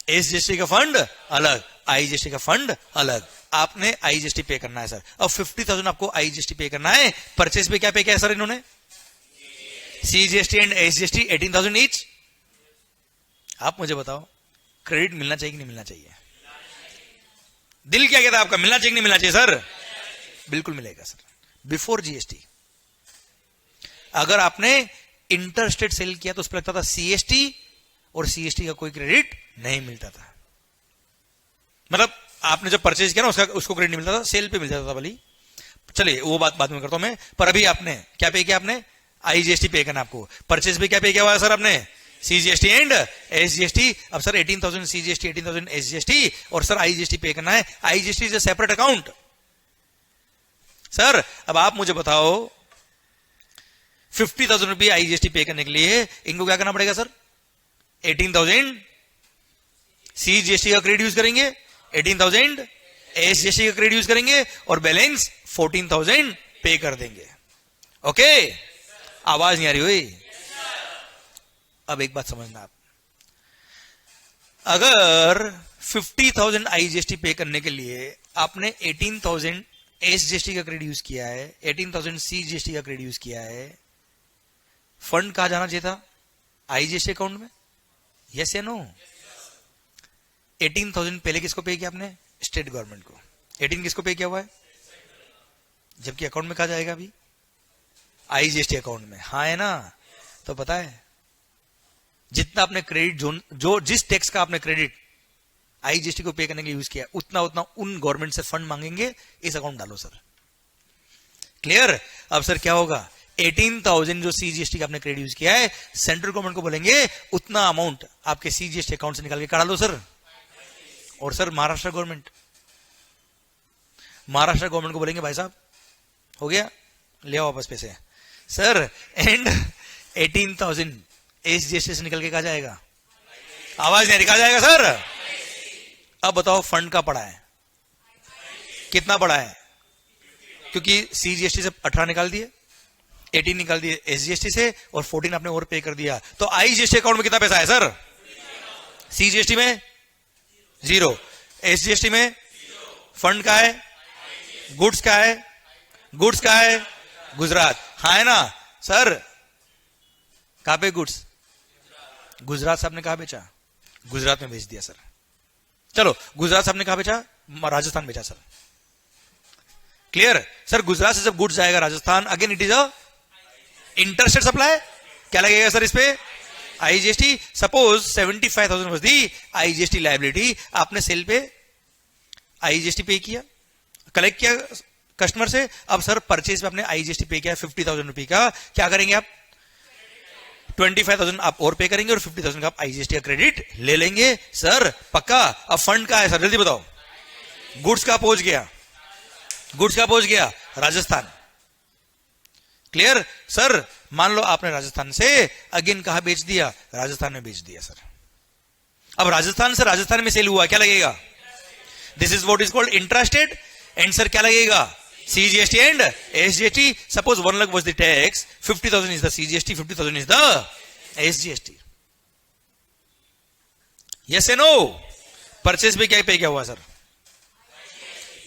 एसजीएसटी का फंड अलग, आईजीएसटी का फंड अलग। आपने आईजीएसटी पे करना है सर। अब 50,000 आपको आईजीएसटी पे करना है। परचेज पे क्या पे किया है सर इन्होंने? CGST and SGST 18,000 each. आप मुझे बताओ, क्रेडिट मिलना चाहिए कि नहीं मिलना चाहिए? दिल क्या कहता है आपका, मिलना चाहिए कि नहीं मिलना चाहिए सर? बिल्कुल मिलेगा सर। बिफोर जीएसटी अगर आपने इंटर स्टेट सेल किया तो उस पर लगता था सीएसटी, और सीएसटी का कोई क्रेडिट नहीं मिलता था। मतलब आपने जब परचेज किया ना उसको क्रेडिट नहीं मिलता था, सेल पे मिल जाता था भली। चलिए वो बात बाद में करता हूं मैं। पर अभी आपने क्या पे किया? आपने आईजीएसटी पे करना आपको। परचेज पे क्या पे किया हुआ है सर आपने? CGST and SGST. अब सर 18,000 सीजीएसटी, 18,000 एसजीएसटी, और सर आईजीएसटी पे करना है। IGST is a separate account sir. अब आप मुझे बताओ, 50,000 रुपये आईजीएसटी पे करने के लिए इनको क्या करना पड़ेगा सर? 18,000 सीजीएसटी का क्रेडिट यूज करेंगे, 18,000 एसजीएसटी का क्रेडिट यूज करेंगे, और बैलेंस 14,000 पे कर देंगे। ओके? आवाज नहीं आ रही हुई? अब एक बात समझना आप, अगर 50,000 आईजीएसटी पे करने के लिए आपने 18,000 एसजीएसटी का क्रेडिट यूज किया है, 18,000 सीजीएसटी का क्रेडिट यूज किया है, फंड कहां जाना चाहिए था? आईजीएसटी अकाउंट में। यस या नो? 18,000 पहले किसको पे किया आपने? स्टेट गवर्नमेंट को। 18 किसको पे किया हुआ है? जबकि अकाउंट में कहा जाएगा अभी? आईजीएसटी अकाउंट में। हाँ है ना? तो पता है जितना आपने क्रेडिट जो जिस टैक्स का आपने क्रेडिट आईजीएसटी को पे करने के लिए यूज किया, उतना उतना उन गवर्नमेंट से फंड मांगेंगे, इस अकाउंट डालो सर। क्लियर? अब सर क्या होगा, 18,000 जो सीजीएसटी का आपने क्रेडिट यूज किया है, सेंट्रल गवर्नमेंट को बोलेंगे उतना अमाउंट आपके सीजीएसटी अकाउंट से निकाल के काढ़ा लो सर। और सर महाराष्ट्र गवर्नमेंट को बोलेंगे भाई साहब हो गया, ले आओ वापस पैसे सर। एंड 18,000 एसजीएसटी से निकल के कहा जाएगा, आवाज नहीं निकाल जाएगा सर। अब बताओ फंड का पड़ा है, कितना पड़ा है? क्योंकि सीजीएसटी से 18 निकाल दिए, 18 निकाल दिए एसजीएसटी से, और 14 आपने और पे कर दिया, तो आईजीएसटी अकाउंट में कितना पैसा है सर? सीजीएसटी में 0, एसजीएसटी में फंड का है, गुड्स का है, गुड्स का है गुजरात, हाँ है ना सर? कहां पे गुड्स? गुजरात से आपने कहा बेचा? गुजरात में बेच दिया सर। चलो गुजरात से आपने कहा बेचा? राजस्थान बेचा सर। Clear sir? गुजरात से जब गुड्स जाएगा Rajasthan, again it is a interstate supply, क्या लगेगा सर इस पे? IGST. Suppose 75,000 was the IGST liability, आपने सेल पे आईजीएसटी पे किया, कलेक्ट किया कस्टमर से, अब सर परचेज पे आपने आईजीएसटी पे किया 50,000 रुपए का, क्या करेंगे आप? 25,000 आप और पे करेंगे और 50,000 का आप आईजीएसटी का क्रेडिट ले लेंगे सर, पक्का। अब फंड का है सर, जल्दी बताओ। गुड्स का पहुंच गया, गुड्स का पहुंच गया राजस्थान। Clear sir? मान लो आपने राजस्थान से अगेन कहा बेच दिया? राजस्थान में बेच दिया सर। अब राजस्थान से राजस्थान में सेल हुआ, क्या लगेगा? This is what is called intrastate. And sir क्या लगेगा? CGST and SGST. Suppose 1 lakh was the tax, 50,000 is the CGST, 50,000 is the SGST. Yes and no? Purchase पे क्या पे क्या हुआ सर?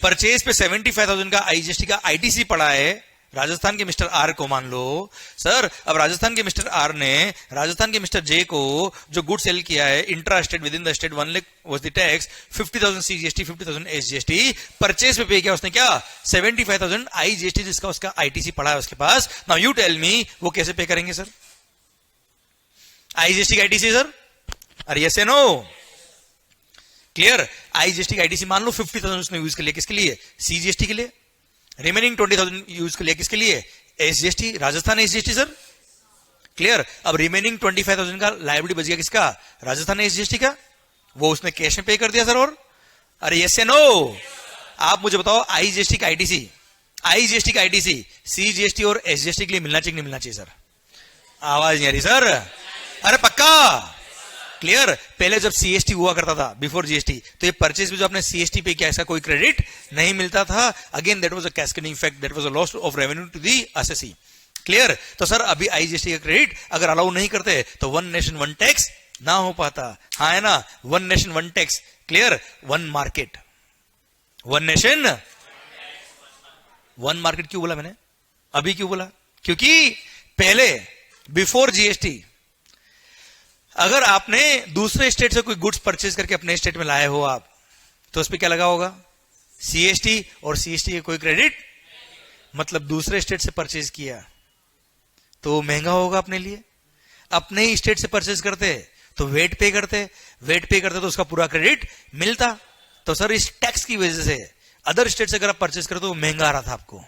परचेज पे 75,000 का आईजीएसटी का आईटीसी पड़ा है राजस्थान के मिस्टर आर को, मान लो सर। अब राजस्थान के मिस्टर आर ने राजस्थान के मिस्टर जे को जो गुड सेल किया है intra state with in the state, 1 lakh was the tax, 50,000 CGST, 50,000 SGST. Purchase पे पे किया उसने क्या? 75,000 आईजीएसटी, जिसका उसका आईटीसी पड़ा है उसके पास। नाउ यू टेल मी वो कैसे पे करेंगे सर? आईजीएसटी का आईटीसी सर? अरे यस या नो? क्लियर? आईजीएसटी का आईटीसी मान लो 50,000 उसने यूज कर लिया, किसके लिए? सीजीएसटी के लिए। रिमेनिंग 20,000 यूज कर लिया किसके लिए? SGST, Rajasthan SGST sir. Clear? अब रिमेनिंग 25,000 का लायबिलिटी बच गया किसका? राजस्थान एसजीएसटी का, वो उसने कैश में पे कर दिया सर। और अरे यस या नो? आप मुझे बताओ आईजीएसटी का आईटीसी, आईजीएसटी का आईटीसी सीजीएसटी और एसजीएसटी के लिए मिलना चाहिए नहीं मिलना चाहिए सर? आवाज नहीं आ रही सर? अरे पक्का? क्लियर? पहले जब सीएसटी हुआ करता था बिफोर जीएसटी, तो ये परचेज में जो आपने सीएसटी पे किया इसका कोई क्रेडिट नहीं मिलता था। Again that was a cascading effect, that was a loss of revenue to the SSC. Clear? तो सर अभी आईजीएसटी का क्रेडिट अगर अलाउ नहीं करते तो वन नेशन वन टैक्स ना हो पाता, हाँ है ना? One nation one tax. Clear? One market, one nation one market. क्यों बोला मैंने अभी, क्यों बोला? क्योंकि पहले बिफोर जीएसटी अगर आपने दूसरे स्टेट से कोई गुड्स परचेज करके अपने स्टेट में लाए हो आप, तो उस पर क्या लगा होगा? सीएसटी, और सीएसटी के कोई क्रेडिट, मतलब दूसरे स्टेट से परचेज किया तो महंगा होगा अपने लिए। अपने ही स्टेट से परचेज करते तो वेट पे करते, वेट पे करते तो उसका पूरा क्रेडिट मिलता। तो सर इस टैक्स की वजह से अदर स्टेट से अगर आप परचेज करते तो महंगा आ रहा था आपको।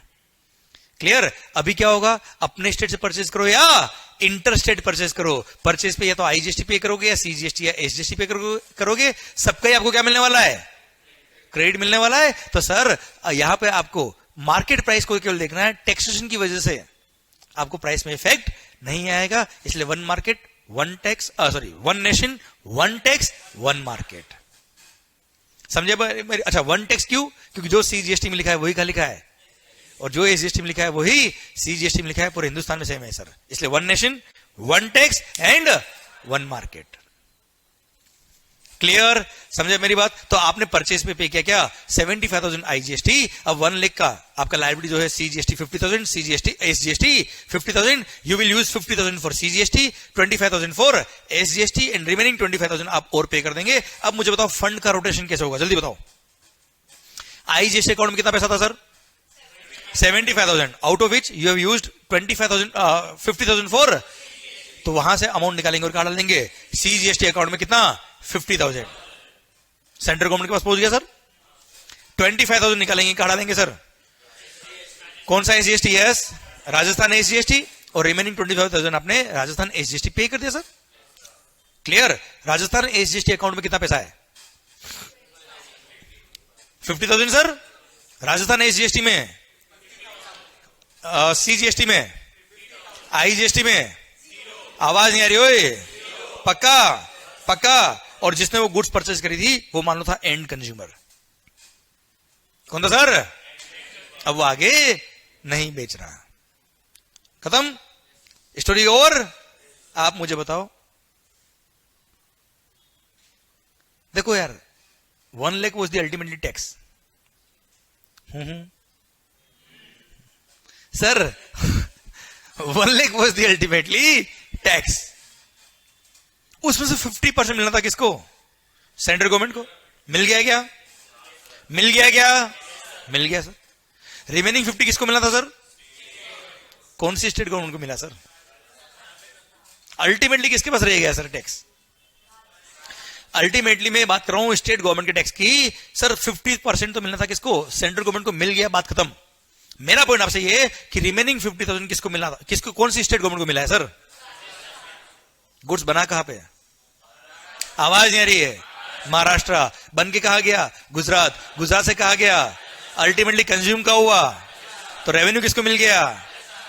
क्लियर? अभी क्या होगा? अपने स्टेट से परचेज करो या इंटर स्टेट परचेज करो, परचेज पे या तो आईजीएसटी पे करोगे या सीजीएसटी या एसजीएसटी पे करोगे, सबका ही आपको क्या मिलने वाला है? क्रेडिट मिलने वाला है। तो सर यहां पे आपको मार्केट प्राइस को केवल देखना है, टैक्सेशन की वजह से आपको प्राइस में इफेक्ट नहीं आएगा। इसलिए one market one tax, sorry one nation one tax one market. समझे? अच्छा वन टैक्स क्यों? क्योंकि जो सीजीएसटी में लिखा है वही का लिखा है, और जो एसजीएसटी में लिखा है वही सीजीएसटी में लिखा है, पूरे हिंदुस्तान में सेम है सर। इसलिए one nation one tax and one market. Clear? समझे मेरी बात? तो आपने परचेज पे किया क्या? 75,000 आईजीएसटी। अब 1 लाख का आपका लायबिलिटी जो है CGST 50,000, CGST SGST 50,000, you will use 50,000 for CGST, 25,000 for SGST and remaining 25,000 आप और पे कर देंगे। अब मुझे बताओ फंड का रोटेशन कैसे होगा, जल्दी बताओ। आईजीएसटी अकाउंट में कितना पैसा था sir? 75,000, out of which you have used 50,000 for, तो वहां से अमाउंट निकालेंगे और क्या डाल देंगे? सीजीएसटी अकाउंट में कितना? 50,000। सेंट्रल गवर्नमेंट के पास पहुंच गया सर। 25,000 निकालेंगे, कहा डालेंगे सर? कौन सा एसजीएसटी? Yes, Rajasthan SGST. और रिमेनिंग 25,000 आपने राजस्थान एसजीएसटी पे कर दिया sir. Clear? Rajasthan SGST account में कितना पैसा है? 50,000 सर। राजस्थान एसजीएसटी में, सीजीएसटी में, आईजीएसटी में? आवाज नहीं आ रही ओए। पक्का? पक्का। और जिसने वो गुड्स परचेज करी थी वो मान लो था एंड कंज्यूमर। कौन था सर? अब वो आगे नहीं बेच रहा। खत्म, स्टोरी ओवर। आप मुझे बताओ, देखो यार, 1 lakh was the ultimately tax. Sir 1 lakh was the ultimately tax. उसमें से 50% मिलना था किसको? सेंट्रल गवर्नमेंट को। मिल गया क्या? मिल गया क्या? मिल गया सर। रिमेनिंग 50 किसको मिलना था सर? कौन सी स्टेट गवर्नमेंट को मिला सर? अल्टीमेटली किसके पास रह गया सर टैक्स? अल्टीमेटली मैं बात कर रहा हूं स्टेट गवर्नमेंट के टैक्स की। सर 50% तो मिलना था किसको? सेंट्रल गवर्नमेंट को। मिल गया, बात खत्म। मेरा पॉइंट आपसे ये कि रिमेनिंग 50,000 किसको मिला था? किसको, कौन सी स्टेट गवर्नमेंट को मिला है सर? गुड्स बना कहां पे? आवाज नहीं आ रही है। महाराष्ट्र। बन के कहा गया? गुजरात। गुजरात से कहा गया? अल्टीमेटली कंज्यूम का हुआ। तो रेवेन्यू किसको मिल गया?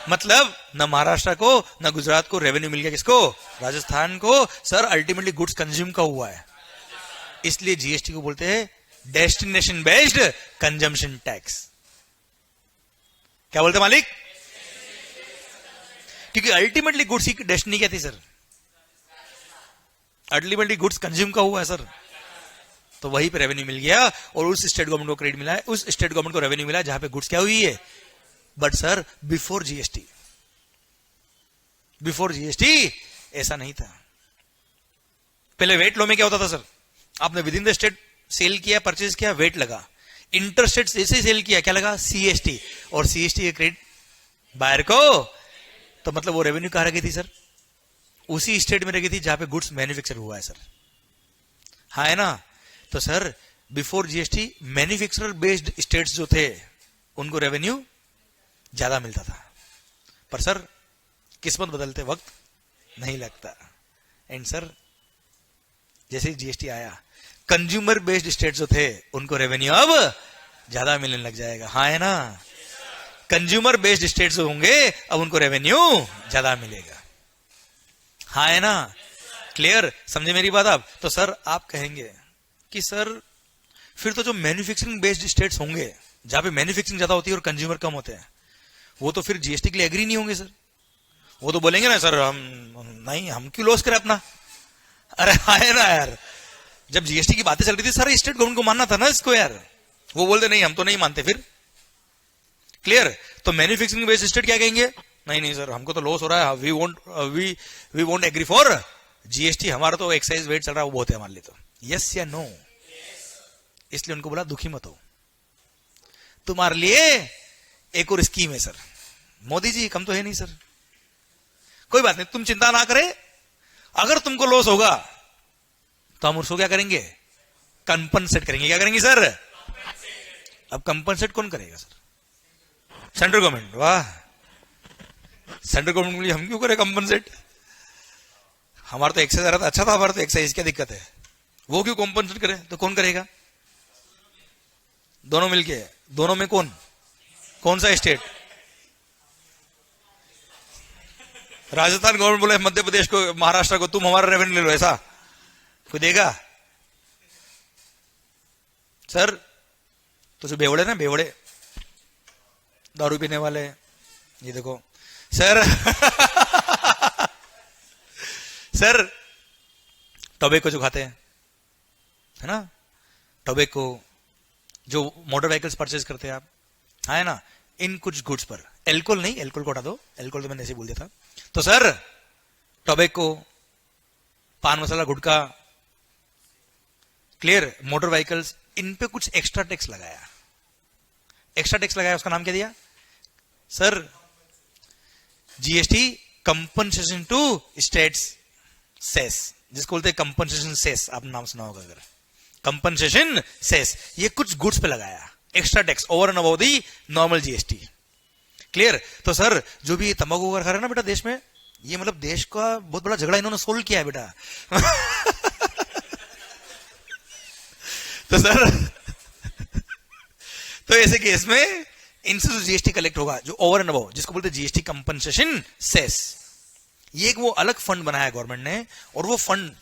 मतलब न महाराष्ट्र को न गुजरात को रेवेन्यू मिल गया। किसको? राजस्थान को। सर अल्टीमेटली गुड्स कंज्यूम का हुआ है, इसलिए जीएसटी को बोलते हैं डेस्टिनेशन बेस्ड कंजम्पशन टैक्स। क्या बोलते मालिक? क्योंकि अल्टीमेटली गुड्स की डेस्टिनी क्या थी सर? अल्टीमेटली गुड्स कंज्यूम का हुआ है सर। तो वहीं पे रेवेन्यू मिल गया और उस स्टेट गवर्नमेंट को क्रेडिट मिला है, उस स्टेट गवर्नमेंट को रेवेन्यू मिला है जहां पे गुड्स क्या हुई है। But sir before GST, before GST ऐसा नहीं था। पहले वेट लो में क्या होता था सर? आपने within the state sale किया, परचेज किया, वेट लगा। इंटर स्टेट जैसे सेल किया, क्या लगा? सीएसटी। और सीएसटी के क्रेडिट बायर को। तो मतलब वो रेवेन्यू कहां रखी थी सर? उसी स्टेट में रखी थी जहां पे गुड्स मैन्युफैक्चर हुआ है सर। हाँ है ना? तो sir before GST manufacturer based states जो थे उनको रेवेन्यू ज्यादा मिलता था। पर सर किस्मत बदलते वक्त नहीं लगता। एंड सर जैसे जीएसटी आया, कंज्यूमर बेस्ड स्टेट जो थे उनको रेवेन्यू अब ज्यादा मिलने लग जाएगा। हाँ है ना? कंज्यूमर बेस्ड स्टेट जो होंगे अब उनको रेवेन्यू ज्यादा मिलेगा। हाँ है ना? क्लियर? समझे मेरी बात आप? तो सर आप कहेंगे कि सर फिर तो जो मैन्युफैक्चरिंग बेस्ड स्टेट्स होंगे जहां पे मैन्युफैक्चरिंग ज्यादा होती है और कंज्यूमर कम होते हैं, वो तो फिर जीएसटी के लिए एग्री नहीं होंगे सर। वो तो बोलेंगे ना सर हम नहीं, हम क्यों लॉस करें अपना। अरे है ना यार, जब जीएसटी की बातें चल रही थी सारे स्टेट गवर्नमेंट को मानना था ना इसको यार। वो बोलते नहीं हम तो नहीं मानते फिर। क्लियर? तो मैन्युफैक्चरिंग बेस्ड स्टेट क्या कहेंगे? नहीं नहीं सर हमको तो लॉस हो रहा है, we won't agree for GST. हमारा तो एक्साइज वेट चल रहा है, वो बहुत है हमारे लिए। तो यस या नो? इसलिए उनको बोला दुखी मत हो, तुम्हारे लिए एक और स्कीम है सर। मोदी जी कम तो है नहीं सर, कोई बात नहीं, तुम चिंता ना करें। अगर तुमको लॉस होगा तो हम उसको क्या करेंगे? कंपनसेट करेंगे। क्या करेंगे सर? अब कंपनसेट कौन करेगा सर? Central government. वाह, सेंट्रल गवर्नमेंट के लिए हम क्यों करें कंपनसेट? हमारा तो एक्साइज आ रहा था, अच्छा था हमारा तो एक्साइज, क्या दिक्कत है? वो क्यों कंपनसेट करे? तो कौन करेगा? दोनों मिलके। दोनों में कौन? कौन सा स्टेट? राजस्थान गवर्नमेंट बोले मध्य प्रदेश को, महाराष्ट्र को तुम हमारा रेवेन्यू ले लो, ऐसा कोई देगा सर? तो जो बेवड़े ना, बेवड़े दारू पीने वाले, ये देखो सर सर टोबैको जो खाते हैं है ना, टोबैको जो मोटर व्हीकल्स परचेज करते हैं आप, हाँ है ना, इन कुछ गुड्स पर एल्कोहल नहीं, एल्कोहल को हटा दो, एल्कोहल तो मैंने ऐसे बोल दिया था। तो sir tobacco, pan masala, gutkha, clear, motor vehicles, इन पे कुछ एक्स्ट्रा टैक्स लगाया। एक्स्ट्रा टैक्स लगाया, उसका नाम क्या दिया सर? GST compensation to states cess, जिसको बोलते हैं कंपनसेशन सेस। आपने नाम सुना होगा अगर। कंपनसेशन सेस, ये कुछ गुड्स पे लगाया extra tax over and above the normal GST. Clear? तो सर जो भी तंबाकू वगैरह खा रहा है ना बेटा देश में, ये मतलब देश का बहुत बड़ा झगड़ा इन्होंने सोल्व किया है बेटा। तो सर तो ऐसे केस में इनसे जो जीएसटी कलेक्ट होगा जो ओवर एंड अबव, जिसको बोलते हैं जीएसटी कंपनसेशन सेस, ये एक वो अलग फंड बनाया है गवर्नमेंट ने, और वो फंड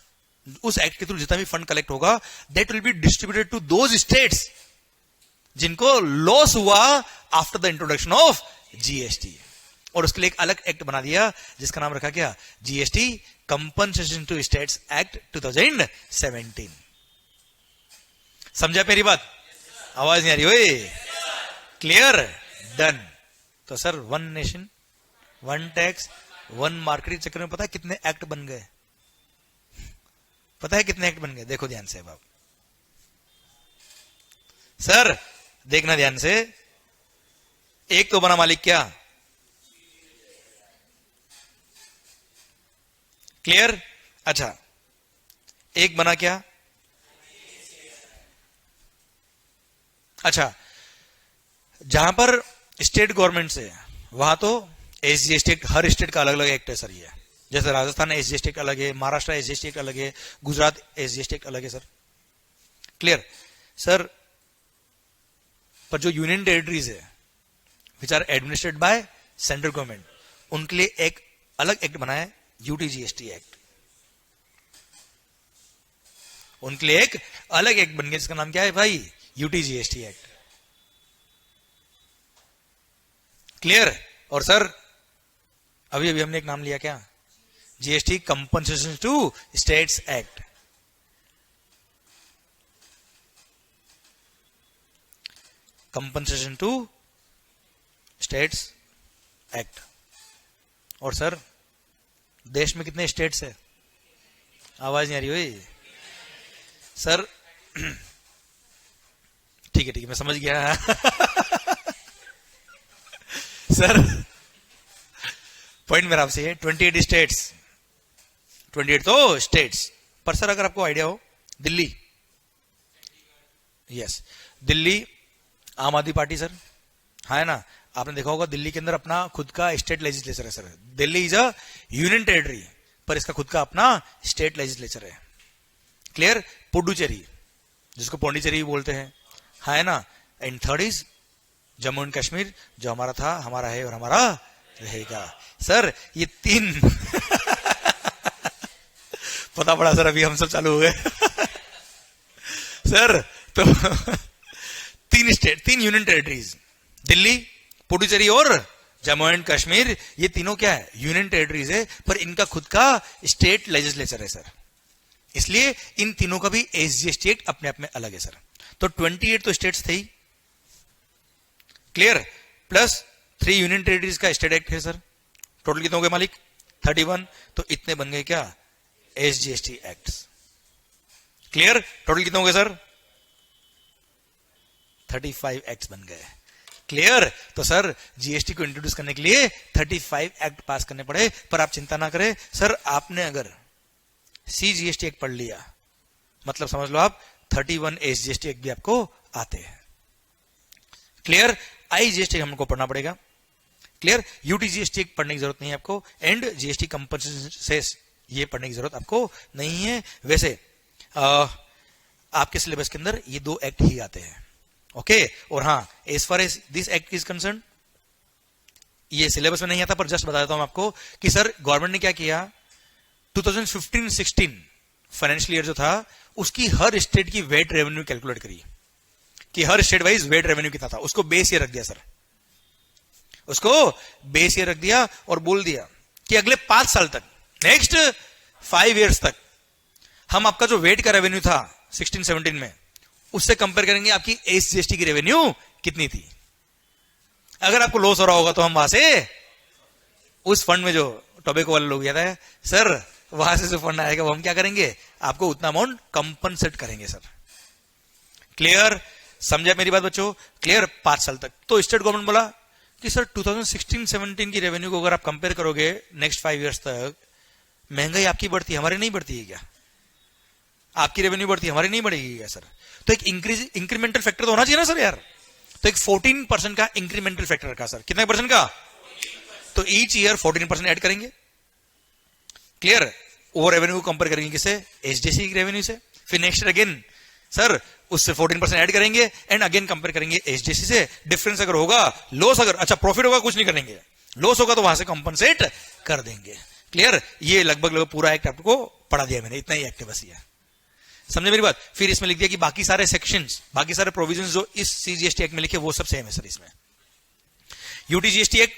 उस एक्ट के थ्रू जितना भी फंड कलेक्ट होगा that will be distributed to those states जिनको लॉस हुआ after the introduction of GST. और उसके लिए एक अलग एक्ट बना दिया जिसका नाम रखा क्या, GST compensation to states act 2017। समझा मेरी बात? आवाज नहीं आ रही ओए? क्लियर? डन। तो sir one nation one tax one market के चक्कर में पता है कितने एक्ट बन गए? पता है कितने एक्ट बन गए? देखो ध्यान से बाब, सर देखना ध्यान से। एक तो बना मालिक क्या, क्लियर? अच्छा, एक बना क्या, अच्छा जहां पर स्टेट गवर्नमेंट से वहां तो एसजीएसटी एक्ट, हर स्टेट का अलग अलग एक्ट है सर। ये जैसे राजस्थान एसजीएसटी एक्ट अलग है, महाराष्ट्र एसजीएसटी एक्ट अलग है, गुजरात एसजीएसटी एक्ट अलग है सर। क्लियर? सर पर जो यूनियन टेरिटरीज है which are administered by central government, उनके लिए एक अलग एक्ट बना है, यूटीजीएसटी एक्ट। उनके लिए एक अलग एक्ट बन गया जिसका नाम क्या है भाई, यूटीजीएसटी एक्ट। क्लियर? और सर अभी अभी हमने एक नाम लिया क्या, GST compensation to states act. Compensation to states act. और सर देश में कितने स्टेट्स है? आवाज नहीं आ रही हुई सर? ठीक है मैं समझ गया। सर पॉइंट मेरा आपसे है 28 स्टेट्स, 28 तो स्टेट्स। पर सर अगर आपको आइडिया हो, दिल्ली, यस दिल्ली आम आदमी पार्टी सर, हाँ है ना, आपने देखा होगा दिल्ली के अंदर अपना खुद का स्टेट लेजिस्लेचर है sir. Delhi is a union territory पर इसका खुद का अपना स्टेट लेजिस्लेचर है। क्लियर? पुडुचेरी जिसको पौंडीचेरी बोलते हैं, हाँ है ना। And third is Jammu and Kashmir जो हमारा था, हमारा है और हमारा रहेगा। सर ये तीन पता पड़ा सर, अभी हम सब चालू हो गए। सर तो तीन स्टेट, तीन यूनियन टेरिटरीज, दिल्ली, पुडुचेरी और जम्मू एंड कश्मीर, ये तीनों क्या है, यूनियन टेरिटरीज है पर इनका खुद का स्टेट लेजिस्लेचर है सर। इसलिए इन तीनों का भी एसजीएसटी एक्ट अपने आप में अलग है सर। तो 28 तो स्टेट्स थे ही, क्लियर, प्लस 3 यूनियन टेरिटरीज का स्टेट एक्ट है सर। टोटल कितने हो गए मालिक? 31। तो इतने बन गए क्या, एसजीएसटी एक्ट्स। क्लियर? टोटल कितने हो गए सर? 35 एक्ट्स बन गए। क्लियर? तो सर जीएसटी को इंट्रोड्यूस करने के लिए 35 एक्ट पास करने पड़े। पर आप चिंता ना करें सर, आपने अगर सीजीएसटी एक्ट पढ़ लिया मतलब समझ लो आप 31 एसजीएसटी एक्ट भी आपको आते हैं। क्लियर? आईजीएसटी हमको पढ़ना पड़ेगा। क्लियर? यूटीजीएसटी पढ़ने की जरूरत नहीं है आपको, एंड जीएसटी कंपनसेशन सेस ये पढ़ने की जरूरत आपको नहीं है। वैसे आपके सिलेबस के अंदर ये 2 एक्ट ही आते हैं। ओके और हाँ, as far as this act is concern, ये सिलेबस में नहीं आता पर जस्ट बता देता हूं आपको कि सर गवर्नमेंट ने क्या किया, 2015-16 फाइनेंशियल ईयर जो था उसकी हर स्टेट की वेट रेवेन्यू कैलकुलेट करी कि हर स्टेट वाइज वेट रेवेन्यू कितना था, उसको बेस ईयर रख दिया सर, उसको बेस ईयर रख दिया और बोल दिया कि अगले 5 साल तक, नेक्स्ट 5 इयर्स तक हम आपका जो वेट का रेवेन्यू था 16-17 में उससे कंपेयर करेंगे आपकी एसजीएसटी की रेवेन्यू कितनी थी। अगर आपको लॉस हो रहा होगा तो हम वहां से उस फंड में जो टोबैको वाले लोग गया था सर, वहां से जो फंड आएगा वो हम क्या करेंगे, आपको उतना अमाउंट कंपनसेट करेंगे सर। क्लियर? समझा मेरी बात बच्चों? क्लियर? 5 साल तक। तो स्टेट गवर्नमेंट बोला कि सर 2016-17 की रेवेन्यू को अगर आप कंपेयर करोगे नेक्स्ट 5 इयर्स तक, महंगाई आपकी बढ़ती है, हमारी नहीं बढ़ती है क्या? आपकी रेवेन्यू बढ़ती है, हमारी नहीं बढ़ेगी क्या सर? तो एक इंक्रीमेंटल फैक्टर तो होना चाहिए ना सर यार। तो एक 14% का इंक्रीमेंटल फैक्टर का सर, कितने परसेंट का? तो ईच ईयर 14% ऐड करेंगे। क्लियर? वो रेवेन्यू को कंपेयर करेंगे किसे? एचडीसी की रेवेन्यू से। फिर नेक्स्ट ईयर अगेन सर उससे 14% ऐड करेंगे एंड अगेन कंपेयर करेंगे एचडीसी से। डिफरेंस अगर होगा, लॉस अगर, अच्छा प्रॉफिट होगा कुछ नहीं करेंगे, लॉस होगा तो वहां से कंपनसेट कर देंगे। क्लियर? ये लगभग पूरा एक्ट आपको पढ़ा दिया मैंने, इतना ही एक्ट है बस ये, समझे मेरी बात? फिर इसमें लिख दिया कि बाकी सारे सेक्शंस, बाकी सारे प्रोविजंस जो इस सीजीएसटी एक्ट में लिखे वो सब सेम है सर। इसमें यूटीजीएसटी एक्ट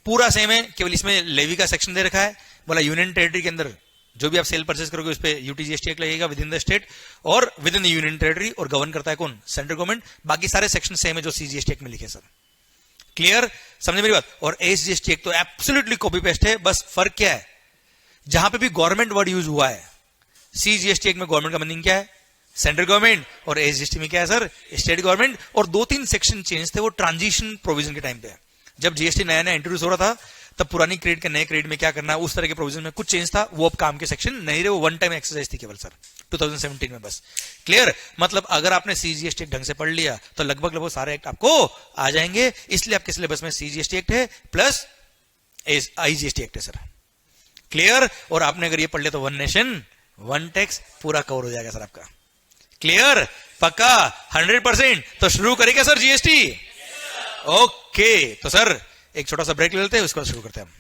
पूरा सेम है, केवल इसमें लेवी का सेक्शन दे रखा है, बोला यूनियन टेरिटरी के अंदर जो भी आप सेल परचेज करोगे उस पर यूटीजीएसटी एक्ट लगेगा विद इन द स्टेट और with in the union territory, और गवर्न करता है कौन? Central government. बाकी सारे सेक्शन सेम है जो सीजीएसटी एक्ट में लिखे सर। क्लियर? समझे मेरी बात? और एसजीएसटी एक्ट तो एब्सोल्युटली कॉपी पेस्ट है, बस फर्क क्या है, जहां पे भी गवर्नमेंट वर्ड यूज हुआ है, सीजीएसटी एक्ट में गवर्नमेंट का मीनिंग क्या है? सेंट्रल गवर्नमेंट, और एसजीएसटी में क्या है सर? State government. और 2-3 सेक्शन चेंज थे, वो ट्रांजिशन प्रोविजन के टाइम पे, जब जीएसटी नया नया इंट्रोड्यूस हो रहा था तब पुरानी क्रेडिट के नए क्रेडिट में क्या करना है उस तरह के प्रोविजन में कुछ चेंज था, वो अब काम के सेक्शन नहीं रहे, वो वन टाइम एक्सरसाइज थी केवल सर 2017 में बस। क्लियर? मतलब अगर आपने सीजीएसटी ढंग से पढ़ लिया तो लगभग सारे एक्ट आपको आ जाएंगे, इसलिए आपके सिलेबस में सीजीएसटी एक्ट है प्लस आईजीएसटी एक्ट है सर। क्लियर? और आपने अगर ये पढ़ लिया तो वन नेशन वन टैक्स पूरा कवर हो जाएगा सर आपका। क्लियर? पक्का 100%? तो शुरू करेगा सर जीएसटी। ओके तो सर एक छोटा सा ब्रेक ले लेते हैं, उसके बाद शुरू करते हैं हम।